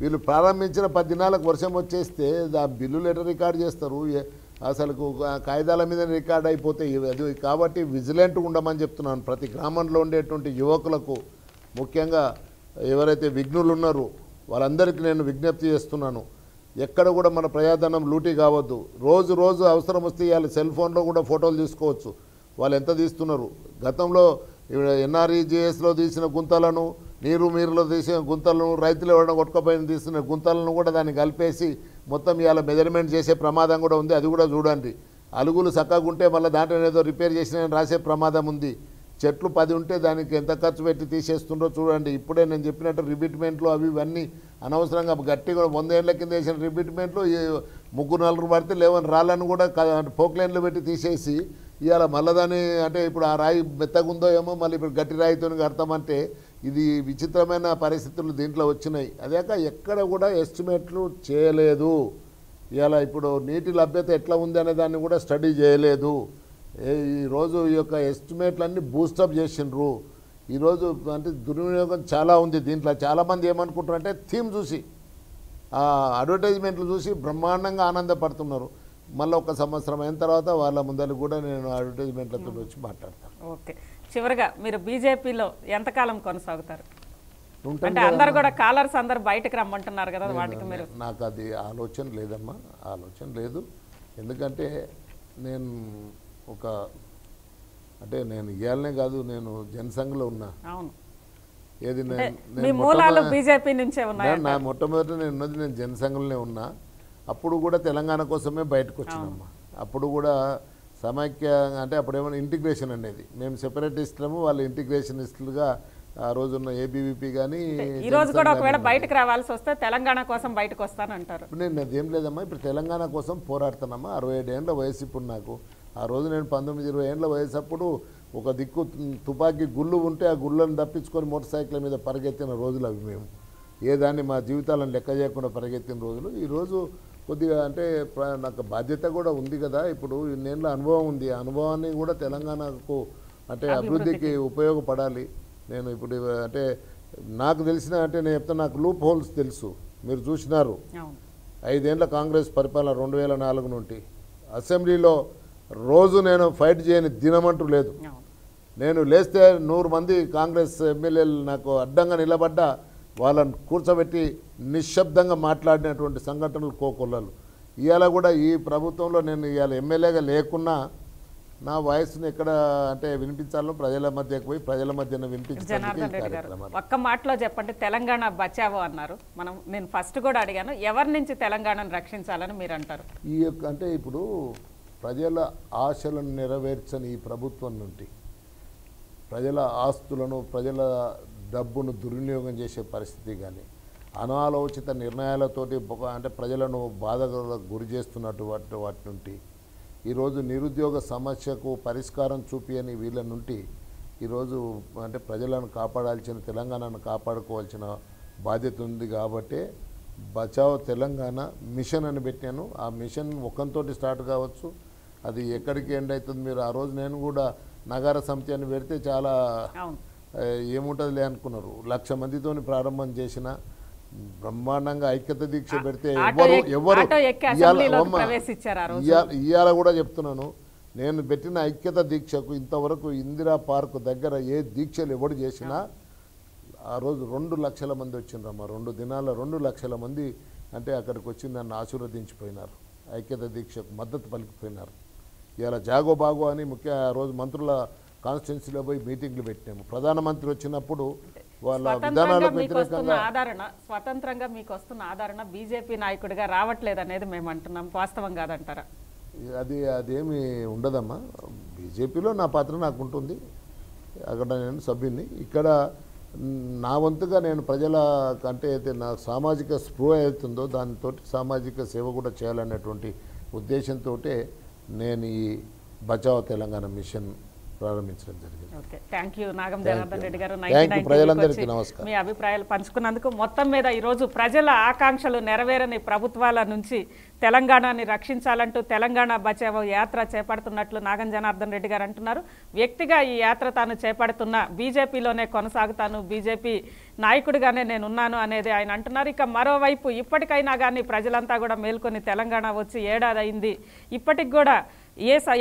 వీళ్ళు ప్రారంభించిన 10 దినాలకు వర్షం వచ్చేస్తే ఆ బిల్లులు ఎట్లా రికార్డ్ చేస్తారు, అసలు కాగితాల మీద రికార్డ్ అయిపోతాయి. అది కాబట్టి విజిలెంట్గా ఉండమని చెప్తున్నాను. ప్రతి గ్రామంలో ఉండేటువంటి యువకులకు, ముఖ్యంగా ఎవరైతే విఘ్నులు ఉన్నారో వాళ్ళందరికీ నేను విజ్ఞప్తి చేస్తున్నాను, ఎక్కడ కూడా మన ప్రజాధనం లూటీ కావద్దు. రోజు అవసరం వస్తే ఇవాళ సెల్ ఫోన్లో కూడా ఫోటోలు తీసుకోవచ్చు, వాళ్ళు ఎంత తీస్తున్నారు. గతంలో ఎన్ఆర్ఈజేఎస్లో తీసిన గుంతలను, మీరులో తీసిన గుంతలను, రైతులు ఎవరైనా కొట్టుకపోయిన తీసిన గుంతలను కూడా దాన్ని కలిపేసి మొత్తం ఇవాళ మెజర్మెంట్ చేసే ప్రమాదం కూడా ఉంది. అది కూడా చూడండి. అలుగులు చక్కగా ఉంటే మళ్ళీ దాంట్లో ఏదో రిపేర్ చేసిన రాసే ప్రమాదం ఉంది. చెట్లు 10 ఉంటే దానికి ఎంత ఖర్చు పెట్టి తీసేస్తుండో చూడండి. ఇప్పుడే నేను చెప్పినట్టు రిబిట్మెంట్లు అవి ఇవన్నీ అనవసరంగా గట్టిగా 100 ఏళ్ల కింద వేసిన రిబిట్మెంట్లు 3-4 పడితే లేవని రాళ్ళను కూడా పోక్లైన్లు పెట్టి తీసేసి ఇవాళ మళ్ళీ దాన్ని అంటే ఇప్పుడు ఆ రాయి మెత్తగుందో ఏమో మళ్ళీ ఇప్పుడు గట్టి రాయితో కడతామంటే ఇది విచిత్రమైన పరిస్థితులు దీంట్లో వచ్చినాయి. అదేక ఎక్కడ కూడా ఎస్టిమేట్లు చేయలేదు. ఇవాళ ఇప్పుడు నీటి లభ్యత ఎట్లా ఉంది అనే దాన్ని కూడా స్టడీ చేయలేదు. ఈరోజు ఈ యొక్క ఎస్టిమేట్లన్నీ బూస్టప్ చేసిండ్రు. ఈరోజు అంటే దుర్వినియోగం చాలా ఉంది దీంట్లో. చాలామంది ఏమనుకుంటారంటే థీమ్ చూసి, అడ్వర్టైజ్మెంట్లు చూసి బ్రహ్మాండంగా ఆనందపడుతున్నారు. మళ్ళీ 1 సంవత్సరం అయిన తర్వాత వాళ్ళ ముందర కూడా నేను అడ్వర్టైజ్మెంట్లతో వచ్చి మాట్లాడతాను. ఓకే, చివరిగా మీరు బీజేపీలో ఎంతకాలం కొనసాగుతారు? అంటే అందరు కూడా కాలర్స్ అందరు బయటకు రమ్మంటున్నారు కదా, వాటికి మీరు? నాకు అది ఆలోచన లేదమ్మా, ఆలోచన లేదు. ఎందుకంటే నేను అంటే నేను ఇవ్వాలనే కాదు, నేను జనసంఘలో ఉన్నా. అవును, ఏది మీ మూలాలు బీజేపీ నుంచే ఉన్నాయి. నా మొట్టమొదటి నేను ఉన్నది నేను జనసంఘంలోనే ఉన్నా. అప్పుడు కూడా తెలంగాణ కోసమే బయటకు వచ్చినమ్మా. అప్పుడు కూడా సమైక్య అంటే అప్పుడు ఏమైనా ఇంటిగ్రేషన్ అనేది, మేము సెపరేటిస్టులము, వాళ్ళు ఇంటిగ్రేషనిస్టులుగా ఆ రోజున్న ఏబీవీపీ కానీ. ఈ రోజు కూడా ఒకవేళ బయటకు రావాల్సి వస్తే తెలంగాణ కోసం బయటకు వస్తానంటారు. ఇప్పుడు నేను అదేం లేదమ్మా, ఇప్పుడు తెలంగాణ కోసం పోరాడుతున్నామా. 67 ఏళ్ళ వయసు ఇప్పుడు నాకు. ఆ రోజు నేను 19-20 ఏళ్ళ వయసు అప్పుడు ఒక దిక్కు తుపాకీ గుళ్ళు ఉంటే ఆ గుళ్ళను తప్పించుకొని మోటార్ సైకిల్ మీద పరిగెత్తిన రోజులు అవి. మేము ఏదాన్ని మా జీవితాలను లెక్క చేయకుండా పరిగెత్తిన రోజులు. ఈరోజు కొద్దిగా అంటే నాకు బాధ్యత కూడా ఉంది కదా, ఇప్పుడు ఇన్నేళ్ళ అనుభవం ఉంది. ఆ అనుభవాన్ని కూడా తెలంగాణకు అంటే అభివృద్ధికి ఉపయోగపడాలి. నేను ఇప్పుడు అంటే నాకు తెలిసిన అంటే నేను చెప్తాను, నాకు లూప్ హోల్స్ తెలుసు. మీరు చూసినారు 5 ఏళ్ళ కాంగ్రెస్ పరిపాలన 2004 నుండి అసెంబ్లీలో రోజు నేను ఫైట్ చేయని దినమంటూ లేదు. నేను లేస్తే 100 మంది కాంగ్రెస్ ఎమ్మెల్యేలు నాకు అడ్డంగా నిలబడ్డా వాళ్ళని కూర్చోబెట్టి నిశ్శబ్దంగా మాట్లాడినటువంటి సంఘటనలు కోకొల్లలు. ఇవాళ కూడా ఈ ప్రభుత్వంలో నేను ఇవాళ ఎమ్మెల్యేగా లేకున్నా నా వాయిస్ని ఎక్కడ అంటే వినిపించాలో ప్రజల మధ్యకు పోయి ప్రజల మధ్యన వినిపించాలి. ఒక్క మాటలో చెప్పండి, తెలంగాణ బచావో అన్నారు. నేను ఫస్ట్ కూడా అడిగాను, ఎవరి నుంచి తెలంగాణను రక్షించాలని మీరు అంటారు? ఈ యొక్క అంటే ఇప్పుడు ప్రజల ఆశలను నెరవేర్చని ఈ ప్రభుత్వం నుండి ప్రజల ఆస్తులను, ప్రజల డబ్బును దుర్వినియోగం చేసే పరిస్థితి కానీ, అనాలోచిత నిర్ణయాలతోటి అంటే ప్రజలను బాధలకు గురి చేస్తున్నటువంటి వాటి నుండి, ఈరోజు నిరుద్యోగ సమస్యకు పరిష్కారం చూపియని వీళ్ళ నుండి ఈరోజు అంటే ప్రజలను కాపాడాల్సిన, తెలంగాణను కాపాడుకోవాల్సిన బాధ్యత ఉంది. కాబట్టి బచావ్ తెలంగాణ మిషన్ అని పెట్టాను. ఆ మిషన్ ఒకంతోటి స్టార్ట్ కావచ్చు, అది ఎక్కడికి ఎండ్ అవుతుంది. మీరు ఆ రోజు నేను కూడా నగర సమితి అని పెడితే చాలా ఏముంటుందిలే అనుకున్నారు. 1,00,000 మందితో ప్రారంభం చేసిన బ్రహ్మాండంగా ఐక్యత దీక్ష పెడితే ఎవరు ఇవాళ కూడా చెప్తున్నాను, నేను పెట్టిన ఐక్యత దీక్షకు ఇంతవరకు ఇందిరా పార్క్ దగ్గర ఏ దీక్షలు ఎవడు చేసినా ఆ రోజు 2 లక్షల మంది వచ్చిండ్రమ్మా. 2 దినాల 2 లక్షల మంది అంటే అక్కడికి వచ్చి నన్ను ఆశీర్వదించిపోయినారు, ఐక్యత దీక్షకు మద్దతు పలికిపోయినారు. ఇలా జాగో బాగో అని ముఖ్య ఆ రోజు మంత్రుల కాన్స్టిట్యున్సీలో పోయి మీటింగ్లు పెట్టినాము. ప్రధానమంత్రి వచ్చినప్పుడు వాళ్ళ విధానాలకు వ్యతిరేకంగా స్వతంత్రంగా మీకు వస్తున్న ఆదరణ బీజేపీ నాయకుడిగా రావట్లేదు అనేది మేము అంటున్నాం, వాస్తవం కాదంటారా? అదేమి ఉండదమ్మా. బీజేపీలో నా పాత్ర నాకు ఉంటుంది, అక్కడ నేను సభ్యుని. ఇక్కడ నా వంతుగా నేను ప్రజల కంటే అయితే నా సామాజిక స్పృహ అవుతుందో దానితో సామాజిక సేవ కూడా చేయాలనేటువంటి ఉద్దేశంతో నేను ఈ బచావ్ తెలంగాణ మిషన్ ప్రారంభించడం జరిగింది. ఓకే, థ్యాంక్ యూ నాగం జనార్దన్ రెడ్డి గారు. ప్రజలందరికీ నమస్కారం. మీ అభిప్రాయాలు పంచుకున్నందుకు. మొత్తం మీద ఈరోజు ప్రజల ఆకాంక్షలు నెరవేరని ప్రభుత్వాల నుంచి తెలంగాణని రక్షించాలంటూ తెలంగాణ బచావో యాత్ర చేపడుతున్నట్లు నాగం జనార్దన్ రెడ్డి గారు అంటున్నారు. వ్యక్తిగా ఈ యాత్ర తాను చేపడుతున్న బీజేపీలోనే కొనసాగుతాను, బీజేపీ నాయకుడిగానే నేనున్నాను అనేది ఆయన అంటున్నారు. ఇక మరోవైపు ఇప్పటికైనా కానీ ప్రజలంతా కూడా మేల్కొని తెలంగాణ వచ్చి ఏడాది అయింది, ఇప్పటికి కూడా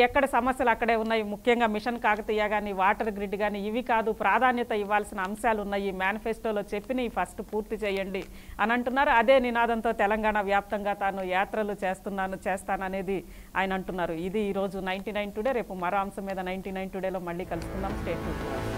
ఎక్కడ సమస్యలు అక్కడే ఉన్నాయి. ముఖ్యంగా మిషన్ కాకతీయ కానీ వాటర్ గ్రిడ్ కానీ ఇవి కాదు, ప్రాధాన్యత ఇవ్వాల్సిన అంశాలు ఉన్నాయి, మేనిఫెస్టోలో చెప్పిన ఫస్ట్ పూర్తి చేయండి అని అంటున్నారు. అదే నినాదంతో తెలంగాణ వ్యాప్తంగా తాను యాత్రలు చేస్తాననేది ఆయన అంటున్నారు. ఇది ఈరోజు 99 టుడే. రేపు మరో అంశం మీద 99 టుడేలో మళ్ళీ కలుసుకుందాం. Stay tuned.